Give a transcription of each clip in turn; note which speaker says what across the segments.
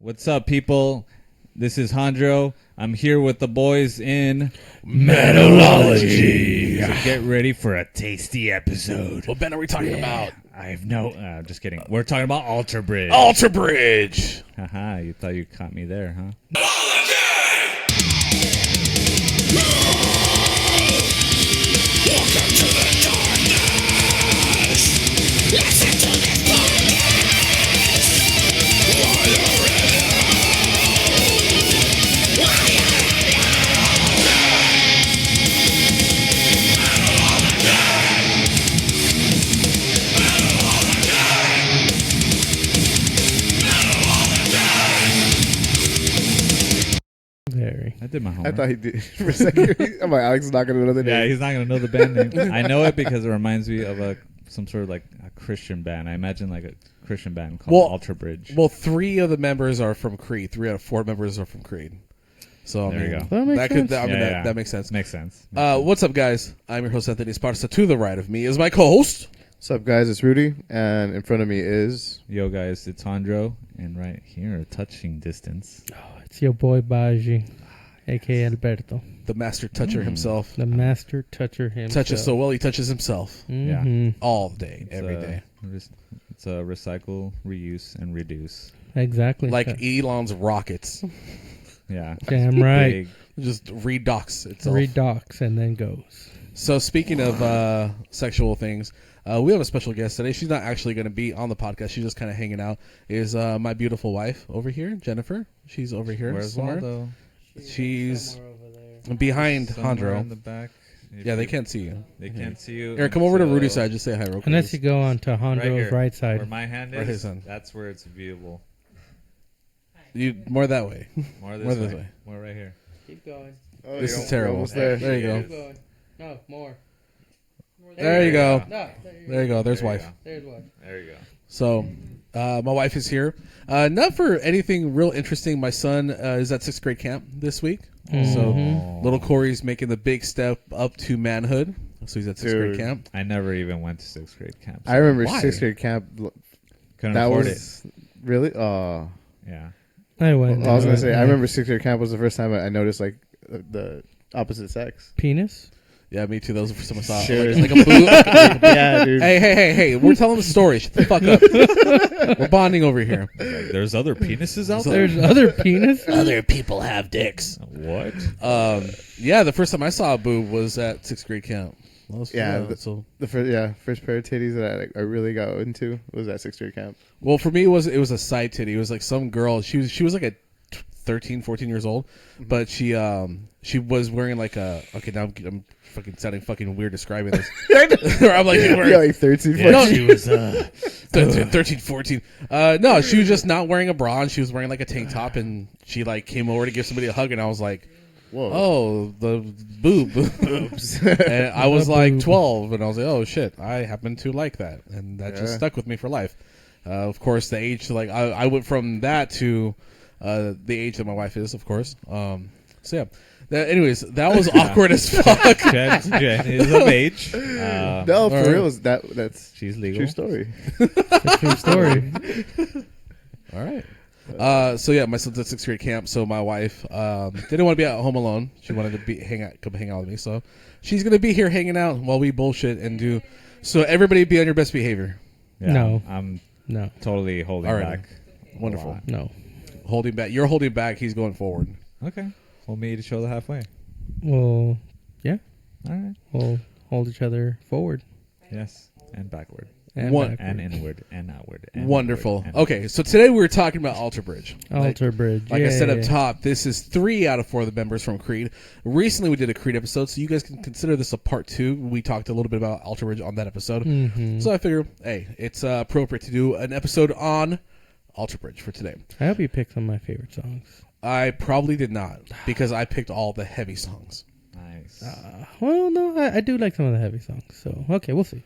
Speaker 1: What's up, people? This is Hondro. I'm here with the boys in
Speaker 2: Metalology.
Speaker 1: So get ready for a tasty episode.
Speaker 2: What band are we talking about?
Speaker 1: I have no... just kidding. We're talking about Alter Bridge.
Speaker 2: Alter Bridge.
Speaker 1: Haha, you thought you caught me there, huh?
Speaker 2: Welcome to the darkness. Listen to this podcast. Why are
Speaker 3: Very.
Speaker 1: I did my homework.
Speaker 4: I thought he did for a second. I'm like, Alex is not going to know the
Speaker 1: Yeah,
Speaker 4: name.
Speaker 1: he's not going to know the band name. I know it because it reminds me of some sort of like a Christian band. I imagine like a Christian band called Alter Bridge.
Speaker 2: Well, 3 of the members are from Creed. 3 out of 4 members are from Creed. So
Speaker 1: There you go.
Speaker 3: That makes sense.
Speaker 2: That makes sense.
Speaker 1: Makes sense.
Speaker 2: What's up, guys? I'm your host, Anthony Esparza. To the right of me is my co-host.
Speaker 4: What's up, guys? It's Rudy, and in front of me is...
Speaker 1: Yo, guys, it's Hondro. And right here, touching distance.
Speaker 3: Oh, it's your boy Baji, a.k.a. Alberto.
Speaker 2: The master toucher himself.
Speaker 3: The master toucher himself.
Speaker 2: Touches so well, he touches himself.
Speaker 3: Mhm.
Speaker 2: All day, every day.
Speaker 1: It's a recycle, reuse, and reduce.
Speaker 3: Exactly.
Speaker 2: Like Elon's rockets.
Speaker 1: Yeah.
Speaker 3: Damn right.
Speaker 1: Big.
Speaker 2: Just redocks itself.
Speaker 3: Redocks and then goes.
Speaker 2: So speaking of sexual things, we have a special guest today. She's not actually going to be on the podcast. She's just kind of hanging out. Is my beautiful wife over here, Jennifer. She's over here
Speaker 1: Where's
Speaker 2: somewhere.
Speaker 1: Waldo?
Speaker 2: She's behind
Speaker 1: Somewhere in
Speaker 2: Hondro.
Speaker 1: the back.
Speaker 2: Yeah, they can't see you.
Speaker 1: They can't see you.
Speaker 2: Eric, come over to
Speaker 1: until
Speaker 2: Rudy's side. Just say hi real quick.
Speaker 3: Unless you go on to
Speaker 1: right
Speaker 3: Hondro's
Speaker 1: here,
Speaker 3: right
Speaker 1: where
Speaker 3: side.
Speaker 1: my hand
Speaker 2: Right
Speaker 1: is.
Speaker 2: his hand.
Speaker 1: That's where it's viewable.
Speaker 2: You more that way.
Speaker 1: More
Speaker 2: More
Speaker 1: this
Speaker 2: this
Speaker 1: way.
Speaker 2: way.
Speaker 1: More right here.
Speaker 3: Keep going.
Speaker 4: Oh,
Speaker 2: This
Speaker 4: you're
Speaker 2: is terrible.
Speaker 4: almost there.
Speaker 2: There you go.
Speaker 3: Keep going. No, more.
Speaker 2: There you go.
Speaker 3: No,
Speaker 2: There you go. There's
Speaker 1: There you
Speaker 2: wife.
Speaker 1: go.
Speaker 3: There's one.
Speaker 1: There you go.
Speaker 2: So, my wife is here. Not for anything real interesting. My son is at 6th grade camp this week. So, little Corey's making the big step up to manhood. So, he's at 6th grade
Speaker 4: Dude.
Speaker 2: camp.
Speaker 1: I never even went to 6th grade camp.
Speaker 4: I remember
Speaker 2: Why?
Speaker 4: 6th grade camp.
Speaker 1: Couldn't
Speaker 4: That
Speaker 1: afford
Speaker 4: was... Really?
Speaker 1: Yeah.
Speaker 3: I went.
Speaker 4: I was going to say, I remember 6th grade camp was the first time I noticed, like, the opposite sex.
Speaker 3: Penis?
Speaker 2: Yeah, me too. Those were some saw.
Speaker 4: Sure.
Speaker 2: Like a boob.
Speaker 4: Yeah, dude.
Speaker 2: Hey. We're telling the story. Shut the fuck up. We're bonding over here.
Speaker 1: Like, there's other penises out there?
Speaker 3: There's other penis?
Speaker 2: Other people have dicks.
Speaker 1: What?
Speaker 2: Yeah, the first time I saw a boob was at 6th grade camp.
Speaker 4: Yeah,
Speaker 2: So
Speaker 4: The first pair of titties that I really got into was at 6th grade camp.
Speaker 2: well, for me, it was a side titty. It was like some girl. She was like a 13, 14 years old, but she was wearing like a. Okay, now I'm fucking sounding fucking weird describing this. I'm like,
Speaker 4: Yeah, like 13, 14.
Speaker 2: no, she was 13, 14. No, she was just not wearing a bra, and she was wearing like a tank top, and she like came over to give somebody a hug, and I was like,
Speaker 4: Whoa.
Speaker 2: oh, the boob.
Speaker 4: Boobs.
Speaker 2: And I was
Speaker 3: The
Speaker 2: like
Speaker 3: boob.
Speaker 2: 12, and I was like, oh shit, I happen to like that, and that just
Speaker 4: Yeah.
Speaker 2: stuck with me for life. Of course, the age, like I went from that to the age that my wife is, of course. So yeah. Anyways, that was awkward as fuck.
Speaker 1: Jen is of age.
Speaker 4: No, for
Speaker 2: Alright.
Speaker 4: real. That's
Speaker 1: She's legal.
Speaker 4: true story.
Speaker 3: True story.
Speaker 2: All right. So yeah, my son's at 6th grade camp. So my wife didn't want to be at home alone. She wanted to come hang out with me. So she's gonna be here hanging out while we bullshit and do. So everybody be on your best behavior.
Speaker 1: Yeah,
Speaker 3: No.
Speaker 1: I'm
Speaker 3: No.
Speaker 1: totally holding
Speaker 2: Alrighty.
Speaker 1: back.
Speaker 2: Wonderful.
Speaker 1: a lot.
Speaker 3: No.
Speaker 2: Holding back. You're holding back. He's going forward.
Speaker 1: Okay. We'll meet each other halfway.
Speaker 3: Well,
Speaker 1: All right.
Speaker 3: we'll hold each other forward
Speaker 1: Yes. And backward.
Speaker 3: and
Speaker 2: One-
Speaker 3: backward.
Speaker 1: And inward. And outward. And
Speaker 2: Wonderful.
Speaker 1: inward, and
Speaker 2: Okay, so today we were talking about Alter Bridge.
Speaker 3: Alter Bridge.
Speaker 2: Like I said up
Speaker 3: Yay.
Speaker 2: top, this is 3 out of 4 of the members from Creed. Recently, we did a Creed episode, so you guys can consider this a part 2. We talked a little bit about Alter Bridge on that episode.
Speaker 3: Mhm.
Speaker 2: So I figure, hey, it's appropriate to do an episode on Alter Bridge for today.
Speaker 3: I hope you picked some of my favorite songs.
Speaker 2: I probably did not, because I picked all the heavy songs.
Speaker 1: Nice.
Speaker 3: Well, no, I do like some of the heavy songs. So, okay, we'll see.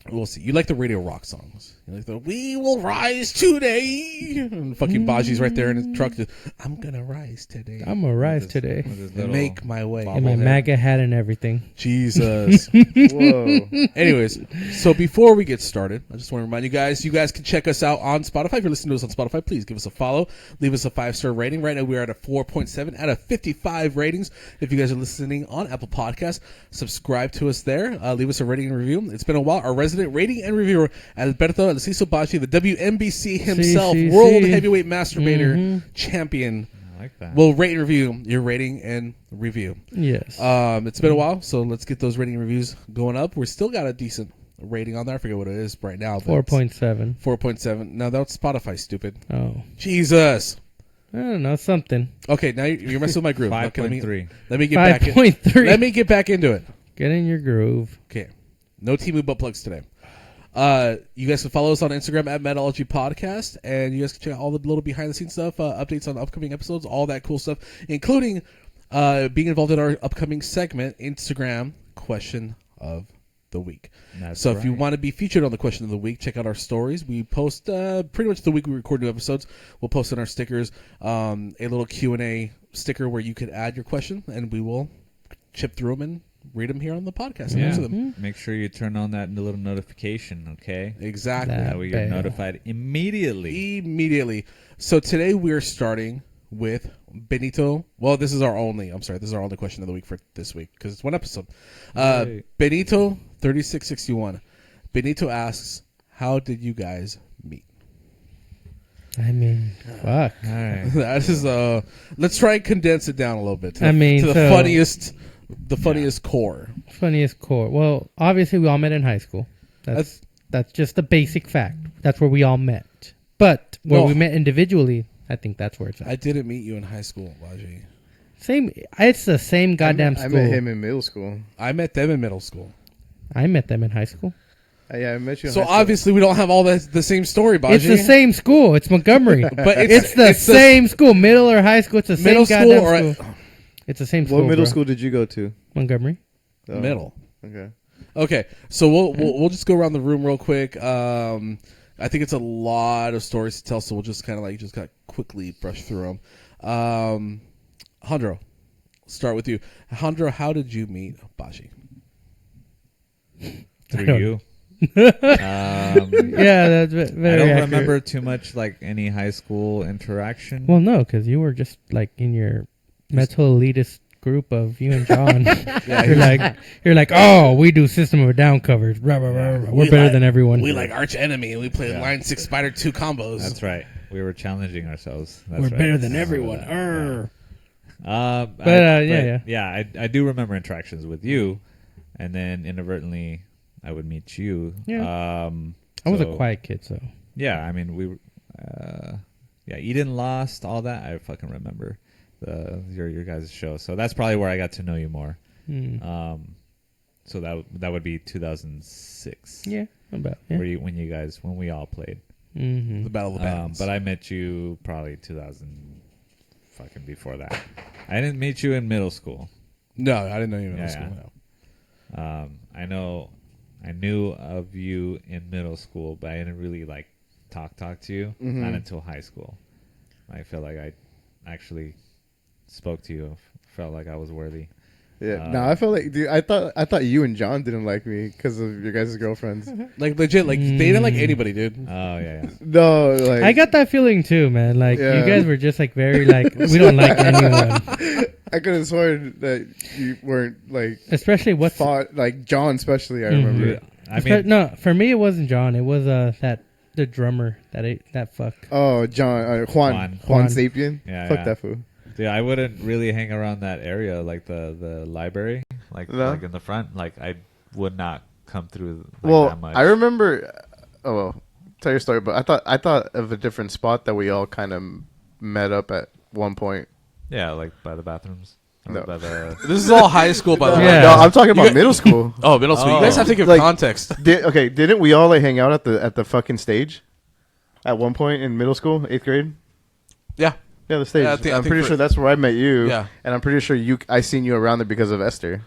Speaker 2: We'll see. You like the radio rock songs. You like the "We Will Rise Today." And fucking Baji's right there in his truck. Just, I'm gonna rise today.
Speaker 3: I'm gonna rise today.
Speaker 2: And make my way.
Speaker 3: In my MAGA hat and everything.
Speaker 2: Jesus.
Speaker 4: Whoa.
Speaker 2: Anyways, so before we get started, I just want to remind you guys can check us out on Spotify. If you're listening to us on Spotify, please give us a follow. Leave us a 5-star rating. Right now we're at a 4.7 out of 55 ratings. If you guys are listening on Apple Podcasts, subscribe to us there. Leave us a rating and review. It's been a while. Our resident rating and reviewer, Alberto Alciso Baji, the WNBC himself, World Heavyweight Masturbator Champion,
Speaker 1: like that.
Speaker 2: will rate and review your rating and review.
Speaker 3: Yes.
Speaker 2: It's been a while, so let's get those rating reviews going up. We're still got a decent rating on there. I forget what it is right now.
Speaker 3: 4.7.
Speaker 2: 4.7. No, that's Spotify, stupid.
Speaker 3: Oh.
Speaker 2: Jesus.
Speaker 3: I don't know, something.
Speaker 2: Okay, now you're messing with my groove.
Speaker 1: 5.3.
Speaker 2: Let me get back in.
Speaker 3: 5.3.
Speaker 2: Let me get back into it.
Speaker 3: Get in your groove.
Speaker 2: Okay. No Temu butt plugs today. You guys can follow us on Instagram at Metallurgy Podcast, and you guys can check out all the little behind the scenes stuff, updates on upcoming episodes, all that cool stuff, including being involved in our upcoming segment, Instagram Question of the Week. So if you want to be featured on the Question of the Week, check out our stories. We post pretty much the week we record new episodes. We'll post in our stickers a little Q&A sticker where you could add your question, and we will chip through them and read them here on the podcast and answer them.
Speaker 1: Make sure you turn on that little notification, okay?
Speaker 2: Exactly.
Speaker 3: That
Speaker 1: That way you're notified immediately.
Speaker 2: So today we're starting with Benito. Well, this is our only question of the week for this week because it's one episode.
Speaker 1: Right.
Speaker 2: Benito 3661. Benito asks, how did you guys meet?
Speaker 3: I mean, fuck.
Speaker 1: All right.
Speaker 2: That is let's try and condense it down a little bit to the funniest core.
Speaker 3: Funniest core. Well, obviously we all met in high school. That's just the basic fact. That's where we all met. But where we met individually, I think that's where it's at.
Speaker 2: I didn't meet you in high school, Baji.
Speaker 3: Same. It's the same goddamn school.
Speaker 4: I met him in middle school.
Speaker 2: I met them in middle school.
Speaker 3: I met them in high school.
Speaker 4: Yeah, I met you in
Speaker 2: So
Speaker 4: high school.
Speaker 2: obviously we don't have all the same story, Baji.
Speaker 3: It's the same school. It's Montgomery.
Speaker 2: But
Speaker 3: it's the same school. Middle or high school. It's the same
Speaker 2: middle
Speaker 3: goddamn
Speaker 2: school
Speaker 3: school. It's the same school.
Speaker 4: What middle
Speaker 3: bro.
Speaker 4: school did you go to?
Speaker 3: Montgomery.
Speaker 4: Oh,
Speaker 2: middle.
Speaker 4: Okay.
Speaker 2: Okay, so we'll just go around the room real quick. I think it's a lot of stories to tell, so we'll just kind of quickly brush through them. Jandro, start with you. Jandro, how did you meet Baji?
Speaker 1: Through you.
Speaker 3: Yeah, that's very
Speaker 1: I don't
Speaker 3: accurate.
Speaker 1: remember too much like any high school interaction.
Speaker 3: Well, no, because you were just like in your mental elitist group of you and John. You're like, oh, we do System of a Down covers. Blah, blah, blah, blah. We're better than everyone.
Speaker 2: We like Arch Enemy, and we play Line 6 Spider 2 combos.
Speaker 1: That's right. We were challenging ourselves. That's
Speaker 3: We're
Speaker 1: right.
Speaker 3: better than everyone.
Speaker 1: Yeah, I do remember interactions with you, and then inadvertently I would meet you.
Speaker 3: Yeah. I was a quiet kid, so.
Speaker 1: Yeah, I mean, we were, Eden Lost, all that. I fucking remember your guys' show. So that's probably where I got to know you more. So that would be 2006.
Speaker 3: Yeah, about. Yeah.
Speaker 1: When we all played.
Speaker 3: Mm-hmm.
Speaker 2: The Battle of the Bands.
Speaker 1: But I met you probably 2000 fucking before that. I didn't meet you in middle school.
Speaker 2: No, I didn't know you in middle school. No.
Speaker 1: I knew of you in middle school, but I didn't really talk to you not until high school. I felt like I actually spoke to you. Felt like I was worthy.
Speaker 4: Yeah, no, I felt like, dude, I thought you and John didn't like me because of your guys' girlfriends.
Speaker 2: Like legit, they didn't like anybody, dude.
Speaker 1: Oh yeah.
Speaker 4: No, like
Speaker 3: I got that feeling too, man. Like you guys were just very we don't like anyone.
Speaker 4: I could have sworn that you weren't
Speaker 3: especially what
Speaker 4: fought John, especially. I remember.
Speaker 1: I mean,
Speaker 3: no, for me it wasn't John. It was the drummer that fuck.
Speaker 4: Oh, John, Juan Sapien.
Speaker 1: Yeah,
Speaker 4: fuck that fool.
Speaker 1: Dude, I wouldn't really hang around that area, like the library, like in the front. Like I would not come through that much.
Speaker 4: I remember. Oh well, tell your story. But I thought of a different spot that we all kind of met up at one point.
Speaker 1: Yeah, like by the bathrooms.
Speaker 4: No.
Speaker 2: This is all high school, by the way.
Speaker 3: Yeah.
Speaker 4: No, I'm talking about middle school.
Speaker 2: Oh, middle school. You guys have to give context.
Speaker 4: Didn't we all hang out at the fucking stage at one point in middle school, 8th grade?
Speaker 2: Yeah.
Speaker 4: Yeah, the stage.
Speaker 2: Yeah,
Speaker 4: I'm pretty sure that's where I met you.
Speaker 2: Yeah.
Speaker 4: And I'm pretty sure I seen you around there because of Esther.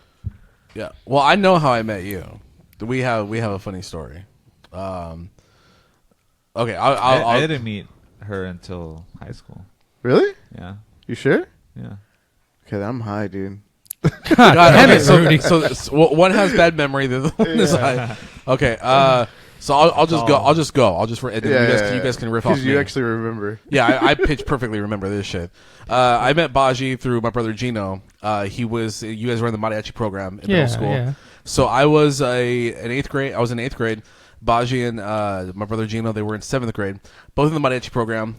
Speaker 2: Yeah. Well, I know how I met you. we have a funny story. Okay,
Speaker 1: I didn't meet her until high school.
Speaker 4: Really?
Speaker 1: Yeah.
Speaker 4: You sure?
Speaker 1: Yeah.
Speaker 4: Okay, I'm high, dude.
Speaker 2: God damn it! So one has bad memory. The other one is high. Okay. So I'll just go. I'll just you guys can riff off me.
Speaker 4: You actually remember.
Speaker 2: Yeah, I pitch perfectly remember this shit. I met Baji through my brother Gino. You guys were in the mariachi program in middle school. Yeah. So I was in 8th grade. I was in 8th grade. Baji and my brother Gino, they were in 7th grade. Both in the mariachi program.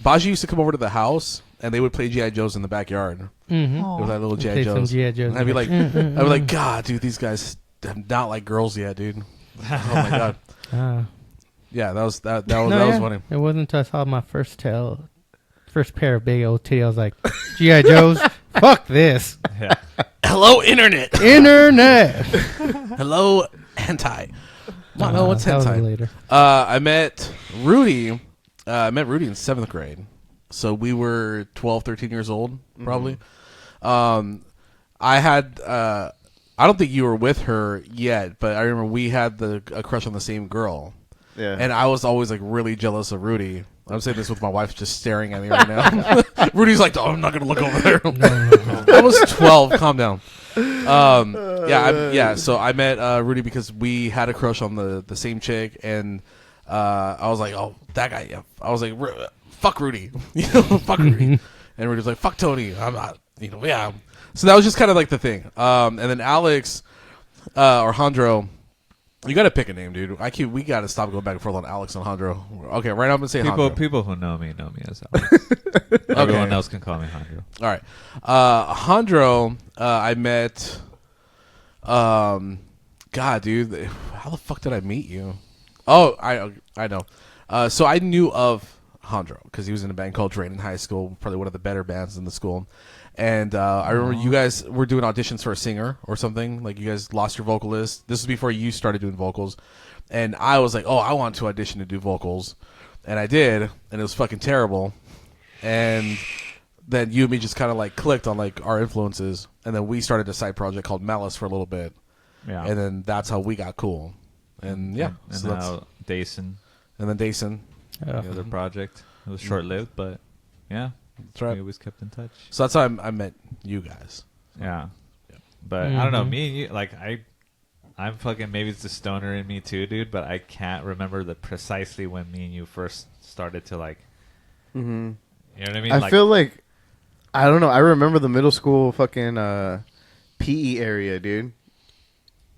Speaker 2: Baji used to come over to the house and they would play G.I. Joes in the backyard.
Speaker 3: Mm-hmm.
Speaker 2: With that little G.I. Joes. And I'd be like, God, dude, these guys have not like girls yet, dude. Oh my God. Yeah, that was funny.
Speaker 3: It wasn't until I saw my first pair of big old titties. I was like, G.I. Joes, fuck this.
Speaker 1: Yeah.
Speaker 2: Hello, internet.
Speaker 3: Hello,
Speaker 2: hentai. No, what's hentai?
Speaker 3: Later.
Speaker 2: I met Rudy. In 7th grade. So we were 12, 13 years old, probably. Mm-hmm. I don't think you were with her yet, but I remember we had a crush on the same girl. Yeah. And I was always like really jealous of Rudy. I'm saying this with my wife just staring at me right now. Rudy's like, I'm not going to look over there. No. I was 12. Calm down. So I met Rudy because we had a crush on the same chick, and I was like, oh, that guy. Yeah. I was like, fuck Rudy. Fuck Rudy. And Rudy was like, fuck Tony. I'm not, yeah. So that was just kind of like the thing. And then Alex or Hondro, you got to pick a name, dude. We got to stop going back and forth on Alex and Hondro. Okay, right now I'm going to say Hondro.
Speaker 1: People who know me as Alex. Everyone else can call me Hondro.
Speaker 2: All right. Hondro, I met, God, dude, how the fuck did I meet you? Oh, I know. So I knew of Hondro because he was in a band called Drain in high school, probably one of the better bands in the school. And I remember you guys were doing auditions for a singer or something. Like you guys lost your vocalist. This was before you started doing vocals. And I was like, oh, I want to audition to do vocals. And I did. And it was fucking terrible. And then you and me just kind of like clicked on like our influences. And then we started a side project called Malice for a little bit. Yeah. And then that's how we got cool. And yeah.
Speaker 1: And so now Dason.
Speaker 2: And then Dason.
Speaker 1: The other project. It was short-lived, but yeah.
Speaker 2: That's right.
Speaker 1: We always kept in touch.
Speaker 2: So that's how I met you guys.
Speaker 1: Yeah. But I don't know. Me and you, like, I'm fucking, maybe it's the stoner in me too, dude, but I can't remember precisely when me and you first started to, like, you know what I mean?
Speaker 4: I feel like, I don't know. I remember the middle school fucking PE area, dude.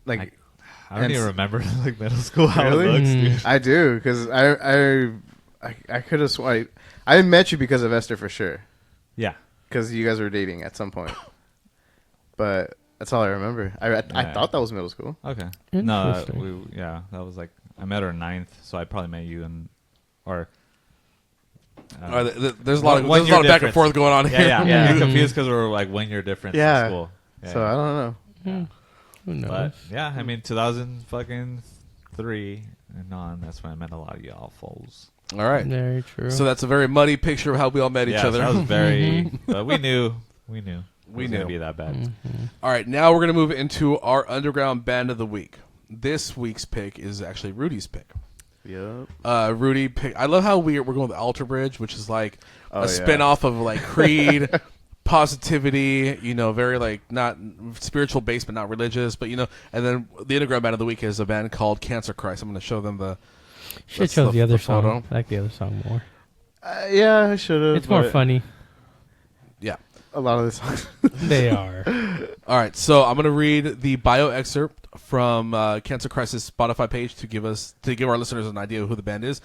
Speaker 4: Like,
Speaker 1: I don't even remember, like, middle school how
Speaker 4: really?
Speaker 1: It looks, dude.
Speaker 4: I do, because I could have sworn I met you because of Esther for sure.
Speaker 1: Yeah.
Speaker 4: Because you guys were dating at some point. But that's all I remember. I thought that was middle school.
Speaker 1: Okay. No, that was like, I met her in 9th, so I probably met you
Speaker 2: there's a lot of back and forth going on here.
Speaker 1: Yeah. You're confused because we're like 1 year difference in school. Yeah,
Speaker 4: so I don't know.
Speaker 3: Yeah. Who knows?
Speaker 1: But yeah, I mean 2003 and on, that's when I met a lot of y'all fools.
Speaker 2: All right.
Speaker 3: Very true.
Speaker 2: So that's a very muddy picture of how we all met each other.
Speaker 1: That was very, but we knew. We knew it
Speaker 2: to
Speaker 1: be that bad.
Speaker 2: All right, now we're going to move into our underground band of the week. This week's pick is actually Rudy's pick.
Speaker 4: Yep.
Speaker 2: Rudy pick. I love how we're going with Alter Bridge, which is like a spinoff of like Creed, positivity. Very like not spiritual based, but not religious. But and then the underground band of the week is a band called Cancer Christ. I'm going to show them the.
Speaker 3: Should show the other song. I like the other song more.
Speaker 4: Yeah, I should have.
Speaker 3: It's more funny.
Speaker 2: Yeah.
Speaker 4: A lot of the songs.
Speaker 3: They are.
Speaker 2: All right, so I'm going to read the bio excerpt from Cancer Christ's Spotify page to give our listeners an idea of who the band is.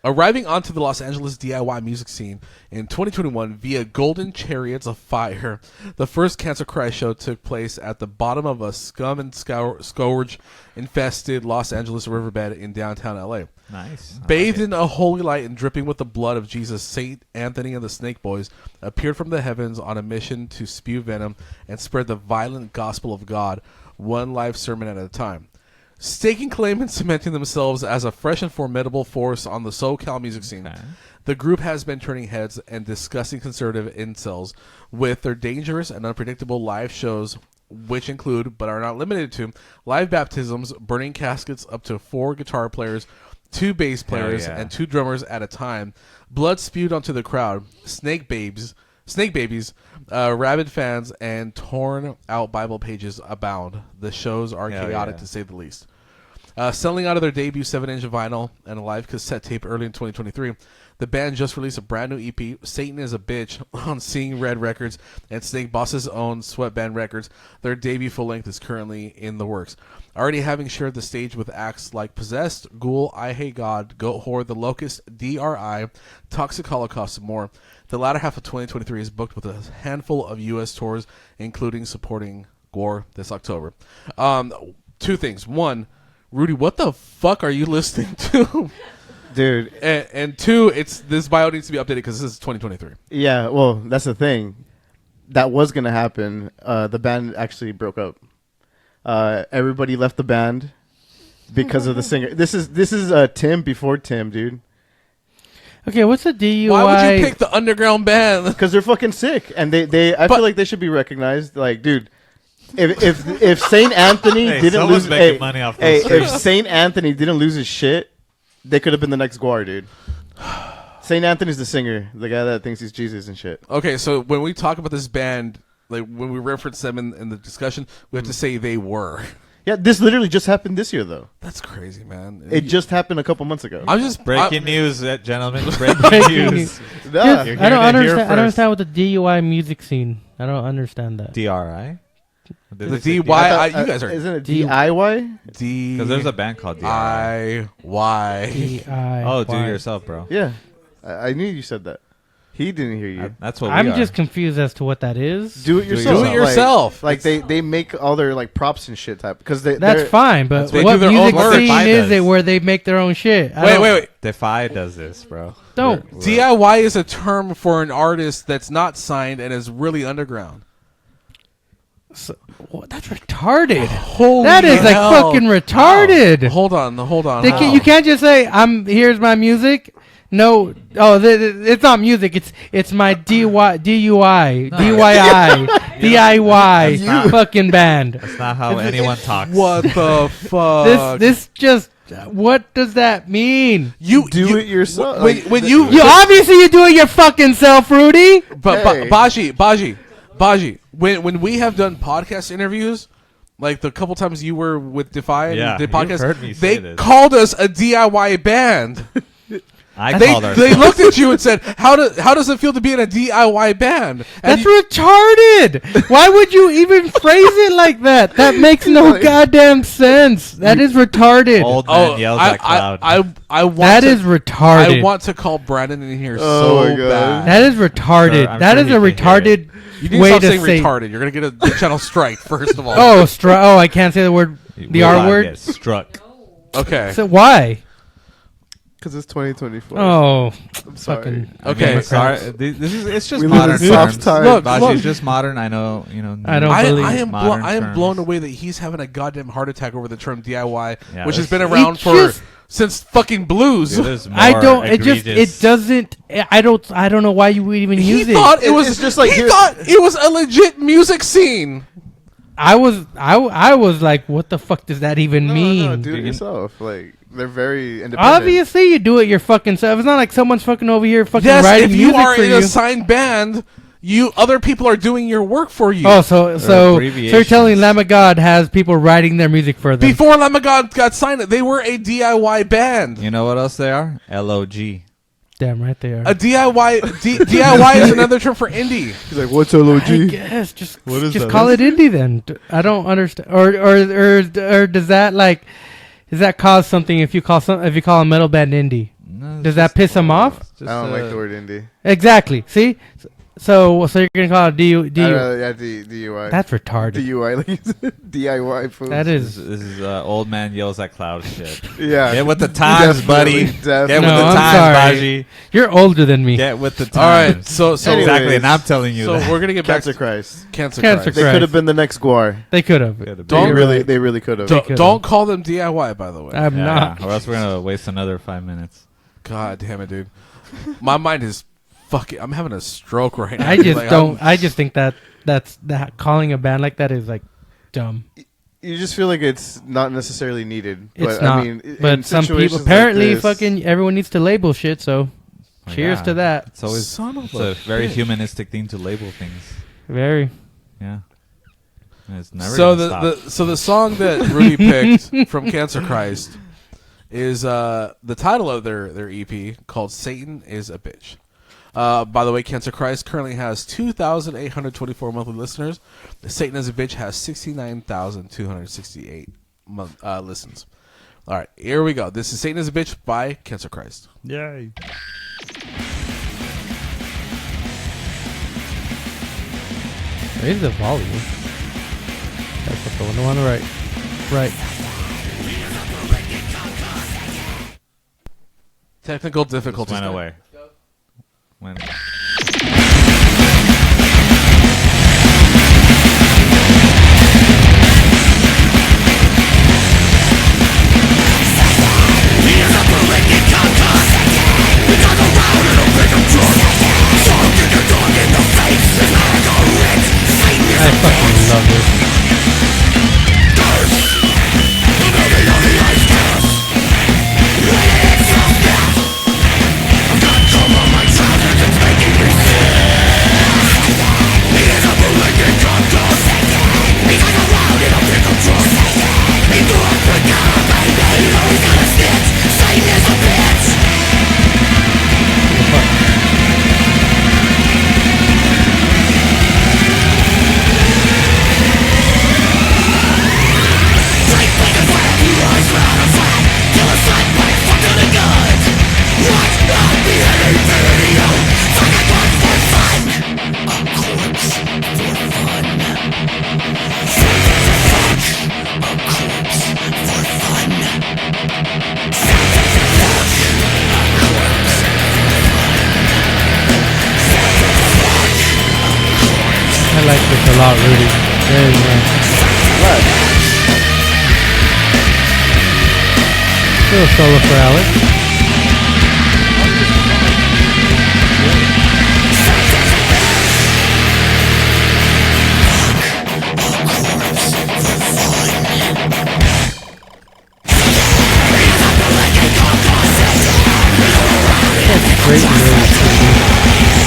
Speaker 2: Arriving onto the Los Angeles DIY music scene in 2021 via Golden Chariots of Fire, the first Cancer Christ show took place at the bottom of a scum and scourge-infested Los Angeles riverbed in downtown LA.
Speaker 1: Nice.
Speaker 2: Bathed in a holy light and dripping with the blood of Jesus, Saint Anthony and the Snake Boys appeared from the heavens on a mission to spew venom and spread the violent gospel of God, one live sermon at a time. Staking claim and cementing themselves as a fresh and formidable force on the SoCal music scene, the group has been turning heads and discussing conservative incels with their dangerous and unpredictable live shows which include, but are not limited to, live baptisms, burning caskets up to 4 guitar players, 2 bass players, and 2 drummers at a time, blood spewed onto the crowd, snake babies, rabid fans, and torn out Bible pages abound. The shows are chaotic to say the least. Selling out of their debut 7-inch vinyl and a live cassette tape early in 2023, the band just released a brand new EP, Satan is a Bitch, on Seeing Red Records and Snake Boss's own Sweatband Records. Their debut full-length is currently in the works. Already having shared the stage with acts like Possessed, Ghoul, I Hate God, Goat Whore, The Locust, DRI, Toxic Holocaust, and more, the latter half of 2023 is booked with a handful of U.S. tours, including supporting Gore this October. 2 things. 1, Rudy, what the fuck are you listening to?
Speaker 4: Dude.
Speaker 2: And 2, this bio needs to be updated because this is 2023.
Speaker 4: Yeah, well, that's the thing. That was going to happen. The band actually broke up. Everybody left the band because of the singer. This is Tim before Tim, dude.
Speaker 3: Okay, what's a DUI?
Speaker 2: Why would you pick the underground band?
Speaker 4: Because they're fucking sick. And I feel like they should be recognized. Like, dude. If Saint Anthony didn't lose
Speaker 1: money off those
Speaker 4: if Saint Anthony didn't lose his shit, they could have been the next Guar, dude. Saint Anthony's the singer, the guy that thinks he's Jesus and shit.
Speaker 2: Okay, so when we talk about this band, like when we reference them in the discussion, we have to say they were.
Speaker 4: Yeah, this literally just happened this year, though.
Speaker 2: That's crazy, man.
Speaker 4: It just happened a couple months ago.
Speaker 2: I'm just
Speaker 1: breaking news, gentlemen. Breaking news.
Speaker 4: Nah.
Speaker 3: I don't understand with the DUI music scene. I don't understand that.
Speaker 1: DRI.
Speaker 2: The DIY, you guys are.
Speaker 4: Isn't it DIY?
Speaker 1: Because there's a band called DRI.
Speaker 2: DIY.
Speaker 1: Oh, do it yourself, bro.
Speaker 4: Yeah, I knew you said that. He didn't hear you.
Speaker 1: That's what
Speaker 3: I'm just confused as to what that is.
Speaker 4: Do it yourself.
Speaker 2: Do it yourself.
Speaker 4: Like they make all their like props and shit type because
Speaker 3: that's fine. But
Speaker 1: they
Speaker 3: what
Speaker 1: do their
Speaker 3: music
Speaker 1: own
Speaker 3: scene
Speaker 1: merch.
Speaker 3: is it where they make their own shit?
Speaker 2: Wait.
Speaker 1: Defy does this, bro.
Speaker 3: Don't.
Speaker 2: DIY is a term for an artist that's not signed and is really underground.
Speaker 3: So, that's retarded.
Speaker 2: Holy
Speaker 3: that is
Speaker 2: hell.
Speaker 3: like fucking retarded.
Speaker 2: Wow. Hold on.
Speaker 3: You can't just say here's my music. No, it's not music. It's my DUI, DIY fucking band.
Speaker 1: That's not how anyone talks.
Speaker 2: What the fuck?
Speaker 3: This just. What does that mean?
Speaker 4: You do it yourself.
Speaker 2: When
Speaker 3: you obviously you do it your fucking self, Rudy.
Speaker 2: But Baji, when we have done podcast interviews, like the couple times you were with Defy and did podcasts,
Speaker 1: heard me say
Speaker 2: they
Speaker 1: this.
Speaker 2: called us a DIY band.
Speaker 1: They
Speaker 2: looked at you and said, "How does it feel to be in a DIY band?" And
Speaker 3: That's retarded. Why would you even phrase it like that? That makes no goddamn sense. That is retarded.
Speaker 1: Old man yells at cloud.
Speaker 3: That is retarded.
Speaker 2: I want to call Brandon in here
Speaker 4: Oh my God.
Speaker 2: bad.
Speaker 3: That is retarded.
Speaker 1: I'm
Speaker 3: that
Speaker 1: sure
Speaker 3: is
Speaker 1: he
Speaker 3: a
Speaker 1: can hear
Speaker 3: retarded
Speaker 2: You need to
Speaker 3: way
Speaker 2: stop
Speaker 3: to
Speaker 2: saying
Speaker 3: say.
Speaker 2: retarded. You're gonna get a channel strike first of all.
Speaker 3: I can't say the word, the R word.
Speaker 1: Get struck.
Speaker 2: Okay.
Speaker 3: So why?
Speaker 4: Because it's 2024.
Speaker 3: Oh,
Speaker 4: I'm sorry.
Speaker 3: fucking
Speaker 2: Okay.
Speaker 1: Sorry. It's just
Speaker 4: We live in
Speaker 1: modern
Speaker 4: soft
Speaker 1: terms.
Speaker 4: times.
Speaker 2: Look,
Speaker 1: Baji's just modern. I know.
Speaker 3: I don't believe
Speaker 2: I
Speaker 1: modern
Speaker 2: am blown
Speaker 1: terms.
Speaker 2: away that he's having a goddamn heart attack over the term DIY,
Speaker 1: Yeah,
Speaker 2: which has
Speaker 1: that's-
Speaker 2: been around since fucking blues.
Speaker 1: Dude, there's
Speaker 3: I
Speaker 1: more
Speaker 3: don't.
Speaker 1: egregious-
Speaker 3: It doesn't. I don't know why you would even
Speaker 2: He
Speaker 3: use it.
Speaker 2: thought it was
Speaker 4: It's just like
Speaker 2: he
Speaker 4: here-
Speaker 2: thought it was a legit music scene.
Speaker 3: I was like, what the fuck does that even mean?
Speaker 4: No, do it yourself. Like they're very independent.
Speaker 3: Obviously, you do it your fucking self. It's not like someone's fucking over here fucking
Speaker 2: Yes,
Speaker 3: writing
Speaker 2: if you
Speaker 3: music
Speaker 2: are
Speaker 3: for
Speaker 2: in
Speaker 3: you.
Speaker 2: a signed band, other people are doing your work for you.
Speaker 3: Oh, so you're telling Lamb of God has people writing their music for them?
Speaker 2: Before Lamb of God got signed, they were a DIY band.
Speaker 1: You know what else they are? LOG.
Speaker 3: Damn right they are.
Speaker 2: A DIY is another term for indie.
Speaker 4: He's like, what's LOG?
Speaker 3: I guess just
Speaker 1: is that?
Speaker 3: call it indie then. I don't understand. Or does that like does that cause something if you call a metal band indie?
Speaker 1: No,
Speaker 3: Does that piss them off?
Speaker 1: Just,
Speaker 4: I don't like the word indie.
Speaker 3: Exactly. See, so you're gonna call it DUI?
Speaker 4: DUI.
Speaker 3: That's retarded.
Speaker 4: DUI, like you said, DIY food.
Speaker 3: That
Speaker 1: This
Speaker 3: is.
Speaker 1: is old man yells at cloud shit.
Speaker 4: Yeah.
Speaker 1: Get with the times, buddy.
Speaker 4: Definitely.
Speaker 1: Get with
Speaker 3: No,
Speaker 1: the
Speaker 3: I'm
Speaker 1: times,
Speaker 3: sorry.
Speaker 1: Baji.
Speaker 3: You're older than me.
Speaker 1: Get with the times.
Speaker 2: All right, so
Speaker 4: Anyways.
Speaker 1: exactly, and I'm telling you
Speaker 2: so
Speaker 1: that.
Speaker 2: we're gonna get back
Speaker 4: Cancer
Speaker 2: to
Speaker 4: Christ.
Speaker 2: Cancer
Speaker 3: Cancer
Speaker 2: Christ.
Speaker 4: They
Speaker 3: Christ.
Speaker 4: could have been the next Guar.
Speaker 3: They could have.
Speaker 2: Don't
Speaker 4: They really could have.
Speaker 3: could've.
Speaker 2: Don't call them DIY, by the way.
Speaker 3: I'm not.
Speaker 1: Or else we're gonna waste another 5 minutes.
Speaker 2: God damn it, dude. My mind is fucking. I'm having a stroke right now.
Speaker 3: I just
Speaker 2: Like,
Speaker 3: don't. I just think that's calling a band like that is like dumb.
Speaker 4: You just feel like it's not necessarily needed.
Speaker 3: It's
Speaker 4: But
Speaker 3: not.
Speaker 4: I mean,
Speaker 3: But some people apparently fucking everyone needs to label shit. So, cheers to that.
Speaker 1: It's always it's a very humanistic thing to label things.
Speaker 3: Very.
Speaker 1: Yeah. And it's never
Speaker 2: So
Speaker 1: gonna stop.
Speaker 2: the song that Rudy picked from Cancer Christ is the title of their EP called "Satan Is a Bitch." By the way, Cancer Christ currently has 2,824 monthly listeners. Satan Is a Bitch has 69,268 listens. All right, here we go. This is Satan Is a Bitch by Cancer Christ.
Speaker 1: Yay.
Speaker 3: Raise the volume. That's the one on the right. Right.
Speaker 2: Technical difficulties.
Speaker 1: Went away. When
Speaker 3: I fucking love this. I like this a lot, Rudy. Very much. Little solo for Alex. That's great lyrics.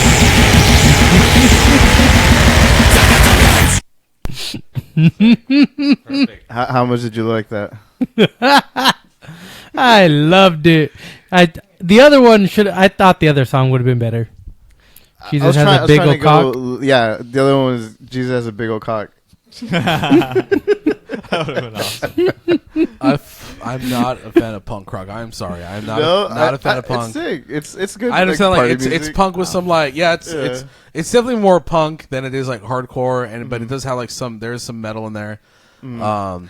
Speaker 1: perfect.
Speaker 4: How much did you like that?
Speaker 3: I loved it. The other one I thought the other song would have been better. Jesus has a big old cock.
Speaker 4: Yeah, the other one was Jesus has a big old cock.
Speaker 1: That would have been awesome.
Speaker 2: I'm not a fan of punk rock. I'm sorry. I'm not
Speaker 4: No,
Speaker 2: a fan of punk.
Speaker 4: It's sick. It's good.
Speaker 2: I understand like
Speaker 4: party
Speaker 2: it's
Speaker 4: music.
Speaker 2: punk with some like it's definitely more punk than it is like hardcore and but it does have like there's some metal in there. I'm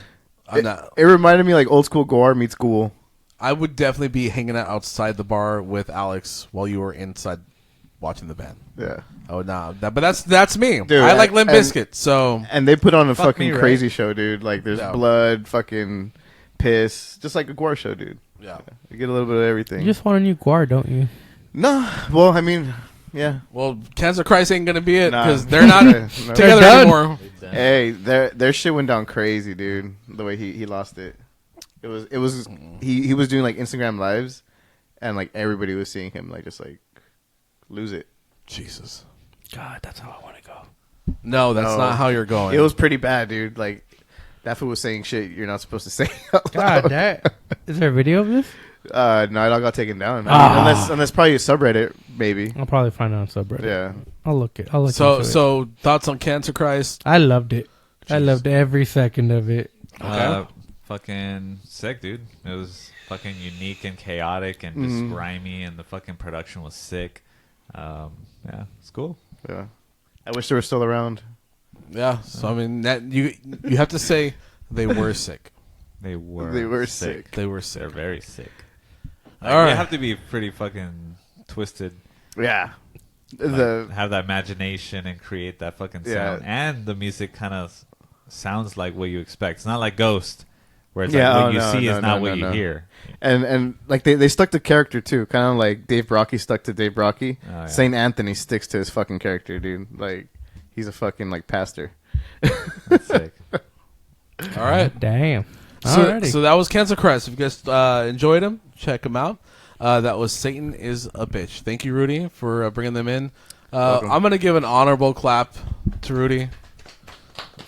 Speaker 2: not.
Speaker 4: It reminded me like old school Gore meets Ghoul.
Speaker 2: I would definitely be hanging out outside the bar with Alex while you were inside watching the band.
Speaker 4: Yeah.
Speaker 2: Oh no, but that's me.
Speaker 4: Dude,
Speaker 2: I like Limp
Speaker 4: and-
Speaker 2: Bizkit, so
Speaker 4: And they put on a
Speaker 1: Fuck
Speaker 4: fucking
Speaker 1: me, right?
Speaker 4: crazy show, dude. Like there's
Speaker 2: Yeah.
Speaker 4: blood, fucking piss, just like a Gore show, dude.
Speaker 2: yeah.
Speaker 4: You get a little bit of everything.
Speaker 3: You just want a new guard, don't you?
Speaker 4: No, well, I mean, yeah.
Speaker 2: Well, Cancer Christ ain't gonna be it
Speaker 4: Nah.
Speaker 2: because they're not
Speaker 4: No.
Speaker 2: together
Speaker 3: done.
Speaker 2: anymore.
Speaker 4: Hey, their shit went down crazy, dude. The way he lost it. It was he was doing like Instagram lives, and like everybody was seeing him like just like lose it.
Speaker 2: Jesus.
Speaker 3: God, that's how I want to go.
Speaker 2: No, that's
Speaker 4: No.
Speaker 2: not how you're going.
Speaker 4: It was pretty bad, dude. Like that fool was saying shit you're not supposed to say. out
Speaker 3: God,
Speaker 4: loud.
Speaker 3: that is there a video of this?
Speaker 4: No, it all got taken down. I mean, unless probably a subreddit, maybe.
Speaker 3: I'll probably find it on subreddit.
Speaker 4: Yeah.
Speaker 3: I'll look it. I'll look
Speaker 2: so
Speaker 3: into it.
Speaker 2: so thoughts on Cancer Christ?
Speaker 3: I loved it. I loved every second of it.
Speaker 1: Fucking sick, dude. It was fucking unique and chaotic and just grimy, and the fucking production was sick. Yeah, it's cool.
Speaker 4: Yeah. I wish they were still around.
Speaker 2: Yeah. So I mean that you have to say they were sick.
Speaker 1: They were
Speaker 4: sick.
Speaker 2: They were
Speaker 1: They're
Speaker 2: sick.
Speaker 1: very sick.
Speaker 2: All
Speaker 1: Like,
Speaker 2: right.
Speaker 1: You have to be pretty fucking twisted.
Speaker 4: Yeah.
Speaker 1: Like, have that imagination and create that fucking sound.
Speaker 4: Yeah.
Speaker 1: And the music kind of sounds like what you expect. It's not like Ghost, where it's
Speaker 4: Yeah,
Speaker 1: like what
Speaker 4: oh,
Speaker 1: you
Speaker 4: no,
Speaker 1: see
Speaker 4: no,
Speaker 1: is not
Speaker 4: no,
Speaker 1: what
Speaker 4: no,
Speaker 1: you
Speaker 4: no.
Speaker 1: hear.
Speaker 4: And like they stuck to character too, kind of like Dave Brocky stuck to Dave Brocky.
Speaker 1: Oh, yeah.
Speaker 4: Saint Anthony sticks to his fucking character, dude. Like he's a fucking like pastor.
Speaker 1: That's sick.
Speaker 2: All right.
Speaker 3: Damn.
Speaker 2: So that was Cancel Crest. If you guys enjoyed him, check him out. That was Satan is a Bitch. Thank you, Rudy, for bringing them in. I'm going to give an honorable clap to Rudy.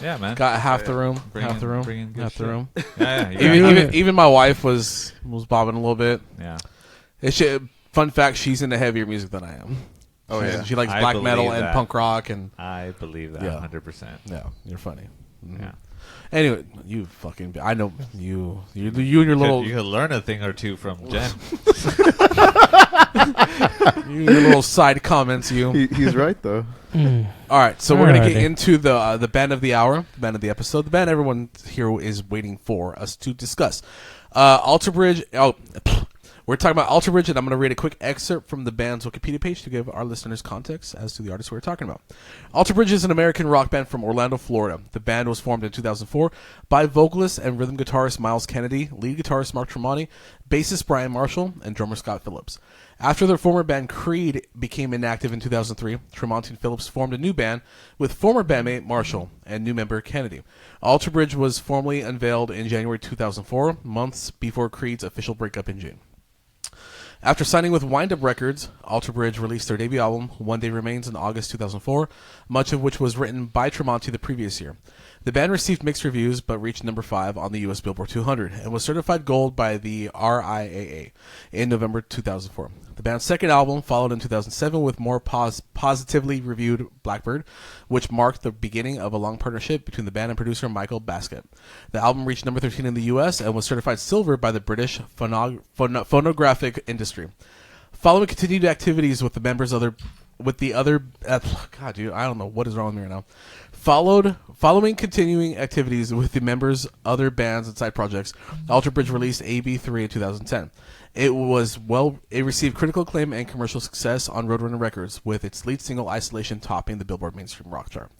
Speaker 1: Yeah, man.
Speaker 2: Got half the room.
Speaker 1: Half the room. Yeah,
Speaker 2: Even my wife was bobbing a little bit.
Speaker 1: Yeah.
Speaker 2: Fun fact, she's into heavier music than I am.
Speaker 4: Oh, yeah.
Speaker 2: She likes black metal and punk rock. And
Speaker 1: I believe that 100%.
Speaker 2: Yeah, you're funny. Mm-hmm.
Speaker 1: Yeah.
Speaker 2: Anyway, you fucking... I know you and your little...
Speaker 1: You could learn a thing or two from Jen.
Speaker 2: You and your little side comments, you.
Speaker 4: He's right, though.
Speaker 2: All right, so we're going to get into the band of the hour, the band of the episode, the band everyone here is waiting for us to discuss. Alter Bridge... We're talking about Alter Bridge, and I'm going to read a quick excerpt from the band's Wikipedia page to give our listeners context as to the artist we're talking about. Alter Bridge is an American rock band from Orlando, Florida. The band was formed in 2004 by vocalist and rhythm guitarist Miles Kennedy, lead guitarist Mark Tremonti, bassist Brian Marshall, and drummer Scott Phillips. After their former band Creed became inactive in 2003, Tremonti and Phillips formed a new band with former bandmate Marshall and new member Kennedy. Alter Bridge was formally unveiled in January 2004, months before Creed's official breakup in June. After signing with Wind Up Records, Alter Bridge released their debut album, One Day Remains, in August 2004, much of which was written by Tremonti the previous year. The band received mixed reviews, but reached number 5 on the U.S. Billboard 200, and was certified gold by the RIAA in November 2004. The band's second album followed in 2007 with more positively reviewed Blackbird, which marked the beginning of a long partnership between the band and producer Michael Basket. The album reached number 13 in the U.S. and was certified silver by the British phonographic industry. Following continued activities with the members God, dude, I don't know what is wrong with me right now. Following continuing activities with the members' other bands and side projects, Alter Bridge released AB3 in 2010. It received critical acclaim and commercial success on Roadrunner Records, with its lead single Isolation topping the Billboard Mainstream Rock chart.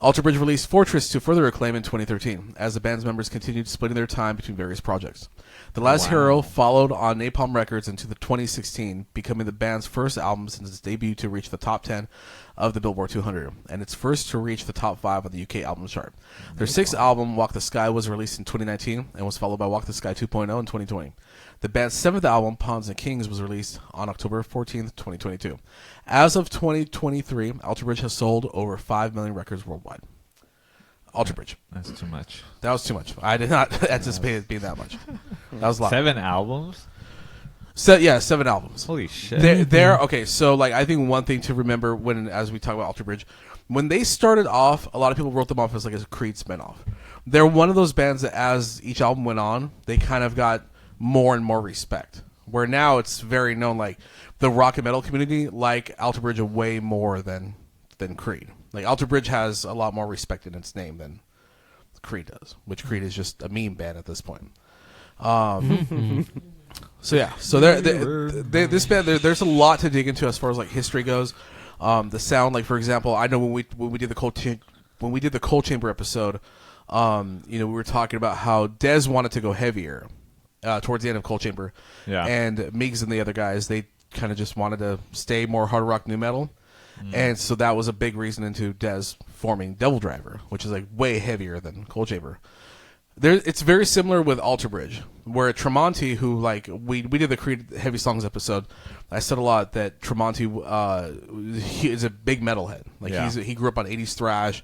Speaker 2: Alter Bridge released Fortress to further acclaim in 2013, as the band's members continued splitting their time between various projects. The Last Hero followed on Napalm Records into 2016, becoming the band's first album since its debut to reach the top 10 of the Billboard 200, and its first to reach the top 5 on the UK album chart. Their sixth album, Walk the Sky, was released in 2019, and was followed by Walk the Sky 2.0 in 2020. The band's seventh album, Pawns and Kings, was released on October 14th, 2022. As of 2023, Alter Bridge has sold over 5 million records worldwide. Alter Bridge.
Speaker 1: That's too much.
Speaker 2: That was too much. I did not anticipate it being that much. That was a lot.
Speaker 1: 7 albums?
Speaker 2: 7 albums.
Speaker 1: Holy shit.
Speaker 2: Okay, so like I think one thing to remember as we talk about Alter Bridge, when they started off, a lot of people wrote them off as like a Creed spinoff. They're one of those bands that as each album went on, they kind of got more and more respect. Where now it's very known, like the rock and metal community like Alter Bridge way more than Creed. Like Alter Bridge has a lot more respect in its name than Creed does, which Creed is just a meme band at this point. So yeah, so this band there's a lot to dig into as far as like history goes. The sound, like for example, I know when we did the Cold Chamber episode, we were talking about how Dez wanted to go heavier towards the end of Cold Chamber, and Migs and the other guys, they kind of just wanted to stay more hard rock new metal, and so that was a big reason into Dez forming Devil Driver, which is like way heavier than Cold Chamber. It's very similar with Alter Bridge, where Tremonti, who like we did the Creed Heavy Songs episode, I said a lot that Tremonti he is a big metalhead. Like he grew up on 80s thrash.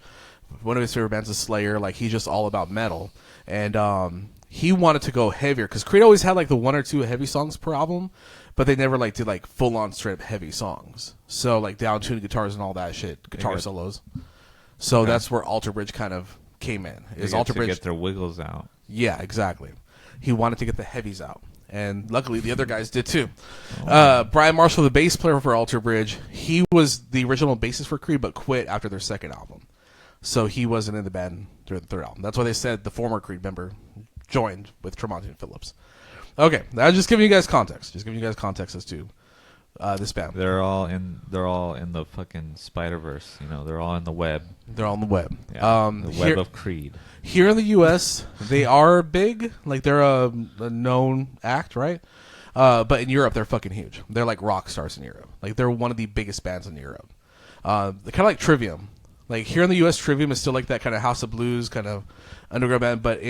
Speaker 2: One of his favorite bands is Slayer. Like he's just all about metal, and he wanted to go heavier because Creed always had like the 1 or 2 heavy songs per album, but they never like did like full on straight heavy songs. So like down tuned guitars and all that shit, guitar solos. So that's where Alter Bridge kind of came in. Is Alter Bridge
Speaker 1: get their wiggles out?
Speaker 2: Yeah, exactly. He wanted to get the heavies out, and luckily the other guys did too. Brian Marshall, the bass player for Alter Bridge, he was the original bassist for Creed, but quit after their second album, so he wasn't in the band during the third album. That's why they said the former Creed member joined with Tremonti and Phillips. Okay, I was just giving you guys context. Just giving you guys context as to this band.
Speaker 1: They're all in the fucking Spider-Verse. They're all in the web.
Speaker 2: They're all in the web.
Speaker 1: Yeah, the web of Creed.
Speaker 2: Here in the U.S., they are big. Like they're a known act, right? But in Europe, they're fucking huge. They're like rock stars in Europe. Like they're one of the biggest bands in Europe. They're kind of like Trivium, Like here in the U.S., Trivium is still like that kind of House of Blues kind of underground band, but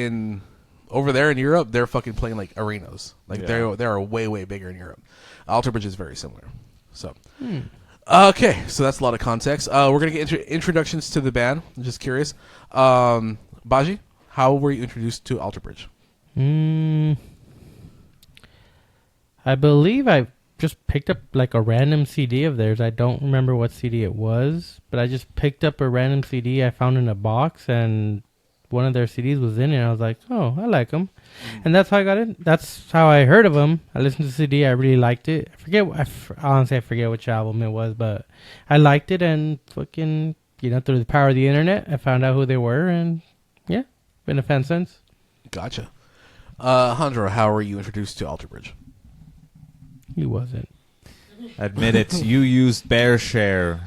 Speaker 2: over there in Europe, they're fucking playing like arenas. Like they are way bigger in Europe. Alter Bridge is very similar. So, okay, so that's a lot of context. We're gonna get introductions to the band. I'm just curious, Baji, how were you introduced to Alter Bridge?
Speaker 3: I believe I just picked up like a random CD of theirs. I don't remember what CD it was, but I just picked up a random CD I found in a box, and one of their CDs was in it. I was like, oh, I like them. And that's how I got it. That's how I heard of them. I listened to the CD. I really liked it. Honestly, I forget which album it was, but I liked it, and fucking, through the power of the internet, I found out who they were, and yeah, been a fan since.
Speaker 2: Gotcha. Handro, how were you introduced to Alter Bridge?
Speaker 3: He wasn't.
Speaker 1: Admit it. You used BearShare.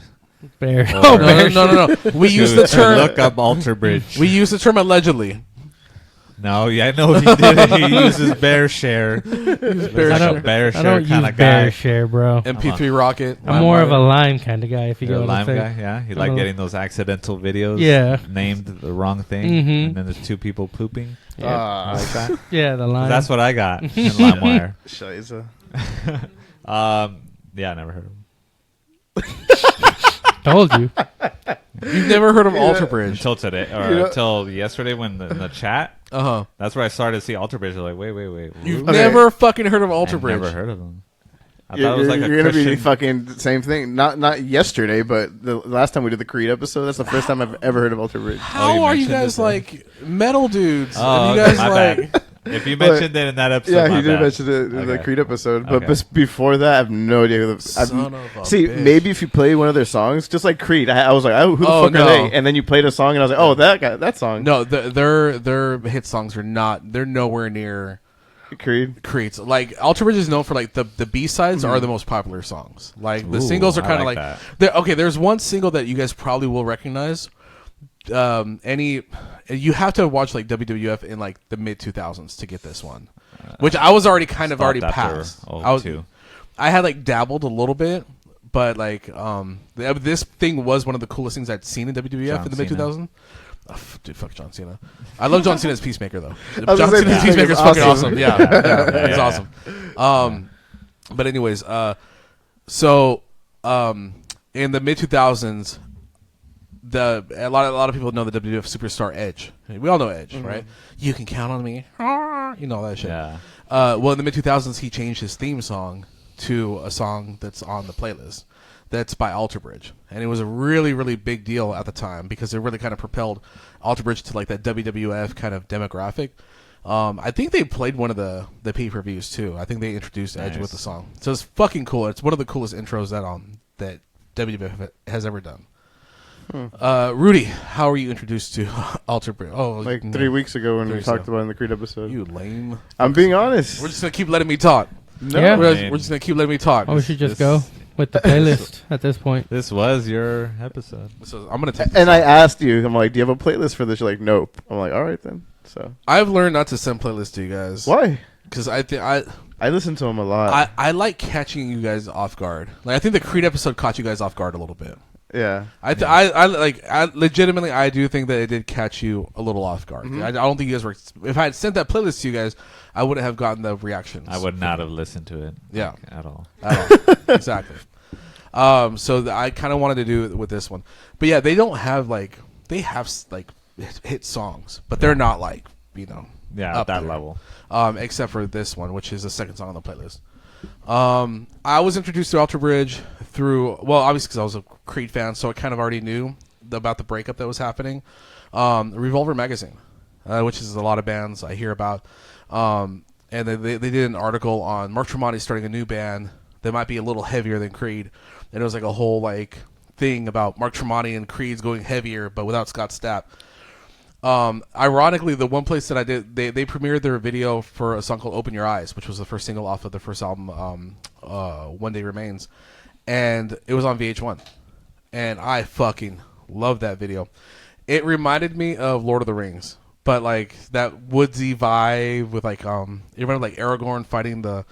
Speaker 3: Bear.
Speaker 2: No. We use the term.
Speaker 1: Look up Alter Bridge.
Speaker 2: We use the term allegedly.
Speaker 1: No, I know he did. He uses BearShare. Like a
Speaker 3: I don't
Speaker 1: BearShare kind
Speaker 3: use
Speaker 1: of guy.
Speaker 3: BearShare, bro.
Speaker 2: MP3 Rocket.
Speaker 3: I'm more of a Lime kind of guy, if you
Speaker 1: You're
Speaker 3: get
Speaker 1: a
Speaker 3: what I'm
Speaker 1: Lime
Speaker 3: saying.
Speaker 1: guy, yeah. You like getting those accidental videos.
Speaker 3: Yeah.
Speaker 1: Named the wrong thing,
Speaker 3: Mhm.
Speaker 1: and then there's two people pooping.
Speaker 3: Yeah.
Speaker 1: Like that.
Speaker 3: Yeah, the Lime.
Speaker 1: That's what I got in LimeWire.
Speaker 4: Shiza.
Speaker 1: Yeah, I never heard of him.
Speaker 3: Told you.
Speaker 2: You've never heard of Alter Bridge
Speaker 1: Until today, or until yesterday when in the chat.
Speaker 2: Uh-huh.
Speaker 1: That's where I started to see Alter Bridge. Like, wait.
Speaker 2: You've never fucking heard of Alter Bridge.
Speaker 1: Never heard of them. I thought
Speaker 4: You're,
Speaker 1: it was like a
Speaker 4: you're gonna be
Speaker 1: Christian.
Speaker 4: fucking the same thing. Not yesterday, but the last time we did the Creed episode. That's the first time I've ever heard of Alter Bridge.
Speaker 2: How
Speaker 1: you
Speaker 2: are you
Speaker 1: mentioned
Speaker 2: guys
Speaker 1: this,
Speaker 2: like metal dudes?
Speaker 1: Oh,
Speaker 2: and you guys
Speaker 1: my
Speaker 2: like
Speaker 1: bad. If you mentioned it in that episode,
Speaker 4: Yeah,
Speaker 1: my
Speaker 4: he did
Speaker 1: bad.
Speaker 4: mention it in the
Speaker 1: Okay.
Speaker 4: Creed episode. But
Speaker 1: Okay.
Speaker 4: before that, I have no idea. Who
Speaker 2: Son of a
Speaker 4: see,
Speaker 2: bitch.
Speaker 4: maybe if you played one of their songs, just like Creed, I was like, oh, who the
Speaker 2: Oh,
Speaker 4: fuck
Speaker 2: no.
Speaker 4: are they? And then you played a song, and I was like, oh, that guy, that song.
Speaker 2: No, their hit songs are not. They're nowhere near
Speaker 4: Creed.
Speaker 2: Creed's. Like Alter Bridge is known for like the B sides are the most popular songs. Like the
Speaker 1: Ooh,
Speaker 2: singles are
Speaker 1: I
Speaker 2: kind of
Speaker 1: like
Speaker 2: like.
Speaker 1: that.
Speaker 2: Okay, there's one single that you guys probably will recognize. You have to watch like WWF in like the mid 2000s to get this one, which I was already kind of already
Speaker 1: Stopped after
Speaker 2: past.
Speaker 1: 02.
Speaker 2: I had like dabbled a little bit, but like this thing was one of the coolest things I'd seen in WWF
Speaker 1: John
Speaker 2: in the mid
Speaker 1: Cena.
Speaker 2: 2000s. Oh, dude, fuck John Cena. I love John Cena's Peacemaker though.
Speaker 4: was
Speaker 2: John
Speaker 4: gonna say
Speaker 2: Cena's Peacemaker is
Speaker 4: Peacemaker's
Speaker 2: fucking
Speaker 4: awesome.
Speaker 2: awesome. Yeah, it's
Speaker 1: Yeah.
Speaker 2: awesome. But anyways, so in the mid 2000s, a lot of people know the WWF superstar Edge. We all know Edge, right? You can count on me. You know that shit.
Speaker 1: Yeah.
Speaker 2: Well, in the mid 2000s, he changed his theme song to a song that's on the playlist. That's by Alter Bridge, and it was a really, really big deal at the time because it really kind of propelled Alter Bridge to like that WWF kind of demographic. I think they played one of the pay-per-views too. I think they introduced Edge
Speaker 1: Nice.
Speaker 2: with the song, so it's fucking cool. It's one of the coolest intros that WWF has ever done. Rudy, how were you introduced to Alter Bridge? Oh,
Speaker 4: Like 3 weeks ago when
Speaker 2: 3
Speaker 4: we
Speaker 2: weeks
Speaker 4: talked
Speaker 2: ago.
Speaker 4: about it in the Creed episode.
Speaker 2: You lame.
Speaker 4: I'm being honest.
Speaker 2: We're just gonna keep letting me talk.
Speaker 4: No.
Speaker 3: Yeah.
Speaker 2: We're just gonna keep letting me talk.
Speaker 3: Oh, we should just go with the playlist at this point.
Speaker 1: This was your episode.
Speaker 2: So I'm gonna take.
Speaker 4: And I asked you, I'm like, do you have a playlist for this? You're like, nope. I'm like, all right then. So
Speaker 2: I've learned not to send playlists to you guys.
Speaker 4: why?
Speaker 2: Because I think I
Speaker 4: listen to them a lot.
Speaker 2: like catching you guys off guard. Like I think the Creed episode caught you guys off guard a little bit.
Speaker 4: yeah.
Speaker 2: I legitimately I do think that it did catch you a little off guard. I don't think you guys were. If I had sent that playlist to you guys, I wouldn't have gotten the reactions.
Speaker 1: I would not have listened to it.
Speaker 2: Yeah.
Speaker 1: like, at all.
Speaker 2: Exactly. So I kind of wanted to do it with this one, but yeah, they don't have like they have like hit songs, but they're not like
Speaker 1: Yeah,
Speaker 2: up
Speaker 1: at that
Speaker 2: there.
Speaker 1: level.
Speaker 2: Except for this one, which is the second song on the playlist. I was introduced to Alter Bridge through, well, obviously because I was a Creed fan, so I kind of already knew about the breakup that was happening. Revolver Magazine, which is a lot of bands I hear about. And they did an article on Mark Tremonti starting a new band that might be a little heavier than Creed. And it was like a whole like thing about Mark Tremonti and Creed's going heavier, but without Scott Stapp. Ironically, the one place that I did, they premiered their video for a song called "Open Your Eyes," which was the first single off of the first album, "One Day Remains," and it was on VH1, and I fucking love that video. It reminded me of Lord of the Rings, but like that woodsy vibe with like you remember like Aragorn fighting the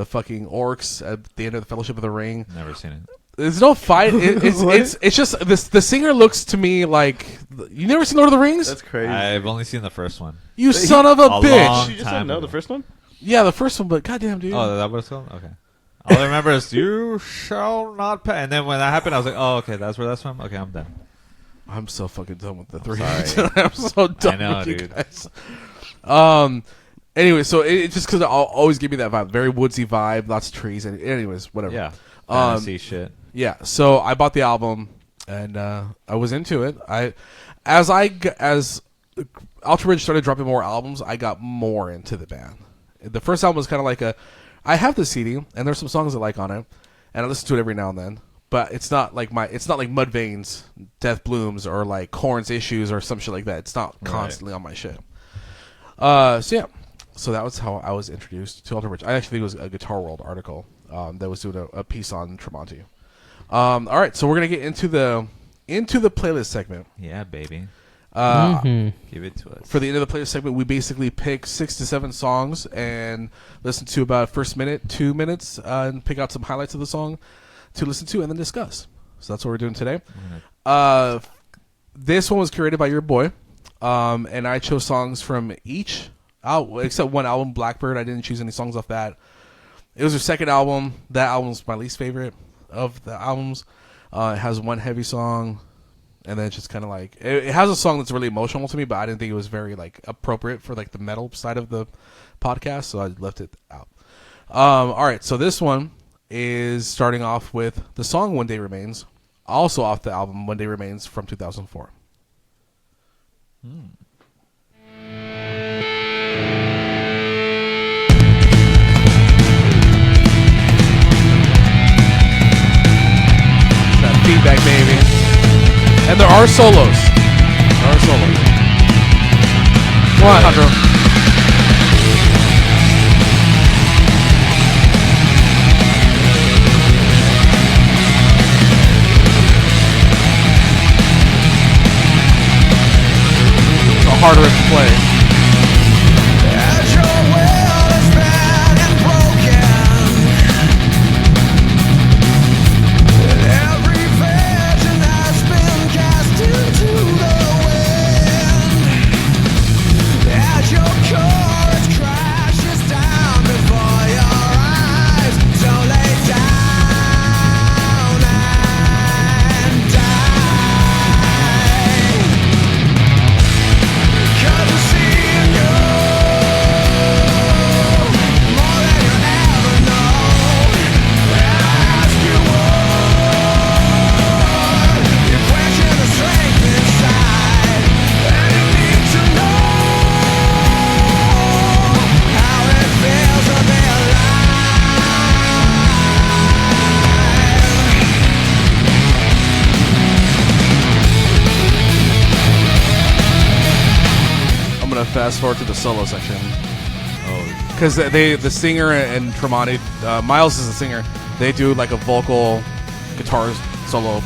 Speaker 2: fucking orcs at the end of the Fellowship of the Ring.
Speaker 1: Never seen it.
Speaker 2: There's no fight.
Speaker 4: What?
Speaker 2: It's just this. The singer looks to me like you never seen Lord of the Rings.
Speaker 4: That's crazy.
Speaker 1: I've only seen the first one.
Speaker 2: You son of a bitch.
Speaker 1: long
Speaker 4: You just
Speaker 1: time
Speaker 4: said no,
Speaker 1: ago.
Speaker 4: the first one?
Speaker 2: Yeah, the first one, but goddamn, dude.
Speaker 1: Oh, is that what it's called? Okay. All I remember is "You shall not pay," and then when that happened, I was like, "Oh, okay, that's where that's from." Okay, I'm done.
Speaker 2: I'm so fucking done with the three.
Speaker 1: sorry.
Speaker 2: I'm so done
Speaker 1: I know,
Speaker 2: with you
Speaker 1: dude.
Speaker 2: guys. Anyway, so it just because it always give me that vibe, very woodsy vibe, lots of trees. And anyways, whatever.
Speaker 1: Yeah.
Speaker 2: Um,
Speaker 1: Fantasy shit.
Speaker 2: Yeah, so I bought the album and I was into it. As Alter Bridge started dropping more albums, I got more into the band. The first album was kind of like I have the CD and there's some songs I like on it, and I listen to it every now and then. But it's not like Mudvayne's Death Blooms or like Korn's Issues or some shit like that. It's not constantly on my shit. So that was how I was introduced to Alter Bridge. I actually think it was a Guitar World article that was doing a piece on Tremonti. All right, so we're gonna get into the playlist segment.
Speaker 1: Yeah, baby.
Speaker 3: Mm-hmm.
Speaker 1: Give it to us.
Speaker 2: For the end of the playlist segment, we basically pick 6 to 7 songs and listen to about first minute, 2 minutes, and pick out some highlights of the song to listen to and then discuss. So that's what we're doing today. This one was curated by your boy, and I chose songs from each, except one album, Blackbird. I didn't choose any songs off that. It was her second album. That album's my least favorite of the albums. It has one heavy song, and then it's just kind of like it has a song that's really emotional to me, but I didn't think it was very like appropriate for like the metal side of the podcast, so I left it out. All right, so this one is starting off with the song "One Day Remains," also off the album "One Day Remains" from 2004. That feedback, baby. And there are solos. Come on, Andrew. It's a harder to play. Fast forward to the solo section. Oh, because the singer and Tremonti, Miles is the singer. They do like a vocal guitar solo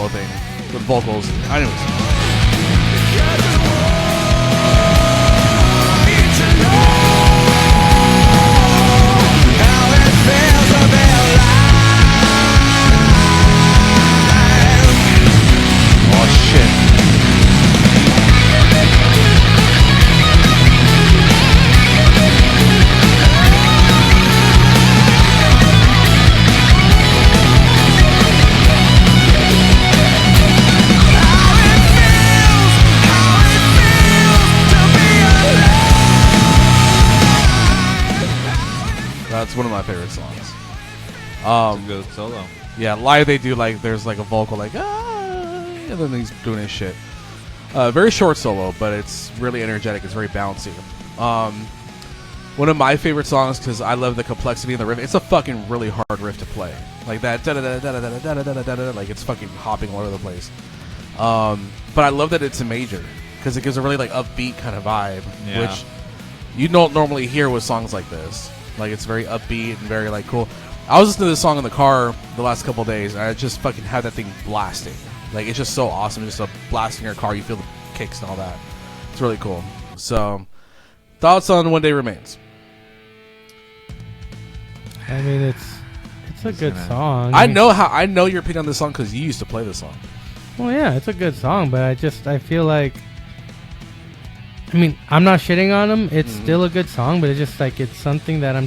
Speaker 2: thing with vocals. Anyways. Oh shit. That's one of my favorite songs.
Speaker 1: It's a good solo.
Speaker 2: Yeah, live they do like there's like a vocal like and then he's doing his shit. Very short solo, but it's really energetic. It's very bouncy. One of my favorite songs because I love the complexity of the riff. It's a fucking really hard riff to play, like that like it's fucking hopping all over the place. But I love that it's a major because it gives a really like upbeat kind of vibe, which you don't normally hear with songs like this. Like it's very upbeat and very like cool. I was listening to this song in the car the last couple of days, and I just fucking had that thing blasting. Like it's just so awesome, just a blast in your car. You feel the kicks and all that. It's really cool. So, thoughts on One Day Remains?
Speaker 3: I mean, it's It's a good song.
Speaker 2: I know your opinion on this song because you used to play this song.
Speaker 3: Well, yeah, it's a good song, but I feel like, I mean, I'm not shitting on him. It's still a good song, but it's just like, it's something that I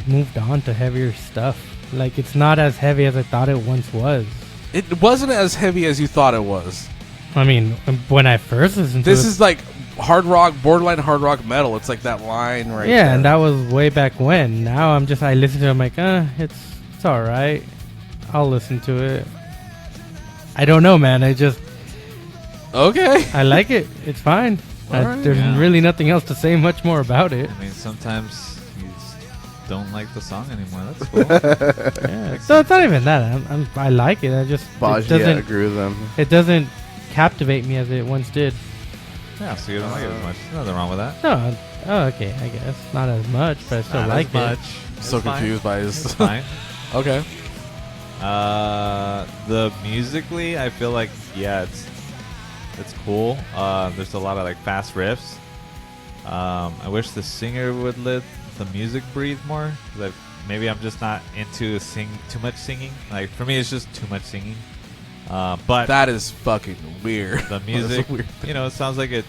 Speaker 3: moved on to heavier stuff. Like, it's not as heavy as I thought it once was.
Speaker 2: It wasn't as heavy as you thought it was.
Speaker 3: I mean, when I first listened to
Speaker 2: this
Speaker 3: it,
Speaker 2: is like hard rock, borderline hard rock metal. It's like that line right there.
Speaker 3: Yeah, and that was way back when. Now I listen to it, I'm like, it's all right. I'll listen to it. I don't know, man.
Speaker 2: Okay.
Speaker 3: I like it. It's fine.
Speaker 2: Right.
Speaker 3: There's really nothing else to say much more about it.
Speaker 1: I mean, sometimes you just don't like the song anymore. That's cool.
Speaker 3: Yeah. So it's not even that. I like it. It doesn't
Speaker 4: agree with them.
Speaker 3: It doesn't captivate me as it once did.
Speaker 1: Yeah, so you don't like it as much. There's nothing wrong with that.
Speaker 3: No. Oh, okay. I guess not as much, but I still
Speaker 1: Not
Speaker 3: like
Speaker 1: as much.
Speaker 3: it.
Speaker 2: So
Speaker 1: It's fine.
Speaker 2: confused by his.
Speaker 1: It's fine.
Speaker 2: Okay.
Speaker 1: The musically, I feel like it's cool. There's a lot of like fast riffs. I wish the singer would let the music breathe more. Like maybe I'm just not into too much singing. Like for me, it's just too much singing. But
Speaker 2: That is fucking weird.
Speaker 1: the music, it sounds like it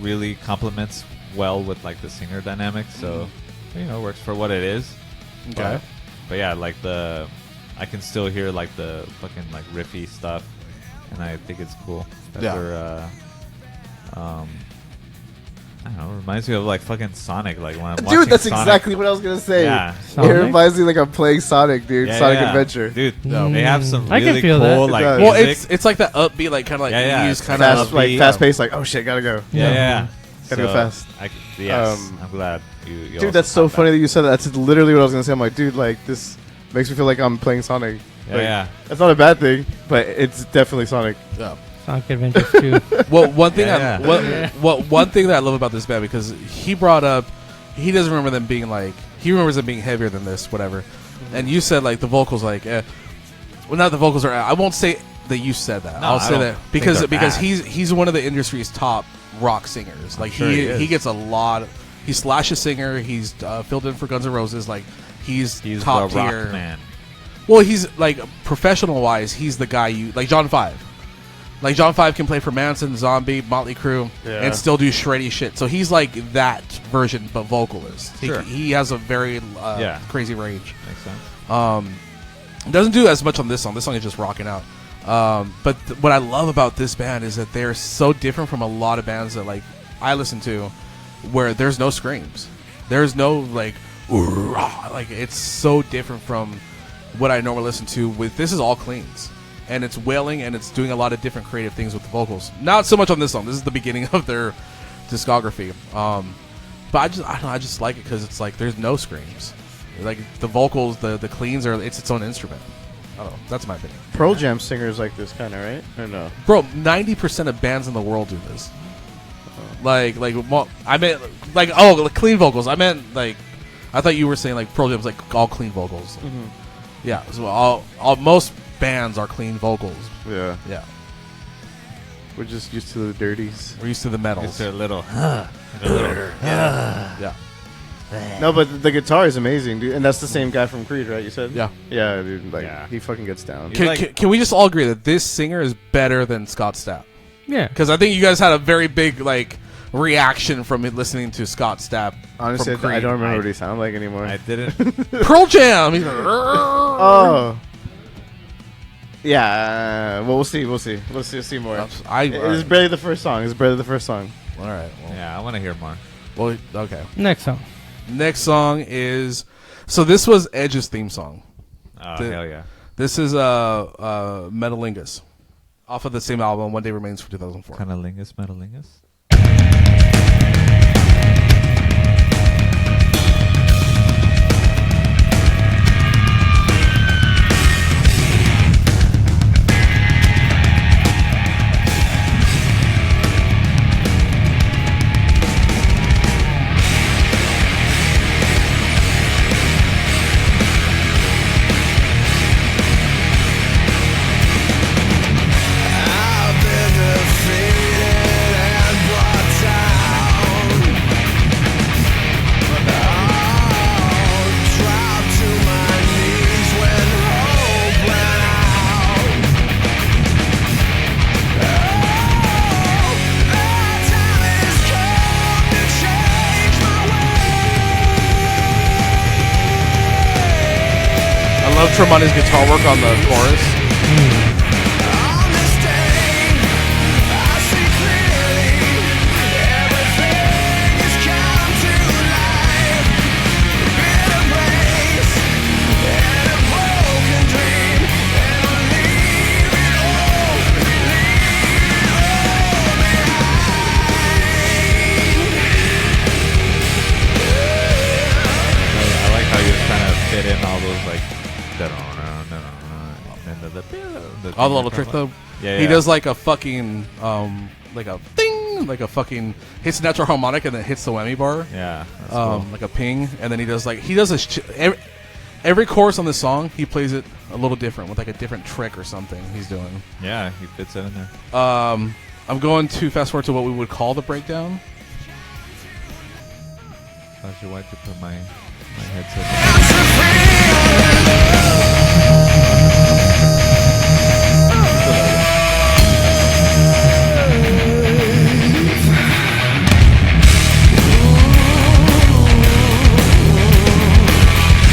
Speaker 1: really complements well with like the singer dynamics. So it works for what it is.
Speaker 2: Okay.
Speaker 1: But yeah, like I can still hear like the fucking like riffy stuff, and I think it's cool. I don't know, it reminds me of like fucking Sonic. Like when I'm watching
Speaker 4: Dude, that's
Speaker 1: Sonic.
Speaker 4: exactly what I was gonna say.
Speaker 1: Yeah.
Speaker 4: It
Speaker 3: Sonic?
Speaker 4: reminds me like I'm playing Sonic, dude.
Speaker 1: Yeah,
Speaker 4: Sonic
Speaker 1: yeah.
Speaker 4: Adventure.
Speaker 1: Dude.
Speaker 2: No.
Speaker 1: They have some
Speaker 3: I can
Speaker 1: really
Speaker 3: feel
Speaker 1: cool
Speaker 3: that.
Speaker 1: like
Speaker 4: It does.
Speaker 2: Well,
Speaker 1: music.
Speaker 2: it's like that upbeat, like kind of like
Speaker 1: It's
Speaker 2: kind
Speaker 1: fast,
Speaker 2: of
Speaker 1: upbeat.
Speaker 4: Fast paced. Like, oh shit, gotta go.
Speaker 1: yeah.
Speaker 4: Gotta go fast.
Speaker 1: Yes, I'm glad you
Speaker 4: Dude,
Speaker 1: also
Speaker 4: that's so
Speaker 1: caught
Speaker 4: funny that you said that. That's literally what I was gonna say. I'm like, dude, like this makes me feel like I'm playing Sonic.
Speaker 1: Yeah,
Speaker 4: Like,
Speaker 1: yeah.
Speaker 4: That's not a bad thing, but it's definitely Sonic.
Speaker 2: Yeah.
Speaker 3: Sonic Adventures 2.
Speaker 2: Well, one thing
Speaker 1: Yeah.
Speaker 2: one thing that I love about this band, because he brought up, he doesn't remember them being like, he remembers them being heavier than this, whatever. And you said like the vocals, like, well, not the vocals are. I won't say that you said that.
Speaker 1: No,
Speaker 2: I'll
Speaker 1: I
Speaker 2: say
Speaker 1: don't
Speaker 2: that
Speaker 1: think
Speaker 2: because
Speaker 1: they're bad.
Speaker 2: he's one of the industry's top rock singers. Like
Speaker 1: sure he is.
Speaker 2: he gets a lot. He's Slash's singer. He's filled in for Guns N' Roses. Like he's top
Speaker 1: the
Speaker 2: tier.
Speaker 1: rock man.
Speaker 2: Well, he's like professional wise, he's the guy like John 5. Like John 5 can play for Manson, Zombie, Motley Crue,
Speaker 4: Yeah.
Speaker 2: and still do shreddy shit. So he's like that version, but vocalist.
Speaker 1: Sure.
Speaker 2: He has a very crazy range.
Speaker 1: Makes sense.
Speaker 2: Doesn't do as much on this song. This song is just rocking out. But what I love about this band is that they're so different from a lot of bands that like I listen to, where there's no screams, there's no like, like it's so different from what I normally listen to. With this is all cleans, and it's wailing, and it's doing a lot of different creative things with the vocals. Not so much on this song. This is the beginning of their discography. But I don't know, I just like it because it's like there's no screams. Like the vocals, the cleans are its own instrument. I don't know. That's my opinion.
Speaker 4: Pearl Jam singers like this kind of, right? Or no?
Speaker 2: Bro, 90% of bands in the world do this. I meant like clean vocals. I meant like I thought you were saying like Pearl Jam's like all clean vocals.
Speaker 4: Mm-hmm.
Speaker 2: Yeah, so all most bands are clean vocals.
Speaker 4: Yeah.
Speaker 2: Yeah,
Speaker 4: We're just used to the dirties.
Speaker 2: we're used to the metals.
Speaker 1: It's a little.
Speaker 2: Yeah,
Speaker 4: No, but the guitar is amazing, dude. And that's the same guy from Creed, right? You said?
Speaker 2: yeah.
Speaker 4: Yeah, dude. Like,
Speaker 1: Yeah.
Speaker 4: he fucking gets down.
Speaker 1: Yeah.
Speaker 2: Can we just all agree that this singer is better than Scott Stapp?
Speaker 3: Yeah.
Speaker 2: Because I think you guys had a very big like reaction from it listening to Scott Stapp.
Speaker 4: Honestly,
Speaker 2: from Creed.
Speaker 4: I don't remember what he sounded like anymore.
Speaker 1: I didn't.
Speaker 2: Pearl Jam. He's like,
Speaker 4: Oh. Yeah. Well, we'll see. We'll see more. It's barely the first song.
Speaker 2: All right.
Speaker 1: Yeah, I want to hear more.
Speaker 2: Well, okay.
Speaker 3: Next song.
Speaker 2: Next song is, so this was Edge's theme song.
Speaker 1: Oh,
Speaker 2: The-
Speaker 1: hell yeah.
Speaker 2: This is Metalingus, off of the same album, One Day Remains from 2004.
Speaker 1: Cunnilingus, Metalingus.
Speaker 5: I've been defeated and
Speaker 2: Tremonti's guitar work on the chorus.
Speaker 1: I like how you're trying to fit in all those like
Speaker 2: All the little trick though.
Speaker 1: Yeah,
Speaker 2: He
Speaker 1: yeah.
Speaker 2: does like a fucking like a ding, like a fucking hits the natural harmonic and then hits the whammy bar.
Speaker 1: Yeah, that's cool.
Speaker 2: Like a ping, and then he does this every chorus on this song he plays it a little different with like a different trick or something he's doing.
Speaker 1: Yeah, he fits it in there.
Speaker 2: I'm going to fast forward to what we would call the breakdown.
Speaker 1: How's your wife to put my headset?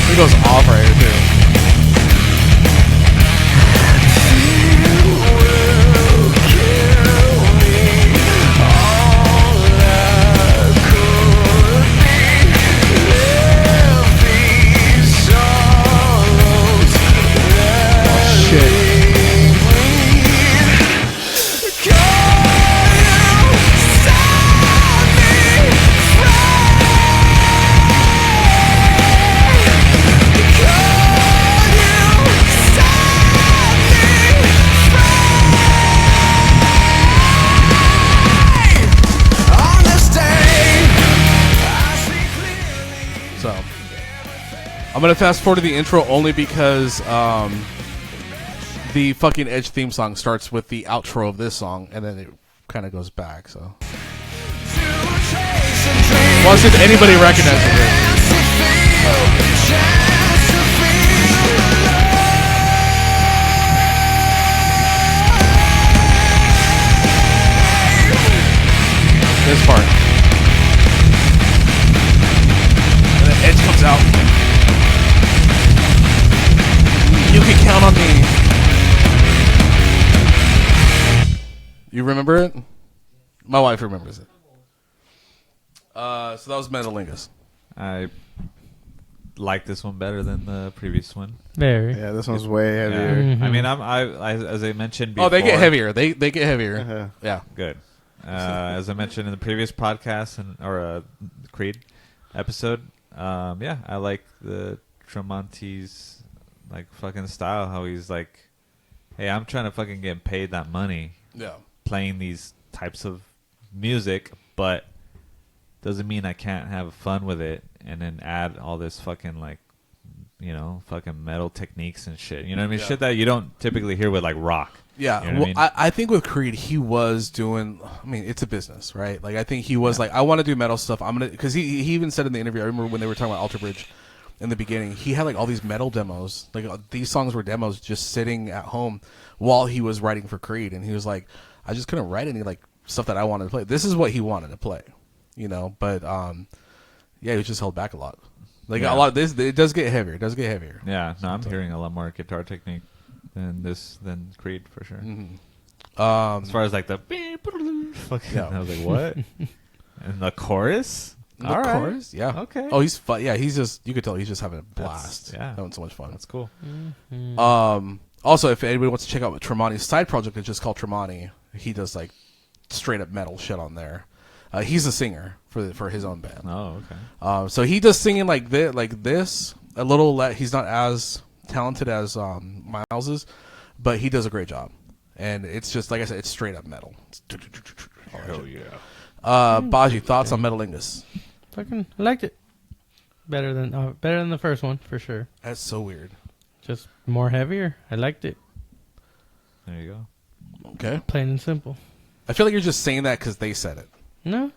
Speaker 2: He goes off right here too. So, I'm gonna fast forward to the intro only because the fucking Edge theme song starts with the outro of this song, and then it kind of goes back. So, well, see if anybody recognizes it. This part. And then Edge comes out. You can count on me. You remember it? My wife remembers it. So that was Metalingus.
Speaker 1: I like this one better than the previous one.
Speaker 3: Very.
Speaker 4: Yeah, this one's way
Speaker 1: Yeah.
Speaker 4: heavier.
Speaker 3: Mhm.
Speaker 1: I mean, I as I mentioned before.
Speaker 2: Oh, they get heavier. They get heavier.
Speaker 4: Uh-huh.
Speaker 2: Yeah.
Speaker 1: Good. As I mentioned in the previous podcast or Creed episode, yeah, I like the Tremonti's like fucking style. How he's like, hey, I'm trying to fucking get paid that money
Speaker 2: Yeah.
Speaker 1: playing these types of music, but doesn't mean I can't have fun with it and then add all this fucking like, you know, fucking metal techniques and shit. You know what I mean?
Speaker 2: Yeah.
Speaker 1: Shit that you don't typically hear with like rock.
Speaker 2: Yeah,
Speaker 1: You know what
Speaker 2: well,
Speaker 1: I mean?
Speaker 2: I think with Creed, he was doing. I mean, it's a business, right? Like, I think he was like, I want to do metal stuff. I'm gonna, because he even said in the interview. I remember when they were talking about Alter Bridge in the beginning. He had like all these metal demos. Like these songs were demos, just sitting at home while he was writing for Creed, and he was like, I just couldn't write any like stuff that I wanted to play. This is what he wanted to play, you know. But yeah, he was just held back a lot. Like
Speaker 1: Yeah.
Speaker 2: a lot of this, it does get heavier. It does get heavier.
Speaker 1: Yeah, no, I'm hearing a lot more guitar technique than Creed for sure.
Speaker 2: Mm-hmm.
Speaker 1: As far as like the fucking,
Speaker 2: Yeah.
Speaker 1: I was like, what? And the chorus?
Speaker 2: The
Speaker 1: All right.
Speaker 2: chorus, yeah.
Speaker 1: Okay.
Speaker 2: Oh, he's fun. Yeah, he's just. You could tell he's just having a blast.
Speaker 1: yeah.
Speaker 2: Having so much fun.
Speaker 1: That's cool.
Speaker 2: Also, if anybody wants to check out Tremonti's side project, it's just called Tremonti. He does like straight up metal shit on there. He's a singer for his own band.
Speaker 1: Oh, okay.
Speaker 2: So he does singing like this. A little. He's not as talented as Miles is, but he does a great job. And it's just like I said, it's straight up metal.
Speaker 1: Hell yeah.
Speaker 2: Baji, thoughts on Metalingus?
Speaker 3: Fucking liked it. Better than the first one for sure.
Speaker 2: That's so weird.
Speaker 3: Just more heavier. I liked it.
Speaker 1: There you go.
Speaker 2: Okay.
Speaker 3: Plain and simple.
Speaker 2: I feel like you're just saying that because they said it.
Speaker 3: No,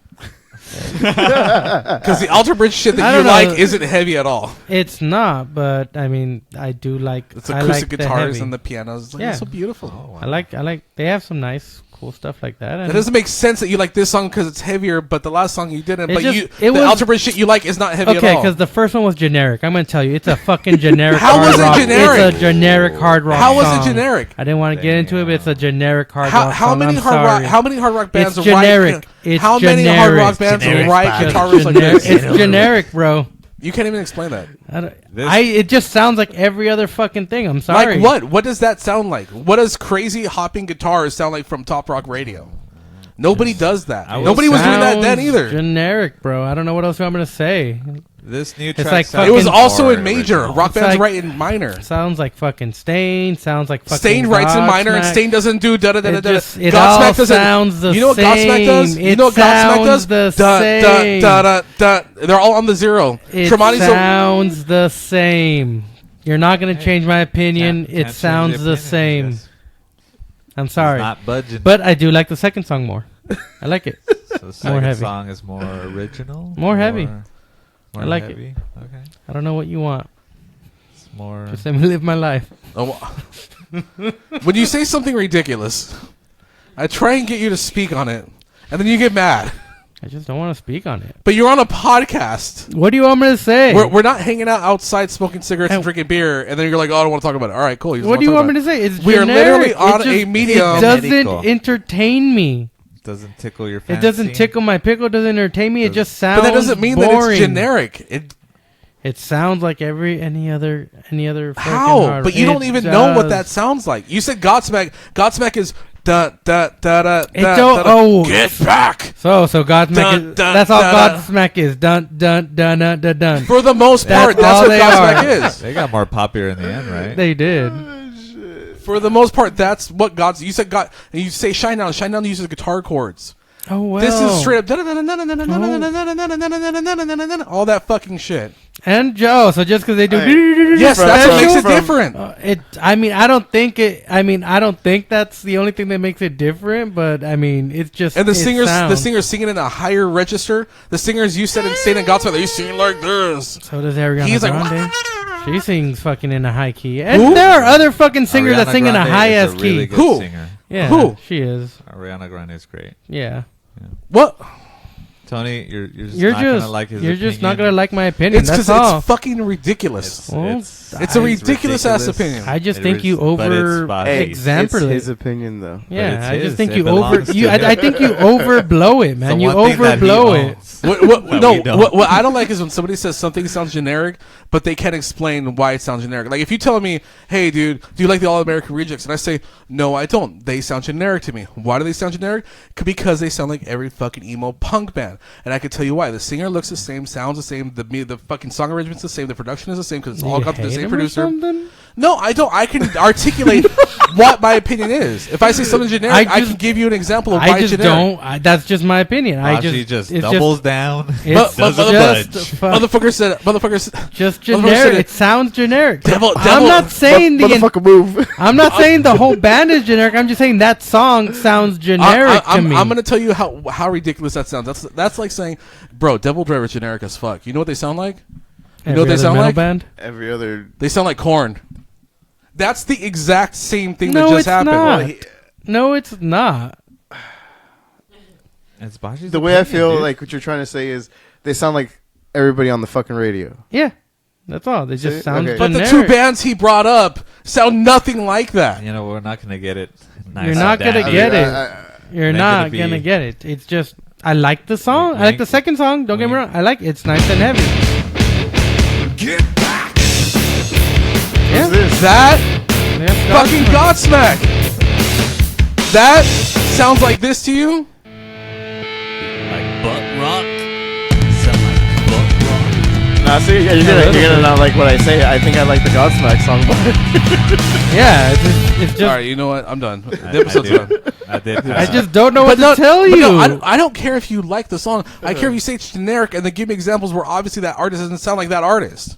Speaker 2: Because the Alter Bridge shit
Speaker 3: I
Speaker 2: that you
Speaker 3: don't know.
Speaker 2: like isn't heavy at all.
Speaker 3: It's not, but I mean, I do like.
Speaker 2: It's
Speaker 3: I
Speaker 2: acoustic
Speaker 3: like
Speaker 2: guitars
Speaker 3: the
Speaker 2: and
Speaker 3: heavy.
Speaker 2: the pianos. It's, like,
Speaker 3: Yeah.
Speaker 2: it's so beautiful.
Speaker 1: Oh, wow.
Speaker 3: I like. They have some nice, cool stuff like that.
Speaker 2: It
Speaker 3: And
Speaker 2: doesn't make sense that you like this song because it's heavier, but the last song you didn't.
Speaker 3: It
Speaker 2: But
Speaker 3: just-
Speaker 2: the
Speaker 3: it was-
Speaker 2: Alter Bridge shit you like is not heavy
Speaker 3: okay,
Speaker 2: at all.
Speaker 3: because the first one was generic. I'm gonna tell you, it's a fucking generic.
Speaker 2: How
Speaker 3: hard
Speaker 2: was it
Speaker 3: rock.
Speaker 2: generic?
Speaker 3: It's a generic hard rock.
Speaker 2: How was
Speaker 3: song.
Speaker 2: it generic?
Speaker 3: I didn't want to get into it, but it's a generic hard
Speaker 2: How,
Speaker 3: rock.
Speaker 2: how
Speaker 3: song.
Speaker 2: many
Speaker 3: I'm
Speaker 2: hard rock?
Speaker 3: sorry.
Speaker 2: How many hard rock bands
Speaker 3: It's
Speaker 2: write?
Speaker 3: generic. It's
Speaker 2: how many hard
Speaker 3: generic.
Speaker 2: rock bands
Speaker 1: Generic
Speaker 2: write
Speaker 1: style.
Speaker 2: guitars like
Speaker 3: Generic-
Speaker 2: this?
Speaker 3: It's generic, bro.
Speaker 2: You can't even explain that.
Speaker 3: It just sounds like every other fucking thing. I'm sorry.
Speaker 2: Like what? What does that sound like? What does crazy hopping guitars sound like from Top Rock Radio? Nobody does that. Nobody was doing that then
Speaker 3: Sounds
Speaker 2: either.
Speaker 3: Generic, bro. I don't know what else I'm gonna say.
Speaker 1: This new
Speaker 3: It's
Speaker 1: track
Speaker 3: like
Speaker 1: sounds
Speaker 2: It was
Speaker 3: fucking-
Speaker 2: also
Speaker 1: more
Speaker 2: in major.
Speaker 1: original.
Speaker 2: Rock
Speaker 3: It's
Speaker 2: bands
Speaker 3: like-
Speaker 2: write in minor.
Speaker 3: Sounds like fucking Stain. Sounds like fucking
Speaker 2: Stain writes in minor, and
Speaker 3: Godsmack.
Speaker 2: Stain doesn't do da da da da da.
Speaker 3: It all sounds the
Speaker 2: You know what Godsmack does?
Speaker 3: same.
Speaker 2: You know what
Speaker 3: It
Speaker 2: Godsmack
Speaker 3: sounds
Speaker 2: does?
Speaker 3: the
Speaker 2: Da
Speaker 3: same.
Speaker 2: da da da. They're all on the zero.
Speaker 3: It
Speaker 2: Tremonti's
Speaker 3: sounds the same. You're not gonna change my opinion.
Speaker 1: Can't
Speaker 3: It
Speaker 1: change
Speaker 3: sounds the
Speaker 1: opinion, I
Speaker 3: same.
Speaker 1: guess.
Speaker 3: I'm sorry,
Speaker 1: It's not budging.
Speaker 3: but I do like the second song more. I like it.
Speaker 1: So the second
Speaker 3: heavy.
Speaker 1: song is more original.
Speaker 3: More heavy.
Speaker 1: More
Speaker 3: I like it.
Speaker 1: heavy? Okay.
Speaker 3: I don't know what you want.
Speaker 1: It's more.
Speaker 3: Just let me live my life.
Speaker 2: Oh, when you say something ridiculous, I try and get you to speak on it, and then you get mad.
Speaker 3: I just don't want to speak on it.
Speaker 2: But you're on a podcast.
Speaker 3: What do you want me to say?
Speaker 2: We're not hanging out outside smoking cigarettes and
Speaker 3: And-
Speaker 2: drinking beer, and then you're like, oh, I don't want to talk about it. All right, cool.
Speaker 3: What do you want me to say? It's
Speaker 2: We are literally
Speaker 3: generic.
Speaker 2: on
Speaker 3: It
Speaker 2: a
Speaker 3: just-
Speaker 2: medium.
Speaker 3: It doesn't
Speaker 1: Medical.
Speaker 3: entertain me.
Speaker 1: Doesn't tickle your
Speaker 3: It
Speaker 1: fancy.
Speaker 3: doesn't tickle my pickle. Doesn't entertain me. It just sounds.
Speaker 2: But that doesn't mean
Speaker 3: boring.
Speaker 2: that it's generic.
Speaker 3: It sounds like any other. fucking
Speaker 2: How?
Speaker 3: hard-
Speaker 2: But you
Speaker 3: It
Speaker 2: don't even know what
Speaker 3: does.
Speaker 2: that sounds like. You said Godsmack. Godsmack is da da da da
Speaker 3: It
Speaker 2: da.
Speaker 3: don't-
Speaker 2: da, da.
Speaker 3: oh.
Speaker 2: Get back.
Speaker 3: So Godsmack
Speaker 2: Dun,
Speaker 3: is.
Speaker 2: dun,
Speaker 3: That's all
Speaker 2: dun, dun.
Speaker 3: Godsmack is. Dun dun dun dun dun dun.
Speaker 2: For the most part,
Speaker 3: That's
Speaker 2: that's
Speaker 3: all
Speaker 2: what
Speaker 3: they
Speaker 2: Godsmack
Speaker 3: are.
Speaker 2: is.
Speaker 1: They got more popular in the end, right?
Speaker 3: They did.
Speaker 2: For the most part, that's what God's. You said God, and you say Shine Down. Shine Down uses guitar chords.
Speaker 3: Oh well.
Speaker 2: This is straight up all that fucking shit.
Speaker 3: And Joe. So just because they do.
Speaker 2: Yes, that's what makes it
Speaker 4: From-
Speaker 2: different.
Speaker 3: I mean, I don't think it. I mean, I don't think that's the only thing that makes it different. But I mean, it's just.
Speaker 2: And the
Speaker 3: it
Speaker 2: singers
Speaker 3: sounds.
Speaker 2: singing in a higher register. The singers you said in Stain and Godsmack, they sing like this.
Speaker 3: So does Ariana
Speaker 2: He's like,
Speaker 3: Grande. She sings fucking in a high key, and
Speaker 2: Who?
Speaker 3: there are other fucking singers that
Speaker 1: Ariana
Speaker 3: sing in a
Speaker 1: Grande
Speaker 3: high
Speaker 1: is
Speaker 3: ass
Speaker 1: a really
Speaker 3: key.
Speaker 1: good
Speaker 2: Who?
Speaker 1: Singer.
Speaker 3: Yeah,
Speaker 2: Who?
Speaker 3: she is.
Speaker 1: Ariana Grande is great.
Speaker 3: Yeah,
Speaker 2: What?
Speaker 1: Tony, you're just
Speaker 3: you're
Speaker 1: not
Speaker 3: just
Speaker 1: gonna like his
Speaker 3: you're just not
Speaker 1: opinion.
Speaker 3: gonna like my opinion.
Speaker 2: It's
Speaker 3: That's
Speaker 2: because
Speaker 3: all.
Speaker 2: it's fucking ridiculous.
Speaker 3: Well,
Speaker 2: It's a ridiculous ass opinion.
Speaker 3: I just
Speaker 1: It
Speaker 3: think
Speaker 1: is-
Speaker 3: you
Speaker 1: but it's
Speaker 3: over
Speaker 1: spotty.
Speaker 4: Hey,
Speaker 3: example
Speaker 4: it's
Speaker 3: it.
Speaker 4: his opinion, though.
Speaker 3: Yeah,
Speaker 1: it's
Speaker 3: I just
Speaker 1: his.
Speaker 3: think
Speaker 1: It
Speaker 3: you over
Speaker 1: belongs to
Speaker 3: you.
Speaker 1: him.
Speaker 3: I think you overblow it, man.
Speaker 1: The
Speaker 3: You
Speaker 1: one thing that he
Speaker 3: overblow it.
Speaker 1: owns.
Speaker 2: What,
Speaker 1: That
Speaker 2: no,
Speaker 1: we don't.
Speaker 2: what I don't like is when somebody says something sounds generic, but they can't explain why it sounds generic. Like if you tell me, "Hey, dude, do you like the All American Rejects?" and I say, "No, I don't. They sound generic to me." Why do they sound generic? Because they sound like every fucking emo punk band, and I can tell you why. The singer looks the same, sounds the same, the fucking song arrangement's the same, the production is the same because it's all
Speaker 3: You
Speaker 2: got to the
Speaker 3: hate
Speaker 2: same
Speaker 3: him or
Speaker 2: producer.
Speaker 3: something?
Speaker 2: No, I don't. I can articulate what my opinion is. If I say something generic, I can give you an example of why
Speaker 3: I
Speaker 2: it's
Speaker 3: just
Speaker 2: generic.
Speaker 3: don't. That's just my opinion. I
Speaker 1: Rashi
Speaker 3: just
Speaker 1: just
Speaker 3: it's
Speaker 1: doubles down.
Speaker 3: It's
Speaker 1: doesn't
Speaker 3: just
Speaker 1: budge.
Speaker 2: Motherfucker said.
Speaker 3: just
Speaker 2: Motherfucker
Speaker 3: generic.
Speaker 2: said
Speaker 3: It sounds generic.
Speaker 2: Devil-
Speaker 3: I'm not saying
Speaker 4: Motherfucker, move.
Speaker 3: I'm not saying the whole band is generic. I'm just saying that song sounds generic to me.
Speaker 2: I'm gonna tell you how ridiculous that sounds. That's like saying, bro, Devil Driver's generic as fuck. You know what they sound like? You know what they
Speaker 3: Every other
Speaker 2: sound
Speaker 3: metal
Speaker 2: like?
Speaker 3: Band?
Speaker 4: Every other.
Speaker 2: They sound like Korn. That's the exact same thing
Speaker 3: No,
Speaker 2: that just
Speaker 3: it's
Speaker 2: happened.
Speaker 3: not.
Speaker 4: Well,
Speaker 3: No, it's not.
Speaker 1: It's Bashi's
Speaker 4: the way I
Speaker 1: opinion,
Speaker 4: feel
Speaker 1: dude.
Speaker 4: like what you're trying to say is they sound like everybody on the fucking radio.
Speaker 3: Yeah, that's all. They just
Speaker 4: See?
Speaker 3: sound
Speaker 4: Okay.
Speaker 2: But the
Speaker 3: generic.
Speaker 2: two bands he brought up sound nothing like that.
Speaker 1: You know, we're not gonna get it. Nice
Speaker 3: You're not
Speaker 1: and
Speaker 3: gonna
Speaker 1: down.
Speaker 3: get it.
Speaker 4: I-
Speaker 3: You're
Speaker 1: They're
Speaker 3: not
Speaker 1: gonna be-
Speaker 3: gonna get it. It's just I like the song. I like
Speaker 1: Wink.
Speaker 3: the second song. Don't get me
Speaker 1: Wink.
Speaker 3: wrong. I like it. It's nice and heavy.
Speaker 2: Get back.
Speaker 3: Yeah.
Speaker 4: Who's this?
Speaker 2: That
Speaker 3: Yeah,
Speaker 2: fucking Godsmack. That sounds like this to you?
Speaker 1: Like butt rock. Sound like butt rock.
Speaker 4: Nah, see, you're gonna not like what I say. I think I like the Godsmack song better.
Speaker 3: Yeah, it's just
Speaker 2: All right, you know what? I'm done. The
Speaker 1: I
Speaker 2: episode's
Speaker 1: did.
Speaker 2: done.
Speaker 1: I did.
Speaker 3: I just don't know what
Speaker 2: no,
Speaker 3: to tell
Speaker 2: but
Speaker 3: you.
Speaker 2: no, I don't care if you like the song. I care if you say it's generic and then give me examples where obviously that artist doesn't sound like that artist.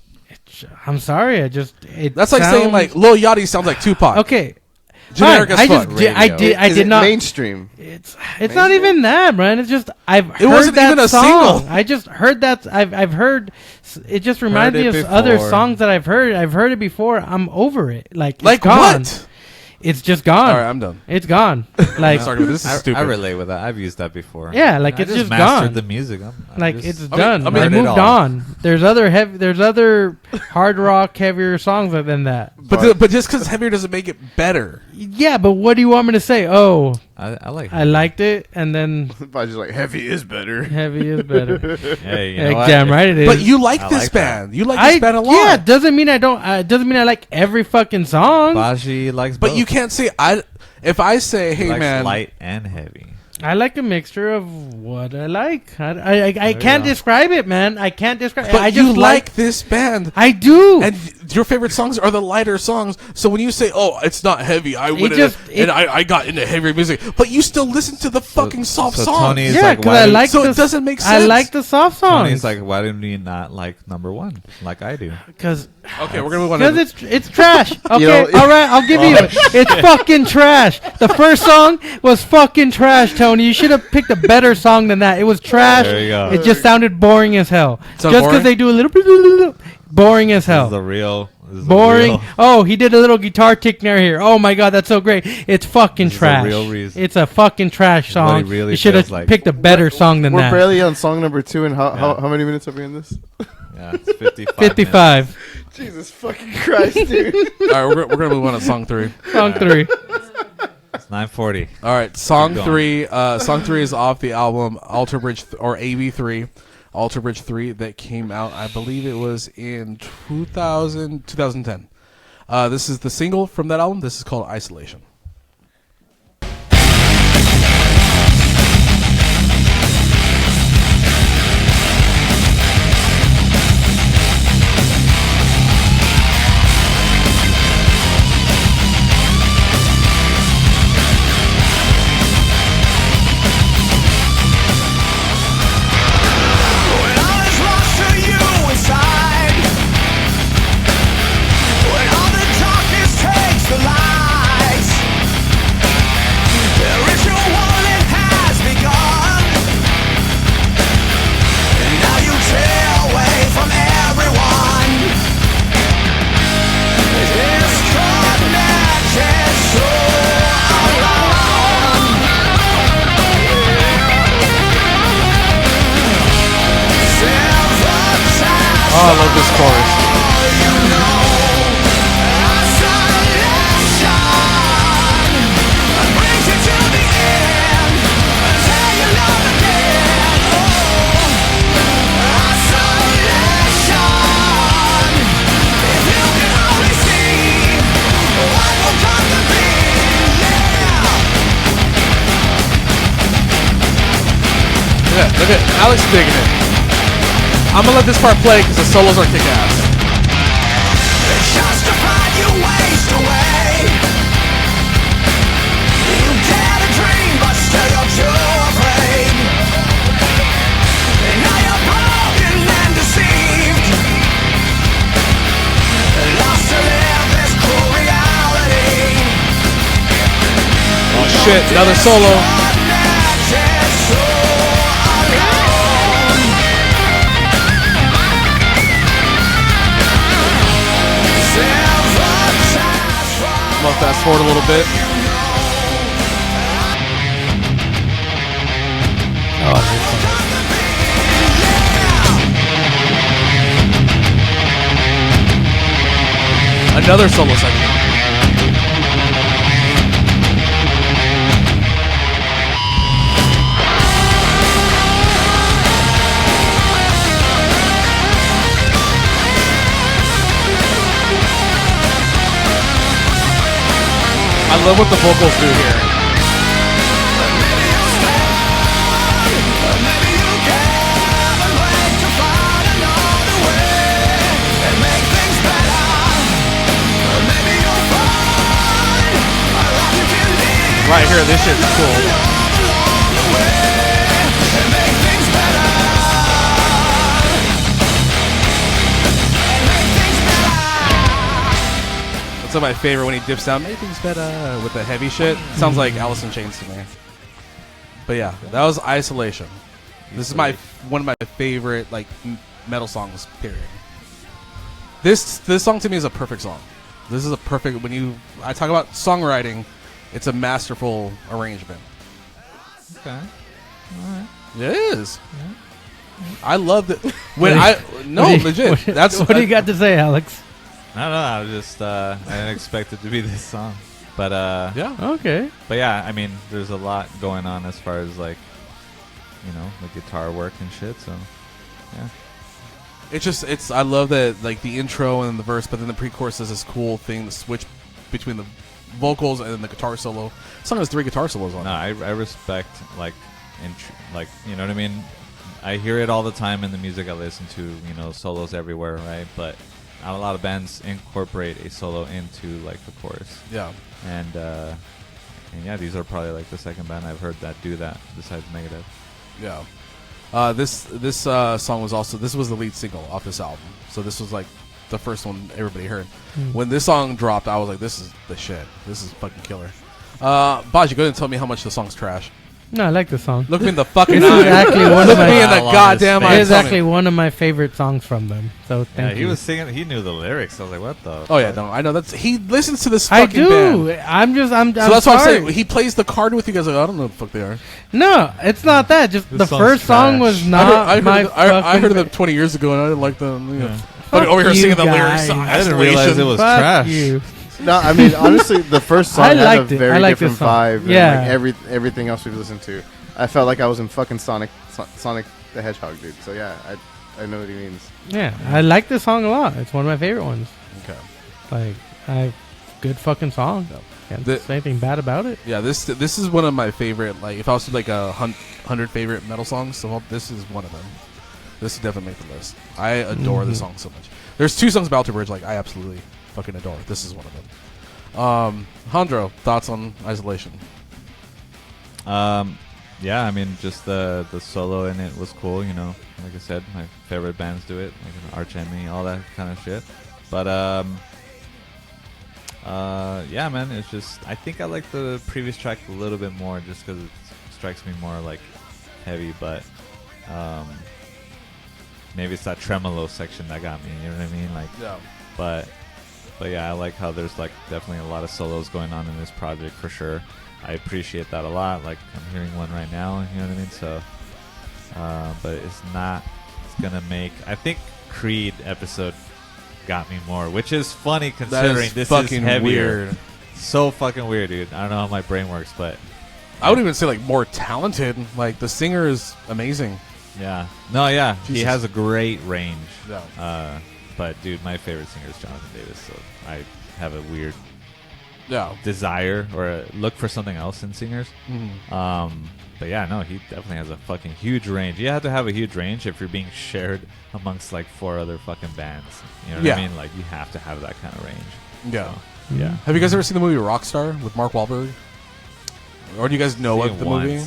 Speaker 3: I'm sorry. It
Speaker 2: That's like saying
Speaker 3: sounds-
Speaker 2: like Lil Yachty sounds like Tupac.
Speaker 3: Okay,
Speaker 2: Generic
Speaker 3: Fine.
Speaker 2: as fuck.
Speaker 3: I
Speaker 4: Is
Speaker 3: did
Speaker 4: it
Speaker 3: not.
Speaker 4: mainstream.
Speaker 3: It's not even that, man. It's just I've heard
Speaker 2: wasn't
Speaker 3: that
Speaker 2: even a
Speaker 3: song.
Speaker 2: single.
Speaker 3: I just heard that. I've heard. It just reminds
Speaker 1: Heard
Speaker 3: me
Speaker 1: it
Speaker 3: of other
Speaker 1: before.
Speaker 3: songs that I've heard. I've heard it before. I'm over it. Like it's
Speaker 2: Like
Speaker 3: gone.
Speaker 2: what?
Speaker 3: It's just gone.
Speaker 2: All right, I'm done.
Speaker 3: It's gone. Like
Speaker 2: Sorry, but this is stupid.
Speaker 1: I relate with that. I've used that before.
Speaker 3: yeah, like
Speaker 1: I
Speaker 3: it's just
Speaker 1: mastered
Speaker 3: gone.
Speaker 1: the music. I'm
Speaker 3: Like
Speaker 1: just-
Speaker 3: it's
Speaker 2: I
Speaker 3: done.
Speaker 2: mean,
Speaker 3: I
Speaker 1: heard it
Speaker 3: moved
Speaker 1: all.
Speaker 3: on. There's other hard rock heavier songs than that.
Speaker 2: But just because heavier doesn't make it better.
Speaker 3: Yeah, but what do you want me to say? Oh,
Speaker 1: I like.
Speaker 3: I liked it, and then
Speaker 4: But just like heavy is better.
Speaker 3: heavy is better.
Speaker 1: Hey, you know
Speaker 3: Like,
Speaker 1: what?
Speaker 3: damn right it is.
Speaker 2: But you like
Speaker 1: I
Speaker 2: this
Speaker 1: like that.
Speaker 2: band. You like this band a lot.
Speaker 3: Yeah, doesn't mean I don't. Doesn't mean I like every fucking song.
Speaker 1: Baji likes
Speaker 2: But
Speaker 1: both.
Speaker 2: you can't say I. If I say,
Speaker 1: He
Speaker 2: hey
Speaker 1: likes
Speaker 2: man,
Speaker 1: light and heavy.
Speaker 3: I like a mixture of what I like. I
Speaker 1: you
Speaker 3: can't
Speaker 1: go.
Speaker 3: describe it, man. I can't describe.
Speaker 2: but
Speaker 3: I
Speaker 2: you
Speaker 3: just
Speaker 2: like this band.
Speaker 3: I do.
Speaker 2: And your favorite songs are the lighter songs. So when you say, "Oh, it's not heavy," I went and I got into heavier music. But you still listen to the fucking soft
Speaker 1: so
Speaker 2: songs.
Speaker 1: Tony is
Speaker 3: yeah,
Speaker 1: like,
Speaker 3: because
Speaker 1: why
Speaker 3: I
Speaker 1: do-
Speaker 3: like.
Speaker 2: So
Speaker 3: the,
Speaker 2: it doesn't make
Speaker 3: I
Speaker 2: sense.
Speaker 3: like the soft songs.
Speaker 1: Tony's like, why do you not like number one like I do?
Speaker 3: Because
Speaker 2: Okay, we're gonna move on. To
Speaker 3: it's trash. Okay,
Speaker 4: know-
Speaker 3: all right, I'll give you it. It's fucking trash. The first song was fucking trash, Tony. You should have picked a better song than that. It was trash.
Speaker 1: There you go.
Speaker 3: It just sounded boring as hell.
Speaker 2: Sounds
Speaker 3: Just
Speaker 2: boring?
Speaker 3: because they do a little boring as
Speaker 1: This is
Speaker 3: hell.
Speaker 1: the real. This is the
Speaker 3: Boring.
Speaker 1: real-
Speaker 3: Oh, he did a little guitar tick near here. Oh my god, that's so great. It's fucking
Speaker 1: This is the
Speaker 3: trash.
Speaker 1: real reason.
Speaker 3: It's a fucking trash
Speaker 1: This is what
Speaker 3: song.
Speaker 1: he really
Speaker 3: You should have
Speaker 1: feels like.
Speaker 3: picked a better song than
Speaker 4: We're
Speaker 3: that.
Speaker 4: barely on song number 2, and how
Speaker 1: Yeah.
Speaker 4: many minutes are we in this?
Speaker 1: Yeah, it's 55.
Speaker 3: 55.
Speaker 4: Jesus fucking Christ, dude.
Speaker 2: all right, we're gonna move on to song 3.
Speaker 3: Song 3.
Speaker 1: It's 9:40.
Speaker 2: All right, song
Speaker 1: Keep
Speaker 2: 3. Song 3 is off the album Alter Bridge or AV3, Alter Bridge 3 that came out. I believe it was in 2010. This is the single from that album. This is called Isolation.
Speaker 5: When all is lost to you inside, when all the darkness takes the light, the ritual warning has begun, and now you tear away from everyone. Disconnected, so alone.
Speaker 2: Oh, I love this chorus. Yeah, look at Alex digging it. I'm gonna let this part play because the solos are kick ass.
Speaker 5: Justified you waste away. You dare to dream, but still you're too afraid. And now you're broken and deceived, lost to live this cruel reality.
Speaker 2: Oh shit, another solo.
Speaker 5: Connected, so alone.
Speaker 2: I'm gonna fast forward a little bit. Another solo section. I love what the vocals do here. Right here, this shit's cool. That's my favorite when he dips down. Everything's better with the heavy shit. Sounds like Alice in Chains to me. But yeah, that was Isolation. This is one of my favorite like metal songs. Period. This song to me is a perfect song. This is a perfect I talk about songwriting. It's a masterful arrangement.
Speaker 1: Okay. All right.
Speaker 2: It is. Yeah. I love it. Legit.
Speaker 3: What do you got to say, Alex?
Speaker 1: I don't know. I was just I didn't expect it to be this song, but
Speaker 2: yeah.
Speaker 3: Okay.
Speaker 1: But yeah, I mean, there's a lot going on as far as like, the guitar work and shit. So, yeah.
Speaker 2: I love that like the intro and the verse, but then the pre-chorus is this cool thing to switch between the vocals and then the guitar solo. The song has 3 guitar solos on it.
Speaker 1: No, I respect you know what I mean. I hear it all the time in the music I listen to. Solos everywhere, right? But not a lot of bands incorporate a solo into like the chorus.
Speaker 2: Yeah.
Speaker 1: And yeah, these are probably like the second band I've heard that do that besides Megadeth.
Speaker 2: Yeah. This song was the lead single off this album. So this was like the first one everybody heard. When this song dropped, I was like, this is the shit. This is fucking killer. Baji, go ahead and tell me how much the song's trash.
Speaker 3: No, I like the song.
Speaker 2: Look me in the fucking
Speaker 3: This is
Speaker 2: eye.
Speaker 3: actually one
Speaker 2: Look
Speaker 3: of
Speaker 2: me
Speaker 3: my.
Speaker 2: in the goddamn eye.
Speaker 3: It is actually one of my favorite songs from them. So thank
Speaker 1: Yeah,
Speaker 3: you.
Speaker 1: he was singing. He knew the lyrics. I was like, what the?
Speaker 2: Oh yeah, no, I know he listens to this
Speaker 3: I
Speaker 2: fucking
Speaker 3: do.
Speaker 2: band.
Speaker 3: I'm
Speaker 2: So that's why I'm saying he plays the card with you guys. Like, I don't know what the fuck they are.
Speaker 3: No, it's not that. Just
Speaker 1: This
Speaker 3: the
Speaker 1: song's
Speaker 3: first song
Speaker 1: trash.
Speaker 3: was not
Speaker 2: I heard of them 20 years ago, and I didn't like them.
Speaker 1: Yeah.
Speaker 2: Fucking over here
Speaker 3: you
Speaker 2: singing the
Speaker 3: guys.
Speaker 2: lyrics.
Speaker 1: I didn't realize it was
Speaker 3: Fuck
Speaker 1: trash.
Speaker 3: you.
Speaker 4: No, I mean honestly, the first song
Speaker 3: I
Speaker 4: had a
Speaker 3: liked it.
Speaker 4: very
Speaker 3: I liked
Speaker 4: different
Speaker 3: this song.
Speaker 4: vibe
Speaker 3: Yeah.
Speaker 4: than like everything else we've listened to. I felt like I was in fucking Sonic the Hedgehog, dude. So yeah, I know what he means.
Speaker 3: Yeah, I like this song a lot. It's one of my favorite ones.
Speaker 2: Okay.
Speaker 3: Like, good fucking song. Can't say anything bad about it.
Speaker 2: Yeah, this is one of my favorite. Like, if I was to like 100 favorite metal songs, so this is one of them. This would definitely make the list. I adore this song so much. There's 2 songs about Alter Bridge like I absolutely fucking adore. This is one of them. Jandro, thoughts on Isolation?
Speaker 1: Yeah, I mean, just the solo in it was cool. Like I said, my favorite bands do it, like an Arch Enemy, all that kind of shit. But yeah, man, it's just I think I like the previous track a little bit more, just because it strikes me more like heavy. But maybe it's that tremolo section that got me. You know what I mean? Like,
Speaker 2: Yeah.
Speaker 1: But yeah, I like how there's like definitely a lot of solos going on in this project for sure. I appreciate that a lot. Like, I'm hearing one right now, you know what I mean? So, but it's gonna make, I think Creed episode got me more, which is funny considering this is heavier.
Speaker 2: Weird.
Speaker 1: So fucking weird, dude. I don't know how my brain works, but
Speaker 2: I would even say like more talented. Like the singer is amazing.
Speaker 1: yeah. No, yeah. He
Speaker 2: Jesus.
Speaker 1: has a great range.
Speaker 2: Yeah.
Speaker 1: But dude, my favorite singer is Jonathan Davis, so I have a weird
Speaker 2: Yeah.
Speaker 1: desire or a look for something else in singers. But yeah, no, he definitely has a fucking huge range. You have to have a huge range if you're being shared amongst like 4 other fucking bands. You know what I mean? Like, you have to have that kind of range.
Speaker 2: Yeah.
Speaker 1: So, yeah.
Speaker 2: Have you guys ever seen the movie Rockstar with Mark Wahlberg? Or do you guys know
Speaker 1: Seen
Speaker 2: of the
Speaker 1: it once,
Speaker 2: movie?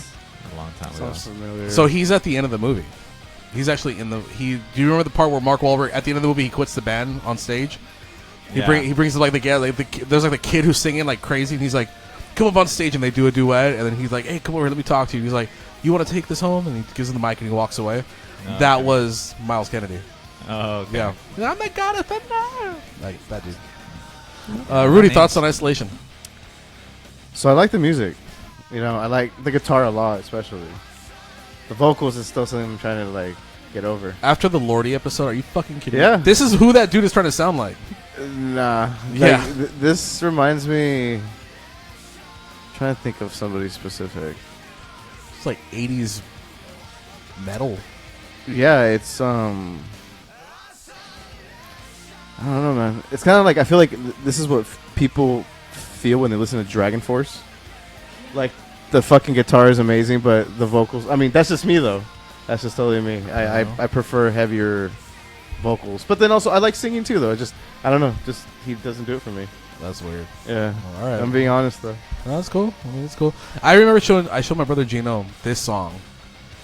Speaker 1: a long time ago.
Speaker 4: Sounds familiar.
Speaker 2: So he's at the end of the movie. He's actually in the. Do you remember the part where Mark Wahlberg at the end of the movie he quits the band on stage? He brings like the guy there's like the kid who's singing like crazy, and he's like, come up on stage, and they do a duet, and then he's like, hey, come over, let me talk to you. He's like, you want to take this home? And he gives him the mic and he walks away.
Speaker 1: Oh,
Speaker 2: that
Speaker 1: okay.
Speaker 2: was Miles Kennedy.
Speaker 1: Oh, okay.
Speaker 2: Yeah, I'm the god of thunder. Like that dude. Rudy, thoughts on Isolation?
Speaker 4: So I like the music. I like the guitar a lot, especially. The vocals is still something I'm trying to like get over.
Speaker 2: After the Lordy episode, are you fucking kidding
Speaker 4: Yeah.
Speaker 2: me? This is who that dude is trying to sound like.
Speaker 4: Nah.
Speaker 2: Yeah.
Speaker 4: This reminds me. Trying to think of somebody specific.
Speaker 2: It's like 80s metal.
Speaker 4: Yeah, it's I don't know, man. It's kind of like I feel like this is what people feel when they listen to Dragon Force. Like, the fucking guitar is amazing, but the vocals. I mean, that's just me though. That's just totally me. I prefer heavier vocals, but then also I like singing too, though. I don't know. Just he doesn't do it for me.
Speaker 2: That's weird.
Speaker 4: Yeah.
Speaker 2: All right.
Speaker 4: I'm being honest though.
Speaker 2: No, that's cool. I mean, that's cool. I remember I showed my brother Gino this song,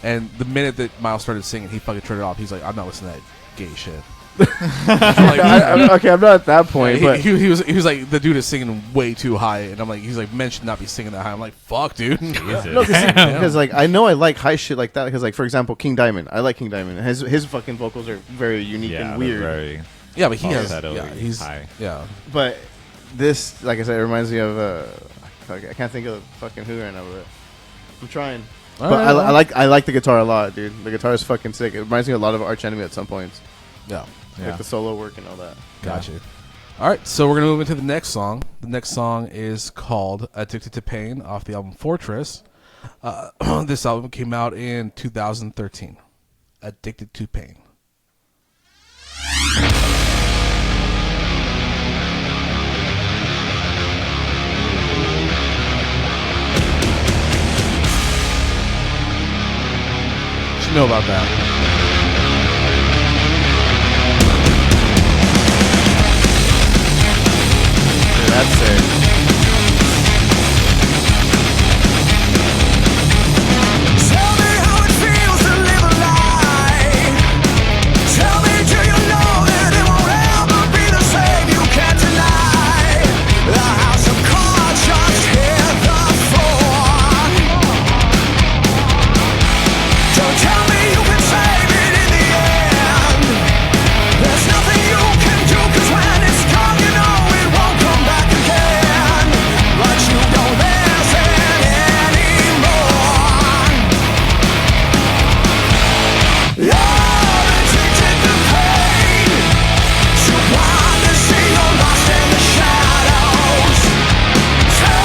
Speaker 2: and the minute that Miles started singing, he fucking turned it off. He's like, I'm not listening to that gay shit.
Speaker 4: Okay, I'm not at that point, but
Speaker 2: he was like, the dude is singing way too high, and I'm like, he's like, men should not be singing that high. I'm like, fuck, dude.
Speaker 4: because like I know I like high shit like that. Because like for example, King Diamond, I like King Diamond. His fucking vocals are very unique and weird.
Speaker 1: Very
Speaker 2: Yeah, but he has.
Speaker 1: falsetto,
Speaker 2: Yeah, he's
Speaker 1: high.
Speaker 2: yeah.
Speaker 4: But this, like I said, it reminds me of I can't think of fucking who right now, but I'm trying. But I like the guitar a lot, dude. The guitar is fucking sick. It reminds me a lot of Arch Enemy at some points,
Speaker 2: Yeah.
Speaker 4: like the solo work and all that.
Speaker 2: Gotcha. All right, so we're gonna move into the next song. The next song is called "Addicted to Pain" off the album Fortress. This album came out in 2013. "Addicted to Pain." You know about that.
Speaker 4: That's sick.
Speaker 5: Tell me how it feels to live a lie. Tell me, do you know that it won't ever be the same? You can't deny the house of cards just hit the floor. Don't tell me you can save it in the end. There's nothing you can do, 'cause when it's gone, you know it won't come back again. But you don't listen anymore. You're addicted to pain. So blind to see you're lost in the shadows. Too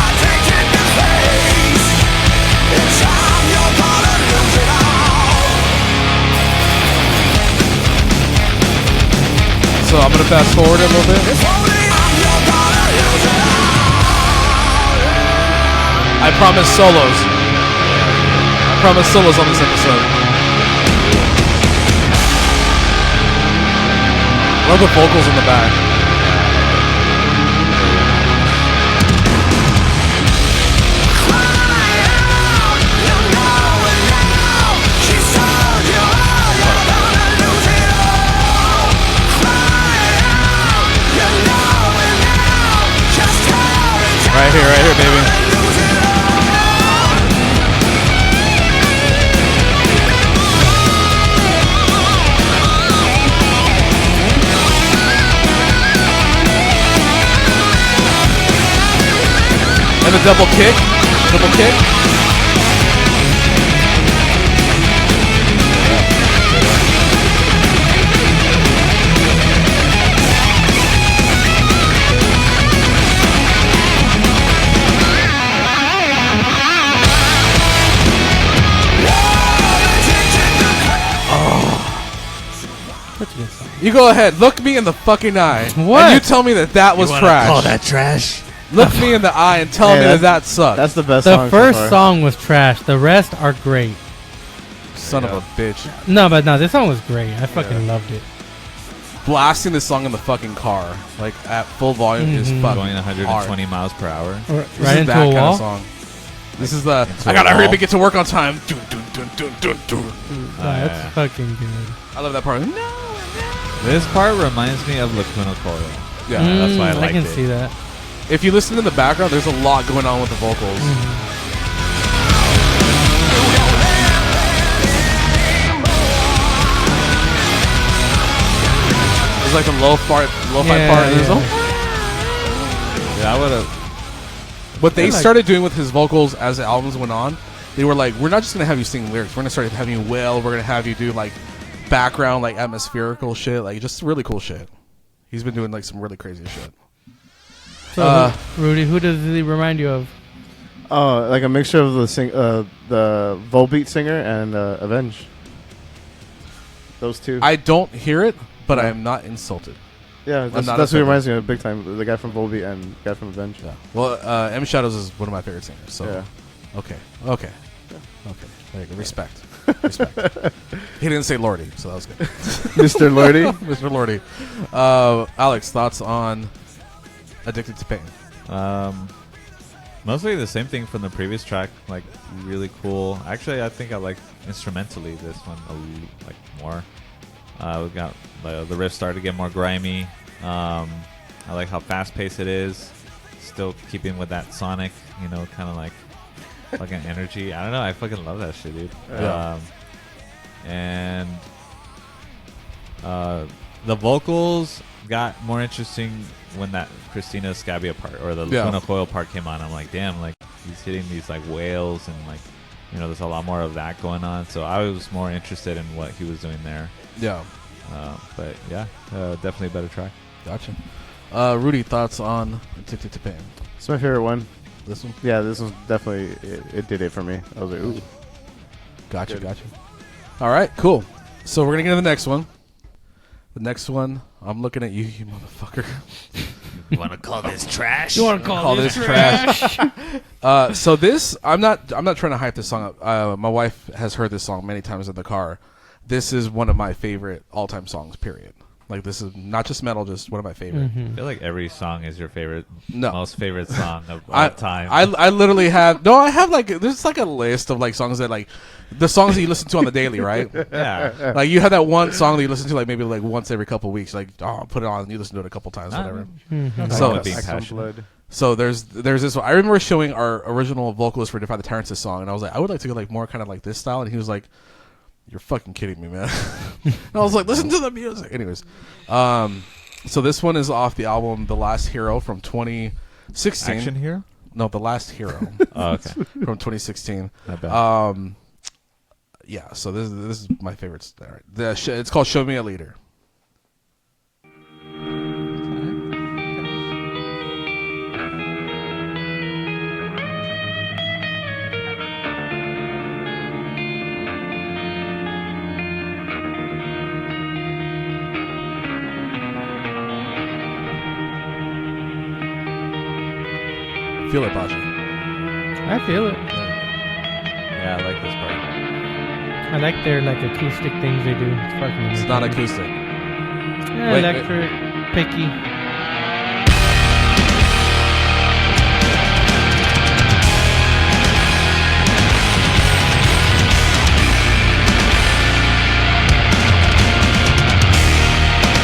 Speaker 5: addicted to face. In time you're gonna lose it all.
Speaker 2: So I'm gonna fast forward a little bit.
Speaker 5: If only you're gonna lose it all.
Speaker 2: I promise solos. I promise solos on this episode. Love the vocals in the back. Right here, baby. And a double kick. Double kick. You go ahead. Look me in the fucking eye.
Speaker 3: What?
Speaker 2: And you tell me that was trash.
Speaker 1: Call that trash?
Speaker 2: Look me in the eye and tell
Speaker 4: Hey,
Speaker 2: me that sucked.
Speaker 4: That's the best
Speaker 3: The
Speaker 4: song.
Speaker 3: first
Speaker 4: so far.
Speaker 3: song was trash. The rest are great.
Speaker 2: Son of a bitch.
Speaker 3: No, but no, this song was great. I fucking loved it.
Speaker 2: Blasting this song in the fucking car, like at full volume, is fucking
Speaker 1: Going 120
Speaker 2: hard.
Speaker 1: miles per hour.
Speaker 2: This
Speaker 3: Right
Speaker 2: is
Speaker 3: into
Speaker 2: that
Speaker 3: a
Speaker 2: kind
Speaker 3: wall.
Speaker 2: of song. This is the
Speaker 1: Into
Speaker 2: I
Speaker 1: a
Speaker 2: gotta hurry up
Speaker 1: wall?
Speaker 2: and get to work on time. Dun, dun, dun, dun, dun, dun.
Speaker 3: That's
Speaker 1: yeah.
Speaker 3: fucking good.
Speaker 2: I love that part. No.
Speaker 1: This part reminds me of Lacuna Coil.
Speaker 2: Yeah.
Speaker 1: that's why I liked
Speaker 3: can
Speaker 1: it.
Speaker 3: see that.
Speaker 2: If you listen in the background, there's a lot going on with the vocals. There's like a lo-fi part. And there's
Speaker 1: Yeah, I would have.
Speaker 2: what they
Speaker 3: I like-
Speaker 2: started doing with his vocals as the albums went on, they were like, we're not just gonna have you sing lyrics. We're gonna start having you wail. We're gonna have you do like background, like atmospherical shit, like just really cool shit. He's been doing like some really crazy shit.
Speaker 3: So, Rudy, who does he remind you of?
Speaker 4: Oh, like a mixture of the Volbeat singer and Avenge. Those two.
Speaker 2: I don't hear it, but
Speaker 4: No.
Speaker 2: I am not insulted.
Speaker 4: yeah, that's
Speaker 2: not
Speaker 4: who
Speaker 2: offended.
Speaker 4: reminds me of big time. The guy from Volbeat and the guy from Avenge.
Speaker 2: Yeah. Well, M Shadows is one of my favorite singers. So
Speaker 4: Yeah.
Speaker 2: okay. There you go. Respect. He didn't say Lordy, so that was good.
Speaker 4: Mr. Lordy.
Speaker 2: Mr. Lordy. Alex, thoughts on Addicted to Pain?
Speaker 1: Mostly the same thing from the previous track. Like really cool. Actually, I think I like instrumentally this one like more. We got the riff started to get more grimy. I like how fast paced it is. Still keeping with that Sonic, kind of like fucking energy. I don't know. I fucking love that shit, dude.
Speaker 2: Yeah.
Speaker 1: And the vocals got more interesting when that Christina Scabia part or the Luna Coil part came on. I'm like, damn, like he's hitting these like wails and like, there's a lot more of that going on. So I was more interested in what he was doing there.
Speaker 2: Yeah.
Speaker 1: But yeah, definitely a better track.
Speaker 2: Gotcha. Rudy, thoughts on Addicted to Pain?
Speaker 4: It's my favorite one.
Speaker 2: This one?
Speaker 4: Yeah, this one's definitely, it did it for me. I was like, ooh.
Speaker 2: Gotcha,
Speaker 4: Good.
Speaker 2: gotcha. All right, cool. So we're going to get to the next one. The next one, I'm looking at you, you motherfucker.
Speaker 1: You want to call this trash?
Speaker 3: You want to call this
Speaker 2: trash? So this, I'm not trying to hype this song up. My wife has heard this song many times in the car. This is one of my favorite all-time songs, period. Like, this is not just metal, just one of my favorite.
Speaker 1: I feel like every song is your favorite,
Speaker 2: No.
Speaker 1: most favorite song of all time.
Speaker 2: I literally have, I have like, there's like a list of like songs that like, the songs that you listen to on the daily, right?
Speaker 1: Yeah.
Speaker 2: Like you have that one song that you listen to like maybe like once every couple of weeks, like, oh, put it on and you listen to it a couple times, whatever.
Speaker 1: So being
Speaker 4: Axe on
Speaker 1: passionate.
Speaker 4: Blood.
Speaker 2: So there's this one. I remember showing our original vocalist for Defy the Tyrants' song, and I was like, I would like to go like more kind of like this style, and he was like, "You're fucking kidding me, man." And I was like, "Listen to the music." Anyways, so this one is off the album "The Last Hero" from 2016.
Speaker 1: Action Hero?
Speaker 2: No, "The Last Hero"
Speaker 1: Oh, okay.
Speaker 2: from 2016.
Speaker 1: Not bad.
Speaker 2: Yeah. So this is my favorite. All right. It's called "Show Me a Leader." Feel it, Baji.
Speaker 3: I feel it.
Speaker 1: Yeah, I like this part.
Speaker 3: I like their like acoustic things they do. It's fucking
Speaker 2: It's
Speaker 3: amazing.
Speaker 2: not acoustic.
Speaker 3: Yeah,
Speaker 2: Wait,
Speaker 3: electric, picky.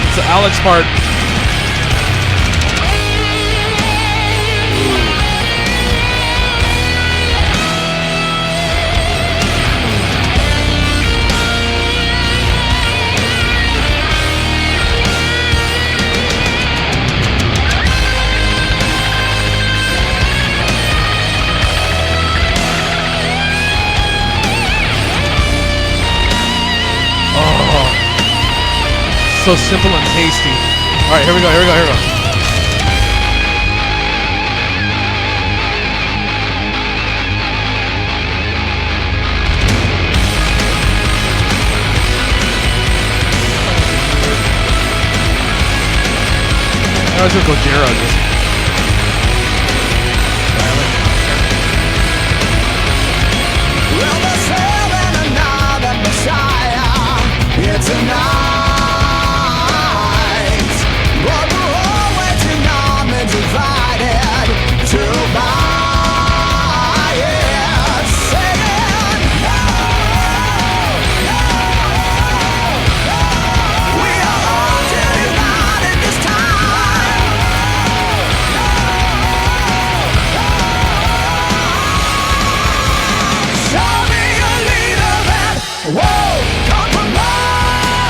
Speaker 2: It's the Alex part. So simple and tasty. All right, here we go. I was gonna go Gojira.
Speaker 5: Well, there's heaven and another Messiah here tonight, but we're all waiting on and divided to buy it, saying no, no, no. We are all divided this time. Show me a leader that won't compromise.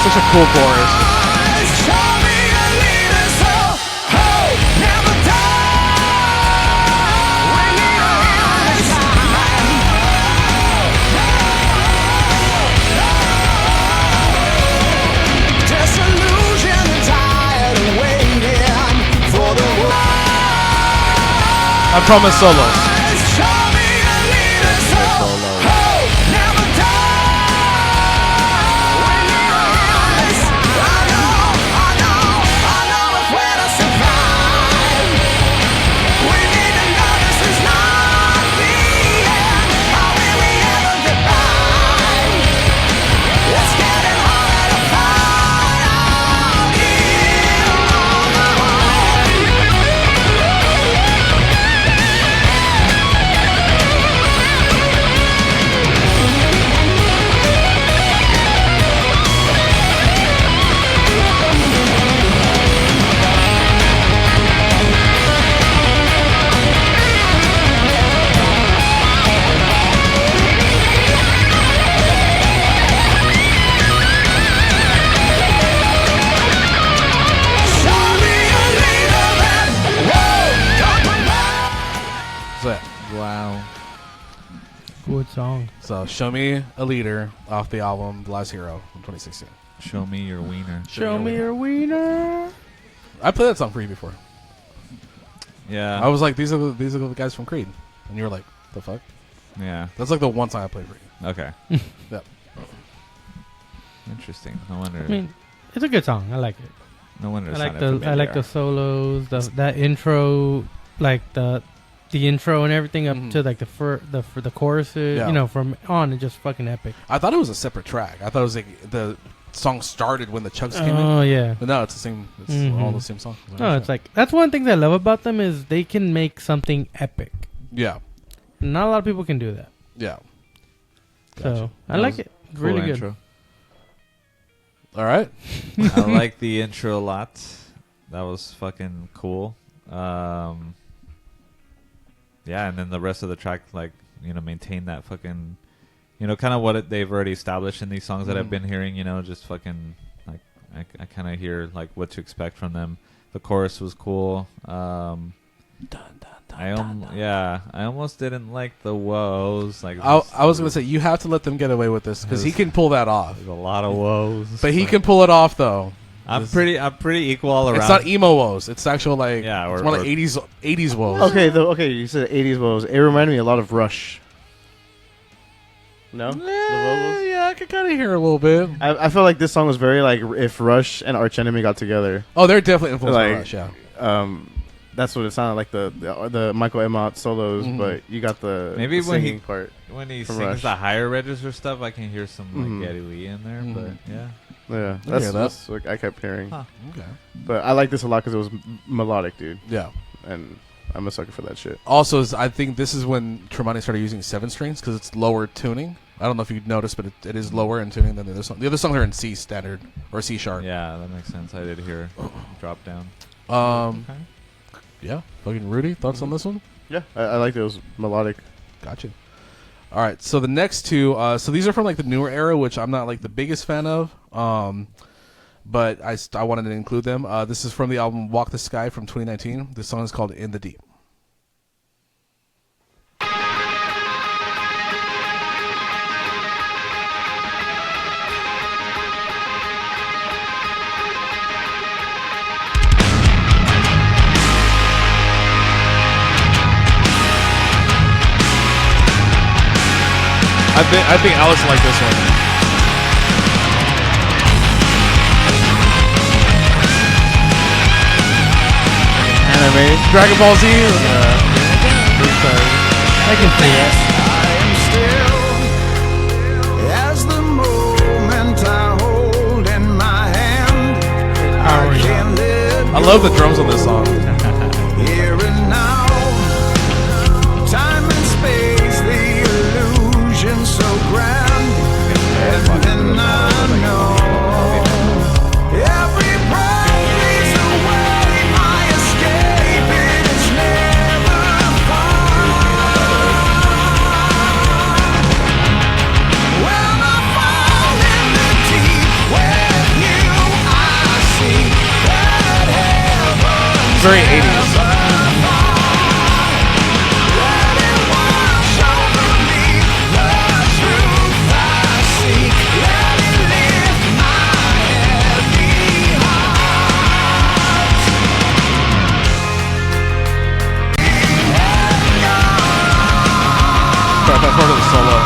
Speaker 2: Such a cool chorus.
Speaker 5: Show me a leader so hope never dies. We need a leader time. Disillusioned and tired of waiting for the world.
Speaker 2: I'm Thomas Solos.
Speaker 5: Show me a leader so hope never dies. We need a leader. I know if we're to survive. We need to know this is not the end. How will we ever get by? It's getting harder to find out here on our own.
Speaker 2: So yeah.
Speaker 1: Wow.
Speaker 3: Good song.
Speaker 2: So Show Me a Leader off the album The Last Hero from 2016.
Speaker 1: Show me your wiener.
Speaker 3: Show me your wiener.
Speaker 2: I played that song for you before.
Speaker 1: Yeah.
Speaker 2: I was like, these are the guys from Creed, and you were like, the fuck?
Speaker 1: Yeah.
Speaker 2: That's like the one time I played for you.
Speaker 1: Okay.
Speaker 2: Yep.
Speaker 1: Interesting. No wonder.
Speaker 3: I mean, it's a good song. I like it.
Speaker 1: No wonder.
Speaker 3: I like the solos, that intro, like the intro and everything up to like the choruses.
Speaker 2: Yeah.
Speaker 3: You know, from on, it's just fucking epic.
Speaker 2: I thought it was a separate track. I thought it was like the song started when the Chugs came in.
Speaker 3: Oh yeah.
Speaker 2: But no, it's the same. It's all the same song.
Speaker 3: No, it's like that's one thing that I love about them is they can make something epic.
Speaker 2: Yeah.
Speaker 3: Not a lot of people can do that.
Speaker 2: Yeah.
Speaker 3: So I like it. It's
Speaker 1: Cool
Speaker 3: really good.
Speaker 1: intro.
Speaker 2: All right.
Speaker 1: I like the intro a lot. That was fucking cool. Yeah, and then the rest of the track, like, you know, maintain that fucking, you know, kind of what they've already established in these songs that I've been hearing, you know, just fucking, like, I kind of hear, like, what to expect from them. The chorus was cool. I almost didn't like the woes. Like,
Speaker 2: I was gonna say you have to let them get away with this because he can pull that off.
Speaker 1: There's a lot of woes,
Speaker 2: but he can pull it off though.
Speaker 1: I'm pretty equal all around.
Speaker 2: It's not emo woes. It's actual like
Speaker 1: or
Speaker 2: it's more like 80s woes.
Speaker 4: Okay, you said 80s woes. It reminded me a lot of Rush. No, the vocals.
Speaker 2: Yeah, I could kind of hear a little bit.
Speaker 4: I feel like this song was very like if Rush and Arch Enemy got together.
Speaker 2: Oh, they're definitely influenced by
Speaker 4: Like,
Speaker 2: Rush. Yeah.
Speaker 4: That's what it sounded like the Michael Emmott solos, but you got the
Speaker 1: maybe
Speaker 4: the
Speaker 1: when
Speaker 4: singing part.
Speaker 1: when he
Speaker 4: from
Speaker 1: sings
Speaker 4: Rush.
Speaker 1: the higher register stuff, I can hear some like Geddy Lee in there. But yeah,
Speaker 4: Yeah,
Speaker 2: hear that.
Speaker 4: that's what I kept hearing.
Speaker 1: Huh.
Speaker 2: Okay.
Speaker 4: But I like this a lot because it was melodic, dude,
Speaker 2: Yeah.
Speaker 4: and I'm a sucker for that shit.
Speaker 2: Also, I think this is when Tremonti started using 7 strings because it's lower tuning. I don't know if you noticed, but it is lower in tuning than the other song. The other songs are in C standard or C sharp.
Speaker 1: yeah, that makes sense. I did hear drop down. Okay.
Speaker 2: Yeah. Fucking Rudy, thoughts on this one?
Speaker 4: Yeah, I liked it. It was melodic.
Speaker 2: Gotcha. All right, so the next two, so these are from like the newer era, which I'm not like the biggest fan of, but I wanted to include them. This is from the album Walk the Sky from 2019. This song is called In the Deep. I think Alex will like this one.
Speaker 4: Anime.
Speaker 2: Dragon Ball Z.
Speaker 3: I can see it.
Speaker 5: As the moment I hold in my hand, I can't live
Speaker 2: I love the drums on this song.
Speaker 5: here and now. Time and space, the illusion so grand, and then I know every breath leads the way. My escape is never far. When I fall in the deep with you, I see that heaven's
Speaker 2: Very 80s.
Speaker 5: let it wash over me. The truth I seek, let it lift my heavy heart.
Speaker 2: That part of the solo.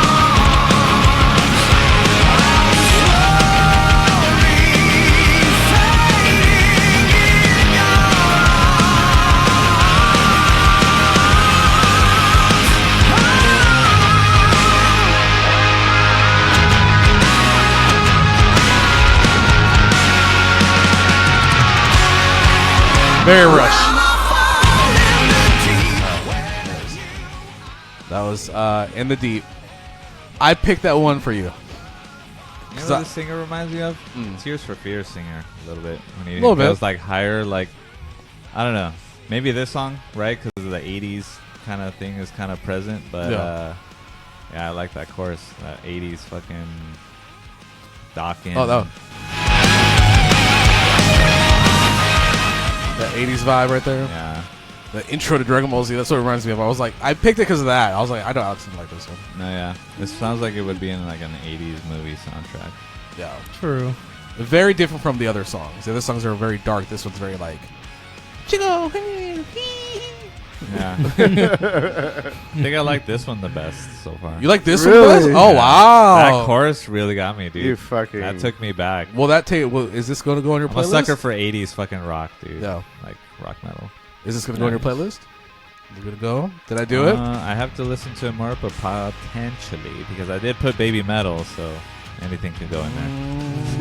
Speaker 2: Very Rush. That was In the Deep. I picked that one for you.
Speaker 1: You know what this singer reminds me of? Tears for Fears singer, a little bit. When he
Speaker 2: Little bit.
Speaker 1: goes like higher, like, I don't know. Maybe this song, right? Because of the 80s kind of thing is kind of present. But
Speaker 2: Yeah.
Speaker 1: yeah, I like that chorus. That 80s fucking docking.
Speaker 2: Oh, that That 80s vibe right there.
Speaker 1: Yeah.
Speaker 2: The intro to Dragon Ball Z. That's what it reminds me of. I was like, I picked it because of that. I was like, I know Alex didn't like this one.
Speaker 1: No, yeah. This sounds like it would be in like an 80s movie soundtrack.
Speaker 2: Yeah.
Speaker 3: True.
Speaker 2: Very different from the other songs. The other songs are very dark. This one's very like, Chico.
Speaker 1: Yeah. I think I like this one the best so far.
Speaker 2: You like this
Speaker 4: Really?
Speaker 2: one best? Oh,
Speaker 1: Yeah.
Speaker 2: wow.
Speaker 1: That chorus really got me, dude.
Speaker 4: You fucking.
Speaker 1: That took me back.
Speaker 2: Well, is this going to go on your
Speaker 1: I'm a
Speaker 2: playlist?
Speaker 1: sucker for 80s fucking rock, dude.
Speaker 2: Yeah.
Speaker 1: Like rock metal.
Speaker 2: Is this going to go on your playlist? We're going to go? Did I do it?
Speaker 1: I have to listen to it more, but potentially. Because I did put Baby Metal, so anything could go in there.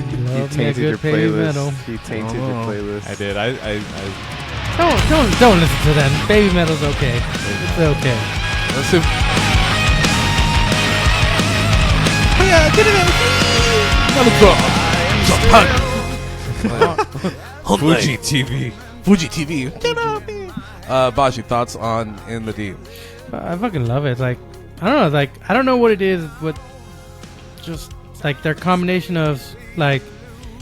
Speaker 4: He
Speaker 3: Love me a
Speaker 4: tainted your
Speaker 3: good baby
Speaker 4: playlist.
Speaker 3: metal.
Speaker 4: He tainted your
Speaker 2: Oh.
Speaker 4: playlist.
Speaker 1: I did. I
Speaker 3: Don't listen to that. Baby metal's okay. It's okay.
Speaker 2: Let's see.
Speaker 1: Fuji TV.
Speaker 2: Fuji TV. Baji, thoughts on In the Deep?
Speaker 3: I fucking love it. It's like, I don't know. It's like, I don't know what it is. What just like their combination of like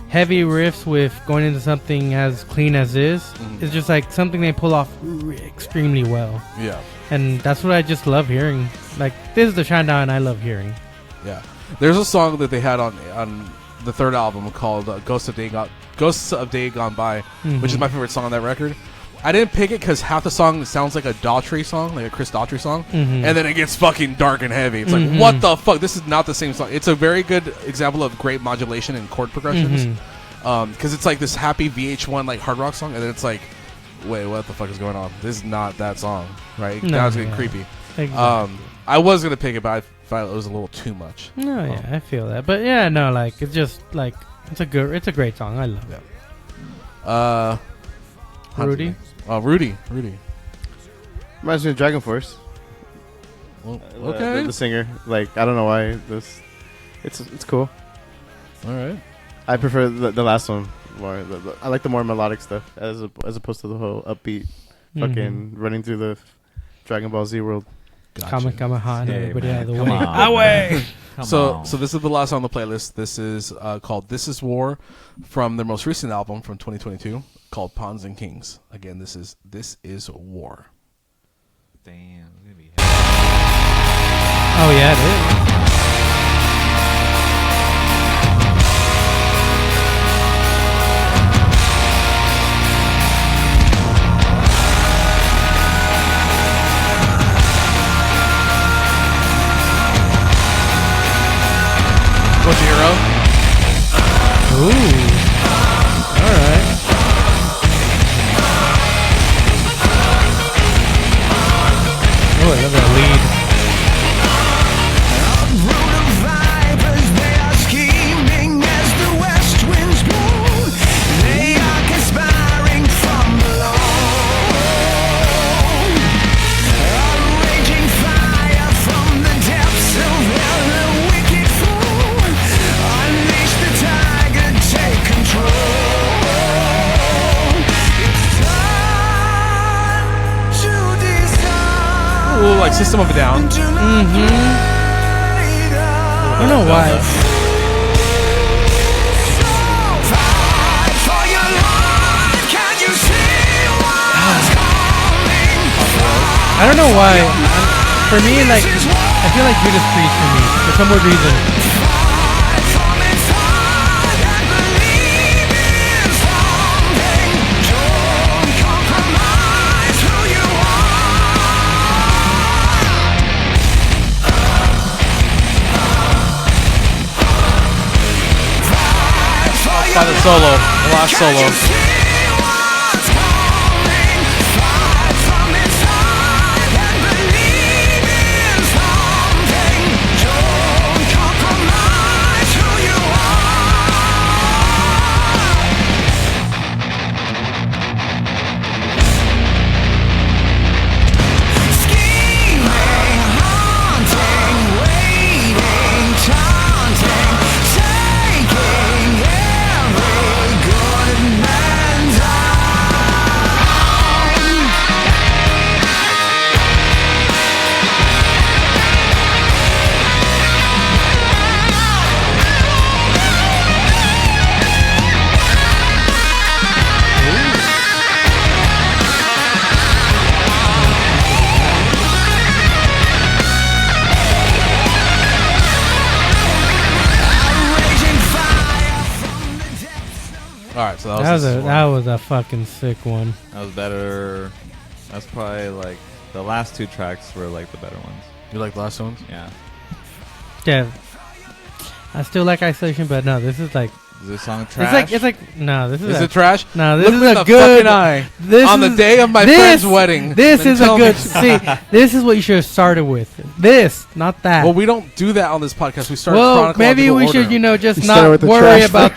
Speaker 3: heavy riffs with going into something as clean as this. It's just like something they pull off extremely well.
Speaker 2: Yeah.
Speaker 3: And that's what I just love hearing. Like, this is the Shinedown I love hearing.
Speaker 2: Yeah. There's a song that they had on the third album called Ghosts of Day Gone By, which is my favorite song on that record. I didn't pick it because half the song sounds like a Daughtry song, like a Chris Daughtry song, and then it gets fucking dark and heavy. It's like, what the fuck? This is not the same song. It's a very good example of great modulation and chord progressions, because it's like this happy VH1 like hard rock song, and then it's like, wait, what the fuck is going on? This is not that song, right?
Speaker 3: No,
Speaker 2: Now it's getting
Speaker 3: yeah.
Speaker 2: creepy.
Speaker 3: Exactly.
Speaker 2: I was gonna pick it, but I felt it was a little too much.
Speaker 3: No, yeah, I feel that. But yeah, no, like, it's just like, it's a great song. I love it. Rudy?
Speaker 2: Rudy.
Speaker 4: Reminds me of Dragon Force.
Speaker 2: Well, okay.
Speaker 4: The singer. Like, I don't know why. It's cool.
Speaker 2: All right.
Speaker 4: I prefer the last one more. I like the more melodic stuff as opposed to the whole upbeat fucking running through the Dragon Ball Z world.
Speaker 2: Gotcha.
Speaker 3: Kamehameha and
Speaker 1: Hey,
Speaker 3: everybody
Speaker 1: man,
Speaker 3: out of the
Speaker 1: come
Speaker 3: way.
Speaker 1: on,
Speaker 3: Away!
Speaker 1: Come
Speaker 2: So
Speaker 1: on.
Speaker 2: this is the last song on the playlist. This is called "This Is War" from their most recent album from 2022 called "Pawns and Kings." Again, this is War.
Speaker 1: Damn. It's gonna be
Speaker 3: Oh, yeah, it is.
Speaker 2: Gojira.
Speaker 3: Ooh. All right. Oh, I love that lead.
Speaker 5: Vipers, they are scheming as the west winds blow. They are conspiring from below. A raging fire from the depths of hell, the wicked fool. Unleash the tiger, take control. It's time to decide.
Speaker 2: Ooh, like System of a Down.
Speaker 3: I don't know why. I don't know why. For me, like, I feel like Judas Priest for me, for some weird reason.
Speaker 2: By the solo, the last solo.
Speaker 5: Taking every good man.
Speaker 2: right, so
Speaker 3: That was a fucking sick one.
Speaker 1: That was better. That's probably like the last two tracks were like the better ones.
Speaker 2: You like the last ones?
Speaker 1: Yeah.
Speaker 3: Yeah. I still like Isolation, but no, this is like.
Speaker 1: Is this song trash?
Speaker 3: It's like no, this is.
Speaker 2: Is it trash?
Speaker 3: No, this
Speaker 2: Look
Speaker 3: is
Speaker 2: me in
Speaker 3: a
Speaker 2: the
Speaker 3: good.
Speaker 2: fucking eye.
Speaker 3: This
Speaker 2: on the
Speaker 3: is-
Speaker 2: day of my
Speaker 3: this-
Speaker 2: friend's wedding.
Speaker 3: This
Speaker 2: and
Speaker 3: is a
Speaker 2: tell
Speaker 3: good.
Speaker 2: me-
Speaker 3: See, this is what you should have started with. This, not that.
Speaker 2: Well, we don't do that on this podcast. We start.
Speaker 3: Well,
Speaker 2: chronological
Speaker 3: maybe we
Speaker 2: order.
Speaker 3: should, just
Speaker 4: You start
Speaker 3: not
Speaker 4: with the
Speaker 3: worry
Speaker 4: trash
Speaker 3: about
Speaker 4: first.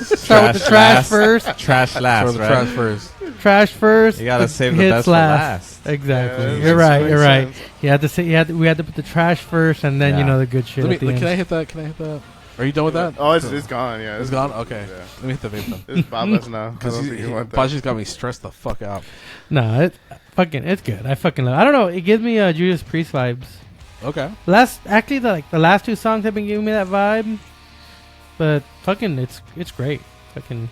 Speaker 3: that. Start with the trash first.
Speaker 1: Trash last,
Speaker 2: Start with the
Speaker 1: right?
Speaker 2: trash first.
Speaker 3: Trash first.
Speaker 1: You gotta save the
Speaker 3: hits
Speaker 1: best for last.
Speaker 3: Exactly.
Speaker 4: Yeah,
Speaker 3: You're right.
Speaker 4: makes
Speaker 3: You're right.
Speaker 4: sense.
Speaker 3: You had to say. We had to put the trash first, and then
Speaker 1: Yeah.
Speaker 3: the good shit.
Speaker 2: Let
Speaker 3: at the
Speaker 2: me,
Speaker 3: end.
Speaker 2: can I hit that? Can I hit that? Are you done with that?
Speaker 4: Oh, it's gone. Yeah,
Speaker 2: It's gone. Okay.
Speaker 4: Yeah.
Speaker 2: Let me hit the vape then.
Speaker 4: It's Baba's now. I
Speaker 2: Because
Speaker 4: don't think you want that.
Speaker 2: Baji's got me stressed the fuck out.
Speaker 3: No, it's good. I fucking love. I don't know. It gives me Judas Priest vibes.
Speaker 2: Okay.
Speaker 3: The last two songs have been giving me that vibe, but fucking it's great. Fucking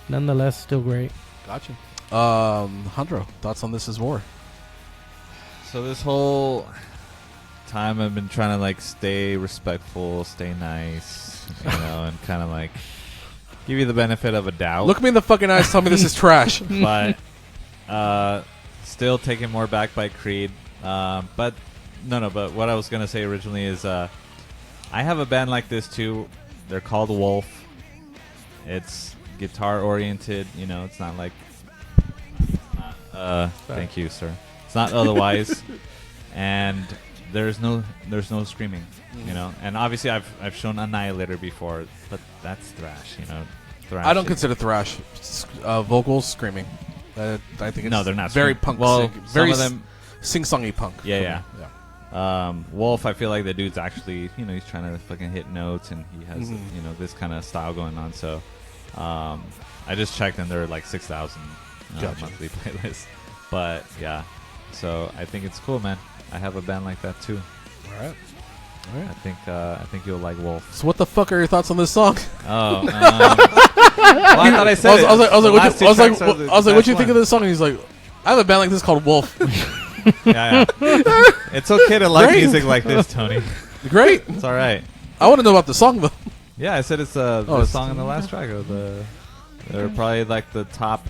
Speaker 3: nonetheless, still great.
Speaker 2: Gotcha. Handro, thoughts on This Is War?
Speaker 1: So this whole time I've been trying to like stay respectful, stay nice, and kind of like give you the benefit of a doubt.
Speaker 2: Look me in the fucking eyes. Tell me this is trash.
Speaker 1: But still taken more back by Creed. But But what I was gonna say originally is I have a band like this too. They're called Wolf. It's guitar oriented. It's not like. Thank you, sir. It's not otherwise, and there's no screaming. And obviously I've shown Annihilator before, but that's thrash. Thrash.
Speaker 2: I don't consider thrash vocals screaming. I think it's
Speaker 1: No, they're not
Speaker 2: very
Speaker 1: screaming.
Speaker 2: punk.
Speaker 1: Well,
Speaker 2: very
Speaker 1: some of them.
Speaker 2: sing-songy punk.
Speaker 1: Yeah,
Speaker 2: for me.
Speaker 1: Wolf, I feel like the dude's actually, he's trying to fucking hit notes, and he has, this kind of style going on. So, I just checked, and there are like 6,000
Speaker 2: Gotcha.
Speaker 1: monthly playlists. But yeah, so I think it's cool, man. I have a band like that too.
Speaker 2: All right.
Speaker 1: I think you'll like Wolf.
Speaker 2: So what the fuck are your thoughts on this song?
Speaker 1: Oh, well, I thought I said it.
Speaker 2: I was like,
Speaker 1: The
Speaker 2: what you think of
Speaker 1: one.
Speaker 2: this song? And he's like, I have a band like this called Wolf.
Speaker 1: Yeah. It's okay to like
Speaker 2: Great.
Speaker 1: music like this, Tony.
Speaker 2: Great.
Speaker 1: It's all right.
Speaker 2: I want to know about the song though.
Speaker 1: Yeah, I said it's the
Speaker 2: it's-
Speaker 1: song in the last track of they're probably like the top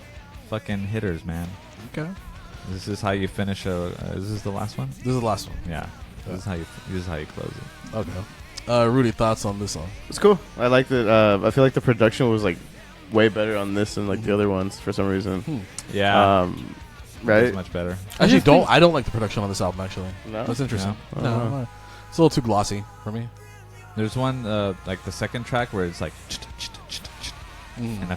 Speaker 1: fucking hitters, man.
Speaker 2: Okay.
Speaker 1: This is how you finish is this the last one?
Speaker 2: This is the last one.
Speaker 1: Yeah. This is how you close it.
Speaker 2: Okay. Rudy, thoughts on this song?
Speaker 4: It's cool. I liked it. I feel like the production was like way better on this than like the other ones for some reason.
Speaker 1: Yeah.
Speaker 4: Right?
Speaker 1: It's much better.
Speaker 2: Actually, I don't like the production on this album. Actually,
Speaker 4: No?
Speaker 2: that's interesting.
Speaker 4: No?
Speaker 2: No, no. It's a little too glossy for me.
Speaker 1: There's one like the second track where it's like and I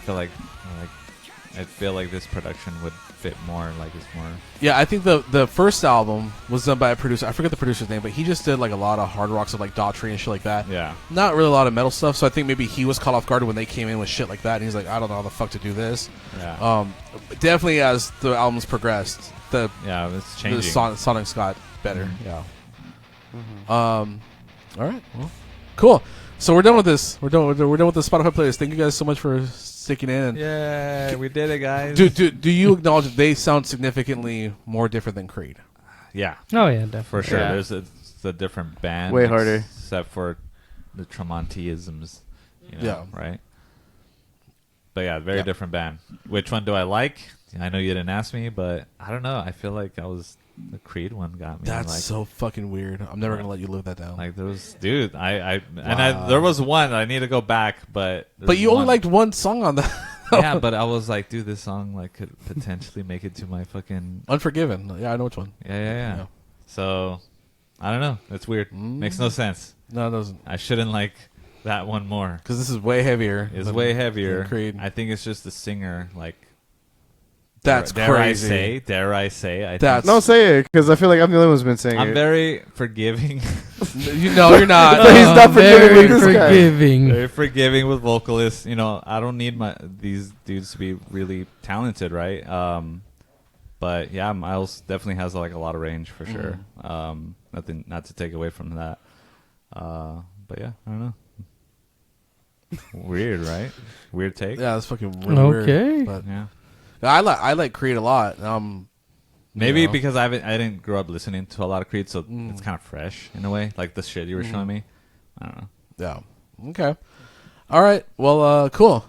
Speaker 1: feel like this production would fit more, like it's more.
Speaker 2: Yeah, I think the first album was done by a producer. I forget the producer's name, but he just did like a lot of hard rock stuff, like Daughtry and shit like that.
Speaker 1: Yeah.
Speaker 2: Not really a lot of metal stuff. So I think maybe he was caught off guard when they came in with shit like that, and he's like, I don't know how the fuck to do this.
Speaker 1: Yeah.
Speaker 2: Definitely as the albums progressed, it's
Speaker 1: changing.
Speaker 2: the Sonic got better. Yeah. All right. Well, cool. So we're done with this. We're done with the Spotify playlist. Thank you guys so much for sticking in.
Speaker 1: Yeah, we did it, guys.
Speaker 2: Do you acknowledge that they sound significantly more different than Creed?
Speaker 1: Yeah,
Speaker 3: Oh yeah, definitely.
Speaker 1: for sure.
Speaker 2: Yeah.
Speaker 1: There's a different band.
Speaker 4: Way harder.
Speaker 1: Except for the Tremonti-isms.
Speaker 2: Yeah.
Speaker 1: Right? But yeah, very different band. Which one do I like? I know you didn't ask me, but I don't know. I feel like the Creed one got me.
Speaker 2: That's
Speaker 1: like,
Speaker 2: so fucking weird. I'm never gonna let you live that down.
Speaker 1: Like there was, dude.
Speaker 2: Wow.
Speaker 1: There was one. I need to go back, but
Speaker 2: You only liked one song on that.
Speaker 1: Yeah, but I was like, dude, this song like could potentially make it to my fucking
Speaker 2: Unforgiven. Yeah, I know which one.
Speaker 1: yeah. So I don't know. It's weird. Makes no sense.
Speaker 2: No, it doesn't.
Speaker 1: I shouldn't like that one more.
Speaker 2: Because this is way heavier.
Speaker 1: It's
Speaker 2: than-
Speaker 1: way heavier.
Speaker 2: than Creed.
Speaker 1: I think it's just the singer. Like
Speaker 2: That's
Speaker 1: dare
Speaker 2: crazy.
Speaker 1: Dare I say? I
Speaker 2: That's-
Speaker 1: think
Speaker 4: No, say it, because I feel like I'm the only one who's been saying
Speaker 1: I'm
Speaker 4: it.
Speaker 1: very forgiving.
Speaker 2: No, you're not.
Speaker 4: But he's not forgiving
Speaker 3: Very
Speaker 4: with this guy.
Speaker 3: forgiving.
Speaker 1: Very forgiving with vocalists. I don't need these dudes to be really talented, right? But yeah, Miles definitely has like a lot of range for sure. Nothing, not to take away from that. But yeah, I don't know. Weird, right? Weird take.
Speaker 2: Yeah, that's fucking really
Speaker 3: Okay.
Speaker 2: weird. But
Speaker 1: Yeah.
Speaker 2: I like Creed a lot.
Speaker 1: Maybe
Speaker 2: you know.
Speaker 1: because I didn't grow up listening to a lot of Creed, so it's kind of fresh in a way. Like the shit you were showing me. I don't know.
Speaker 2: Yeah. Okay. All right. Well, cool.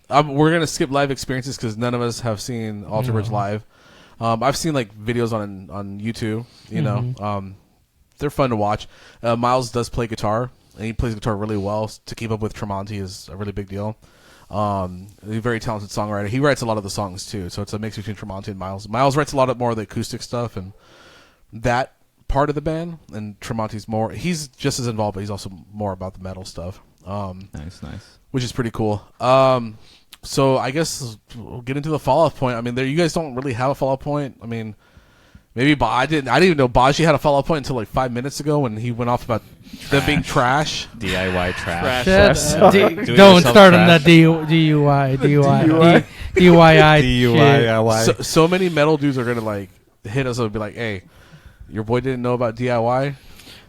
Speaker 2: we're gonna skip live experiences because none of us have seen Alter Bridge live. I've seen like videos on YouTube. You know, they're fun to watch. Miles does play guitar, and he plays guitar really well. To keep up with Tremonti is a really big deal. He's a very talented songwriter. He writes a lot of the songs too, so it's a mix between Tremonti and Miles. Miles writes a lot more of the acoustic stuff and that part of the band, and Tremonti's more. He's just as involved, but he's also more about the metal stuff.
Speaker 1: Nice.
Speaker 2: Which is pretty cool. So I guess we'll get into the follow-up point. I mean, you guys don't really have a follow-up point. I mean, maybe I didn't even know Baji had a follow-up point until like 5 minutes ago when he went off about them being trash.
Speaker 1: DIY trash.
Speaker 3: Don't start on that DUI.
Speaker 2: shit. So many metal dudes are gonna like hit us and be like, "Hey, your boy didn't know about DIY."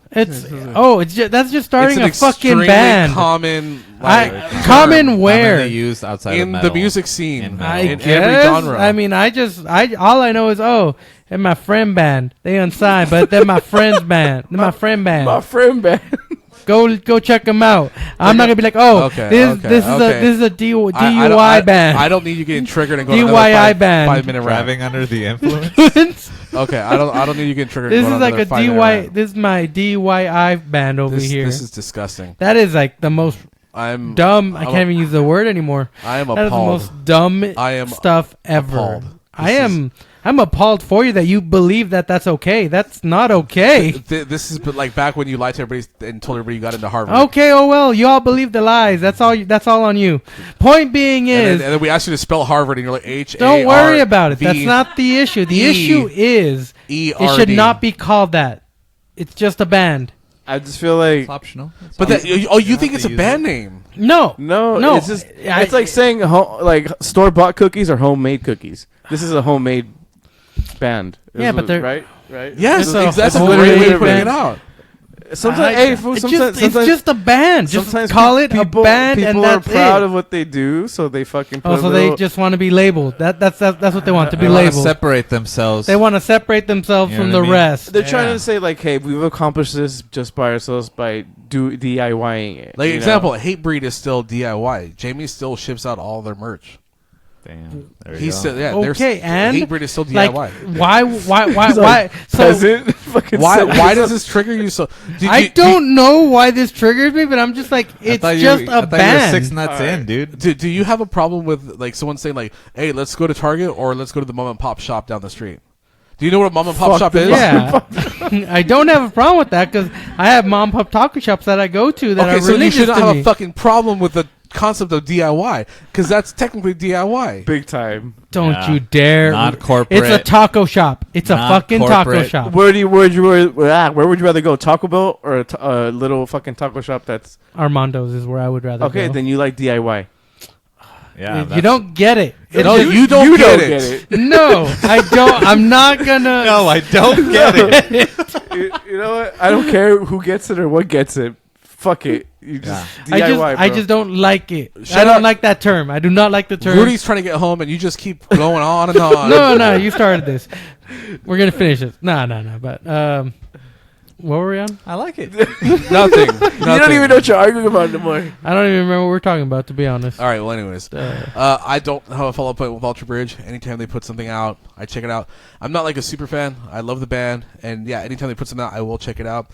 Speaker 3: That's just starting a fucking band.
Speaker 2: Common,
Speaker 3: common where
Speaker 1: used outside
Speaker 2: in
Speaker 1: of
Speaker 2: the music scene,
Speaker 1: in
Speaker 2: every
Speaker 3: guess.
Speaker 2: genre.
Speaker 3: I mean, all I know is and my friend band. They unsigned, but they're my friend's band. They're my friend band.
Speaker 4: My friend band.
Speaker 3: Go check them out. I'm not gonna be like, this is a DUI band.
Speaker 2: I don't need you getting triggered and going
Speaker 3: DIY band.
Speaker 2: 5 minute rap.
Speaker 1: Driving under the influence.
Speaker 2: Okay, I don't need you getting triggered.
Speaker 3: This
Speaker 2: and
Speaker 3: is
Speaker 2: going
Speaker 3: like a
Speaker 2: DIY.
Speaker 3: This is my DIY band over here.
Speaker 2: This is disgusting.
Speaker 3: That is like the most
Speaker 2: I'm
Speaker 3: dumb. I can't even use the word anymore.
Speaker 2: I am
Speaker 3: That is the
Speaker 2: appalled.
Speaker 3: most dumb stuff ever.
Speaker 2: Appalled.
Speaker 3: I'm appalled for you that you believe that that's okay. That's not okay.
Speaker 2: This is like back when you lied to everybody and told everybody you got into Harvard.
Speaker 3: Okay, oh well, you all believe the lies. That's all. That's all on you. Point being is,
Speaker 2: and then we asked you to spell Harvard, and you're like H.
Speaker 3: Don't worry about it. That's not the issue. The issue is it should not be called that. It's just a band.
Speaker 4: I just feel like
Speaker 1: It's optional.
Speaker 2: But you think it's a band name?
Speaker 3: No.
Speaker 4: It's just it's like saying like store bought cookies or homemade cookies. This is a homemade band.
Speaker 3: Yeah, but they're
Speaker 4: right.
Speaker 2: Yes,
Speaker 3: It's
Speaker 2: that's a
Speaker 3: homemade
Speaker 2: great way of putting
Speaker 3: band.
Speaker 2: it out.
Speaker 4: Sometimes,
Speaker 3: it's just a band. Just
Speaker 4: sometimes
Speaker 3: call it
Speaker 4: people,
Speaker 3: a band,
Speaker 4: people
Speaker 3: and that's
Speaker 4: are proud
Speaker 3: it.
Speaker 4: of what they do, so they fucking. Put
Speaker 3: So they just want to be labeled. That's what they want to be
Speaker 1: They want to
Speaker 3: labeled.
Speaker 1: separate themselves.
Speaker 3: They want to separate themselves
Speaker 1: You know
Speaker 3: from
Speaker 1: what
Speaker 3: the
Speaker 1: I mean?
Speaker 3: rest.
Speaker 4: They're trying to say like, hey, we've accomplished this just by ourselves by DIYing it.
Speaker 2: Like example, Hate Breed is still DIY. Jamie still ships out all their merch.
Speaker 1: Damn. There you
Speaker 2: He's
Speaker 1: go.
Speaker 2: still
Speaker 3: Okay, and
Speaker 2: Hate Breed is still
Speaker 3: like,
Speaker 2: DIY.
Speaker 3: why? So
Speaker 2: Why does this trigger you so?
Speaker 3: I don't know why this triggers me, but I'm just like, it's just a
Speaker 1: I thought you
Speaker 3: band.
Speaker 1: were 6 nuts in, dude.
Speaker 2: Do you have a problem with like someone saying like, "Hey, let's go to Target or let's go to the mom and pop shop down the street"? Do you know what a mom and pop shop is?
Speaker 3: Yeah, I don't have a problem with that because I have mom and pop taco shops that I go to that are
Speaker 2: so you
Speaker 3: religious
Speaker 2: should not
Speaker 3: to
Speaker 2: have
Speaker 3: me.
Speaker 2: a fucking problem with the concept of DIY because that's technically DIY.
Speaker 4: big time.
Speaker 3: Don't
Speaker 1: Yeah.
Speaker 3: you dare!
Speaker 1: Not corporate.
Speaker 3: It's a taco shop. It's a
Speaker 1: Not
Speaker 3: fucking taco
Speaker 1: corporate.
Speaker 3: shop.
Speaker 4: Where would you rather go? Taco Bell or a little fucking taco shop that's
Speaker 3: Armando's is where I would rather
Speaker 4: okay?
Speaker 3: go.
Speaker 4: Then you like DIY.
Speaker 1: Yeah,
Speaker 3: You don't get it.
Speaker 2: No,
Speaker 3: It's just-
Speaker 2: you don't get it.
Speaker 3: No, I don't. I'm not gonna.
Speaker 1: No, I don't get it.
Speaker 4: you know what? I don't care who gets it or what gets it. Fuck it. You just DIY,
Speaker 3: I
Speaker 4: bro.
Speaker 3: just don't like it.
Speaker 2: Shut
Speaker 3: I don't
Speaker 2: up.
Speaker 3: like that term. I do not like the term.
Speaker 2: Rudy's trying to get home, and you just keep going on and on.
Speaker 3: No, you started this. We're gonna finish it. No. But what were we on?
Speaker 1: I like it.
Speaker 2: Nothing.
Speaker 4: You don't even know what you're arguing about anymore.
Speaker 3: I don't even remember what we're talking about, to be honest.
Speaker 2: All right. Well, anyways, I don't have a follow-up point with Ultra Bridge. Anytime they put something out, I check it out. I'm not like a super fan. I love the band, and yeah, anytime they put something out, I will check it out.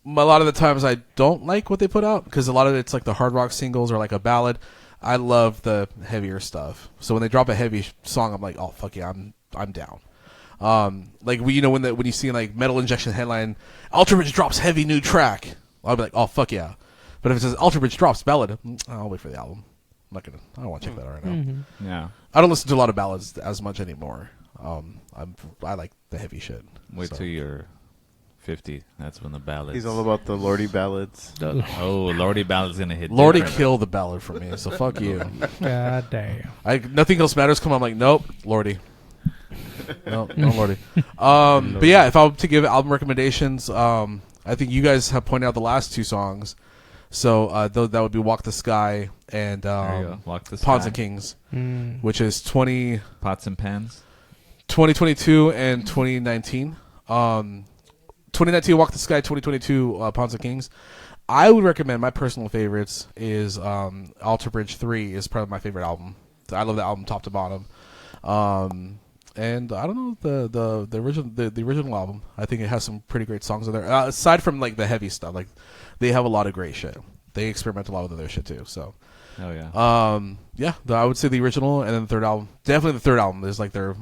Speaker 2: A lot of the times, I don't like what they put out because a lot of it's like the hard rock singles or like a ballad. I love the heavier stuff. So when they drop a heavy song, I'm like, oh fuck yeah, I'm down. Like when you see like Metal Injection headline, Ultra Bridge drops heavy new track, I'll be like, oh fuck yeah. But if it says Ultra Bridge drops ballad, I'll wait for the album. I don't want to check that out right now.
Speaker 3: Mm-hmm.
Speaker 1: Yeah.
Speaker 2: I don't listen to a lot of ballads as much anymore. I like the heavy shit.
Speaker 1: Wait
Speaker 2: so.
Speaker 1: till you're 50. That's when the ballads.
Speaker 4: He's all about the Lordy ballads.
Speaker 1: Oh, Lordy ballad's gonna hit.
Speaker 2: Lordy
Speaker 1: different.
Speaker 2: killed the ballad for me, so fuck you.
Speaker 3: God damn.
Speaker 2: Nothing else matters. Come on, I'm like, nope, Lordy. No, Lordy. But yeah, if I were to give album recommendations, I think you guys have pointed out the last two songs. So that would be Walk the Sky and
Speaker 1: There you go. Walk the
Speaker 2: Pawns
Speaker 1: Sky.
Speaker 2: and Kings, which is 2022
Speaker 1: Pots and pans.
Speaker 2: and 2019. 2019 Walk the Sky, 2022 Pawns and Kings. I would recommend my personal favorites is Alter Bridge 3 is probably my favorite album. I love the album top to bottom. And I don't know the original album. I think it has some pretty great songs on there. Aside from like the heavy stuff, like they have a lot of great shit. They experiment a lot with other shit too. So,
Speaker 1: Oh yeah.
Speaker 2: I would say the original, and then the third album. Definitely the third album is like their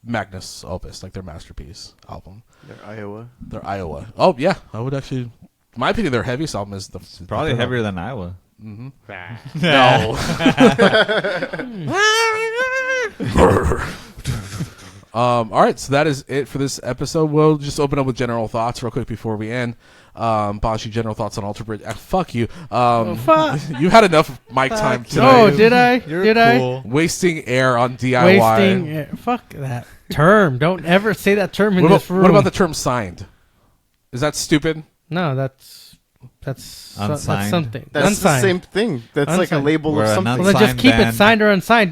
Speaker 2: magnus opus, like their masterpiece album. Their Iowa. Oh yeah, I would actually. In my opinion, their heaviest album is
Speaker 1: Probably heavier than Iowa.
Speaker 2: Mm-hmm.
Speaker 1: No.
Speaker 2: All right, so that is it for this episode. We'll just open up with general thoughts real quick before we end. Bashi, general thoughts on Alter Bridge. Fuck you.
Speaker 3: Fuck.
Speaker 2: You had enough mic time tonight.
Speaker 3: Oh, did I?
Speaker 1: You're
Speaker 3: did
Speaker 1: cool.
Speaker 2: Wasting air on DIY.
Speaker 3: Fuck that term. Don't ever say that term in
Speaker 2: What
Speaker 3: this
Speaker 2: about,
Speaker 3: room.
Speaker 2: what about the term signed? Is that stupid?
Speaker 3: No, that's
Speaker 1: Unsigned.
Speaker 3: something.
Speaker 4: That's
Speaker 3: unsigned.
Speaker 4: the same thing. That's like a
Speaker 3: Unsigned.
Speaker 4: label
Speaker 1: We're
Speaker 4: of
Speaker 1: an
Speaker 4: something.
Speaker 3: Well, then just
Speaker 1: Unsigned
Speaker 3: keep it
Speaker 1: band.
Speaker 3: signed or unsigned.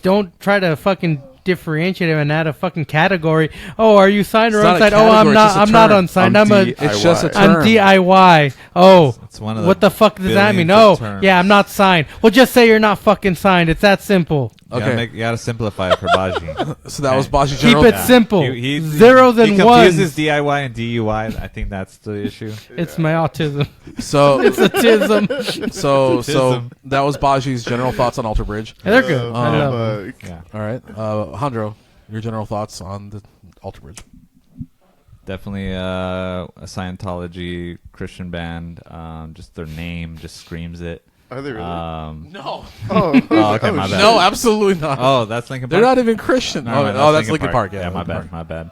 Speaker 3: Don't try to fucking differentiate it and add a fucking category. Oh, are you signed or
Speaker 2: It's not a
Speaker 3: unsigned? Oh, I'm
Speaker 2: category, it's
Speaker 3: not.
Speaker 2: just a
Speaker 3: I'm not
Speaker 2: term.
Speaker 3: unsigned.
Speaker 4: I'm
Speaker 2: It's just a
Speaker 4: DIY.
Speaker 2: term.
Speaker 3: I'm DIY. Oh,
Speaker 1: It's one of
Speaker 3: what the fuck does that mean?
Speaker 1: billions
Speaker 3: Oh,
Speaker 1: of terms.
Speaker 3: yeah, I'm not signed. Well, just say you're not fucking signed. It's that simple.
Speaker 2: Okay.
Speaker 1: You gotta simplify it for Baji.
Speaker 2: So that was Bashi
Speaker 3: Keep
Speaker 2: general.
Speaker 3: it simple.
Speaker 1: He
Speaker 3: Zeros and
Speaker 1: he
Speaker 3: ones.
Speaker 1: confuses DIY and DUI. I think that's the issue.
Speaker 3: It's my autism.
Speaker 2: So
Speaker 3: It's autism.
Speaker 2: so
Speaker 1: Autism.
Speaker 2: that was Baji's general thoughts on Alter Bridge.
Speaker 3: They're good. I love them.
Speaker 1: Yeah,
Speaker 2: All right, Handro, your general thoughts on the Alter Bridge.
Speaker 1: definitely a Scientology Christian band. Just their name just screams it.
Speaker 4: Are they really?
Speaker 2: No,
Speaker 1: Oh, okay, my bad.
Speaker 2: no, absolutely not.
Speaker 1: Oh, that's Linkin Park.
Speaker 2: They're not even Christian.
Speaker 1: Never mind,
Speaker 2: That's Linkin Park. Yeah,
Speaker 1: my
Speaker 2: Linkin
Speaker 1: bad.
Speaker 2: Park.
Speaker 1: My bad.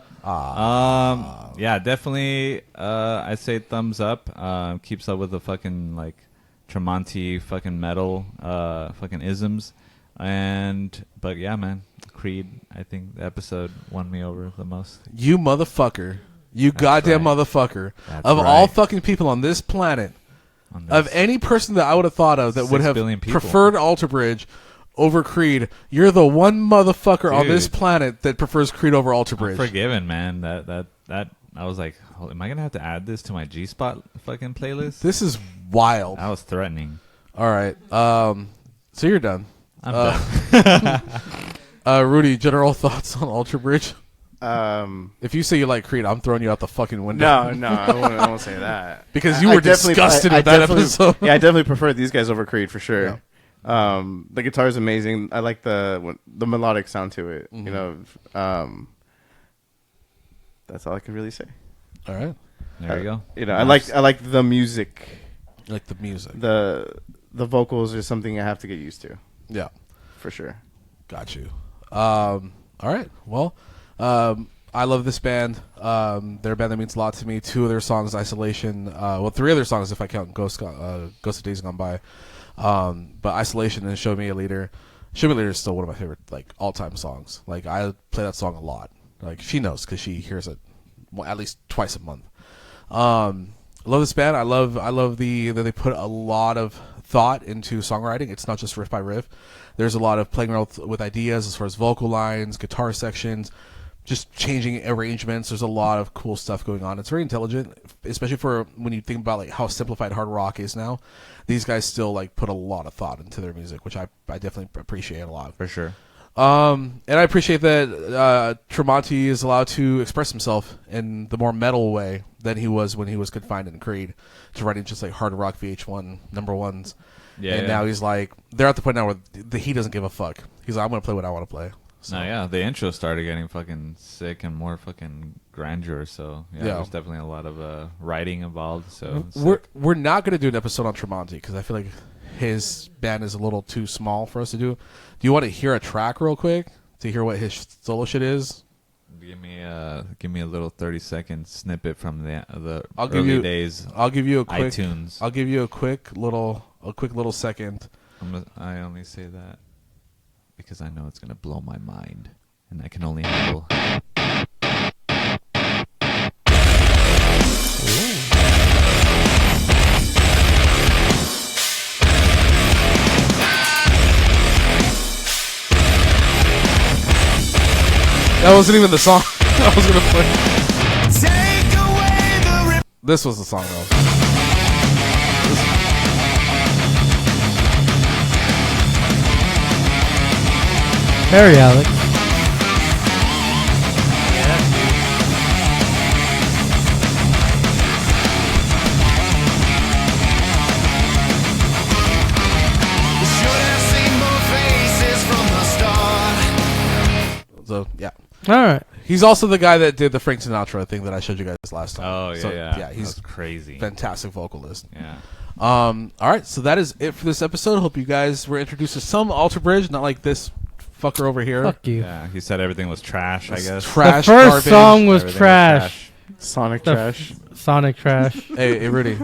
Speaker 1: Yeah, definitely. I'd say thumbs up. Keeps up with the fucking like Tremonti fucking metal fucking isms, but yeah, man, Creed. I think the episode won me over the most.
Speaker 2: You motherfucker. You goddamn
Speaker 1: right.
Speaker 2: motherfucker.
Speaker 1: That's
Speaker 2: Of all
Speaker 1: right.
Speaker 2: fucking people on this planet,
Speaker 1: On
Speaker 2: of
Speaker 1: this.
Speaker 2: any person that I would have thought of that
Speaker 1: 6
Speaker 2: would have
Speaker 1: billion people.
Speaker 2: preferred Alter Bridge over Creed, you're the one motherfucker on this
Speaker 1: Dude.
Speaker 2: planet that prefers Creed over Alter
Speaker 1: I'm
Speaker 2: Bridge.
Speaker 1: forgiven, man. That I was like, am I gonna have to add this to my G Spot fucking playlist?
Speaker 2: This is wild.
Speaker 1: I was threatening.
Speaker 2: All right. So you're done.
Speaker 1: I'm done.
Speaker 2: Rudy, general thoughts on Alter Bridge?
Speaker 4: Um,
Speaker 2: If you say you like Creed, I'm throwing you out the fucking window.
Speaker 4: no, I won't say that.
Speaker 2: Because you
Speaker 4: I
Speaker 2: were
Speaker 4: definitely-
Speaker 2: disgusted
Speaker 4: I
Speaker 2: with that
Speaker 4: definitely-
Speaker 2: episode.
Speaker 4: Yeah, I definitely prefer these guys over Creed for sure. The guitar is amazing. I like the melodic sound to it.
Speaker 2: Mm-hmm.
Speaker 4: You know, that's all I can really say.
Speaker 2: All right.
Speaker 1: There you go.
Speaker 4: You know,
Speaker 1: Nice.
Speaker 4: I like the music.
Speaker 2: You like the music.
Speaker 4: The vocals are something I have to get used to
Speaker 2: Yeah.
Speaker 4: for sure.
Speaker 2: Got you. All right. Well, I love this band. They're a band that means a lot to me. 2 of their songs, Isolation. 3 other songs if I count Ghost of Days Gone By. But Isolation and Show Me a Leader. Show Me a Leader is still one of my favorite like all-time songs. Like I play that song a lot. Like she knows because she hears it at least twice a month. I love this band. I love that they put a lot of thought into songwriting. It's not just riff by riff. There's a lot of playing around with ideas as far as vocal lines, guitar sections, just changing arrangements. There's a lot of cool stuff going on. It's very intelligent, especially for when you think about like how simplified hard rock is now. These guys still like put a lot of thought into their music, which I definitely appreciate a lot.
Speaker 1: For sure.
Speaker 2: And I appreciate that Tremonti is allowed to express himself in the more metal way than he was when he was confined in Creed to writing just like hard rock VH1 number ones.
Speaker 1: Yeah.
Speaker 2: And now he's like, they're at the point now where he doesn't give a fuck. He's like, I'm going to play what I want to play. So,
Speaker 1: No, yeah, the intro started getting fucking sick and more fucking grandeur. So yeah,
Speaker 2: Yeah.
Speaker 1: there's definitely a lot of writing involved. So
Speaker 2: we're not going to do an episode on Tremonti because I feel like his band is a little too small for us to do. Do you want to hear a track real quick to hear what his solo shit is?
Speaker 1: give me a little 30-second snippet from the
Speaker 2: I'll give
Speaker 1: early
Speaker 2: you-
Speaker 1: days
Speaker 2: I'll give you a quick.
Speaker 1: iTunes.
Speaker 2: I'll give you a quick little second.
Speaker 1: I only say that because I know it's gonna blow my mind, and I can only handle.
Speaker 2: That wasn't even the song I was gonna play.
Speaker 5: Take away the
Speaker 2: This was the song though.
Speaker 3: Harry Alex.
Speaker 2: So yeah,
Speaker 3: All right.
Speaker 2: he's also the guy that did the Frank Sinatra thing that I showed you guys last time.
Speaker 1: Oh yeah,
Speaker 2: So,
Speaker 1: yeah.
Speaker 2: he's
Speaker 1: That's crazy.
Speaker 2: fantastic vocalist.
Speaker 1: Yeah.
Speaker 2: All right, so that is it for this episode. Hope you guys were introduced to some Alter Bridge, not like this fucker over here.
Speaker 3: Fuck you.
Speaker 1: Yeah. He said everything was trash. I guess.
Speaker 2: Trash.
Speaker 3: The first
Speaker 2: garbage.
Speaker 3: song was
Speaker 1: Everything
Speaker 3: trash.
Speaker 4: Sonic
Speaker 3: The
Speaker 4: trash.
Speaker 3: Sonic trash.
Speaker 2: Hey, Rudy,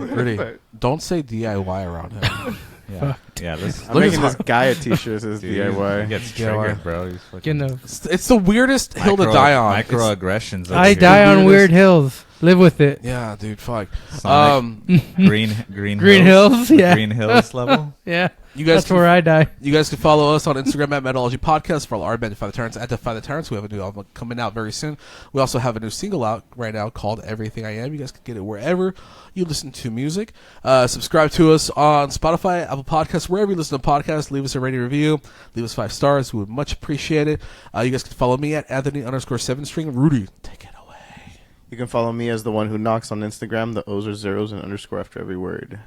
Speaker 2: don't say DIY around him.
Speaker 1: Yeah. Yeah. This.
Speaker 4: I'm
Speaker 2: Look at
Speaker 4: making
Speaker 2: his
Speaker 4: this guy a t-shirt that says
Speaker 1: Dude, He
Speaker 4: DIY.
Speaker 1: gets
Speaker 2: DIY.
Speaker 1: triggered, bro. He's fucking
Speaker 3: Getting a,
Speaker 2: It's the weirdest hill to die on. It's-
Speaker 1: Microaggressions.
Speaker 3: I
Speaker 1: over
Speaker 3: die
Speaker 1: here.
Speaker 3: on weird hills. Live with it.
Speaker 2: yeah, dude, fuck.
Speaker 1: Sonic, Green
Speaker 3: Green Hills, yeah.
Speaker 1: Green Hills level.
Speaker 3: Yeah.
Speaker 2: You guys
Speaker 3: That's where I die.
Speaker 2: You guys can follow us on Instagram at Metallurgy Podcast. Follow our band, Defy the Tyrants, at Defy the Tyrants. We have a new album coming out very soon. We also have a new single out right now called Everything I Am. You guys can get it wherever you listen to music. Subscribe to us on Spotify, Apple Podcasts, wherever you listen to podcasts. Leave us a rating review. Leave us 5 stars. We would much appreciate it. You guys can follow me at Anthony_7string. Rudy, take it away.
Speaker 4: You can follow me as the one who knocks on Instagram. The O's are zeros and underscore after every word.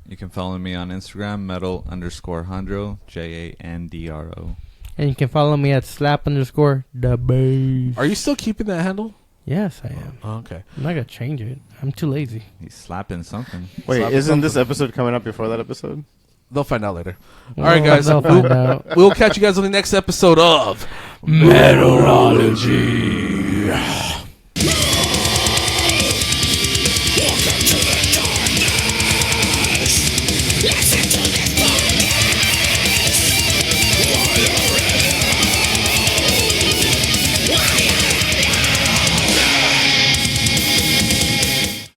Speaker 1: You can follow me on Instagram, metal_Jandro, JANDRO.
Speaker 3: And you can follow me at slap_the bass.
Speaker 2: Are you still keeping that handle?
Speaker 3: Yes, I am.
Speaker 2: Oh, okay.
Speaker 3: I'm not going to change it. I'm too lazy.
Speaker 1: He's slapping something.
Speaker 4: Wait,
Speaker 2: Slap
Speaker 4: isn't this
Speaker 2: something.
Speaker 4: episode coming up before that episode?
Speaker 2: They'll find out later. All right, guys.
Speaker 3: They'll find out.
Speaker 2: We'll catch you guys on the next episode of Metallurgy.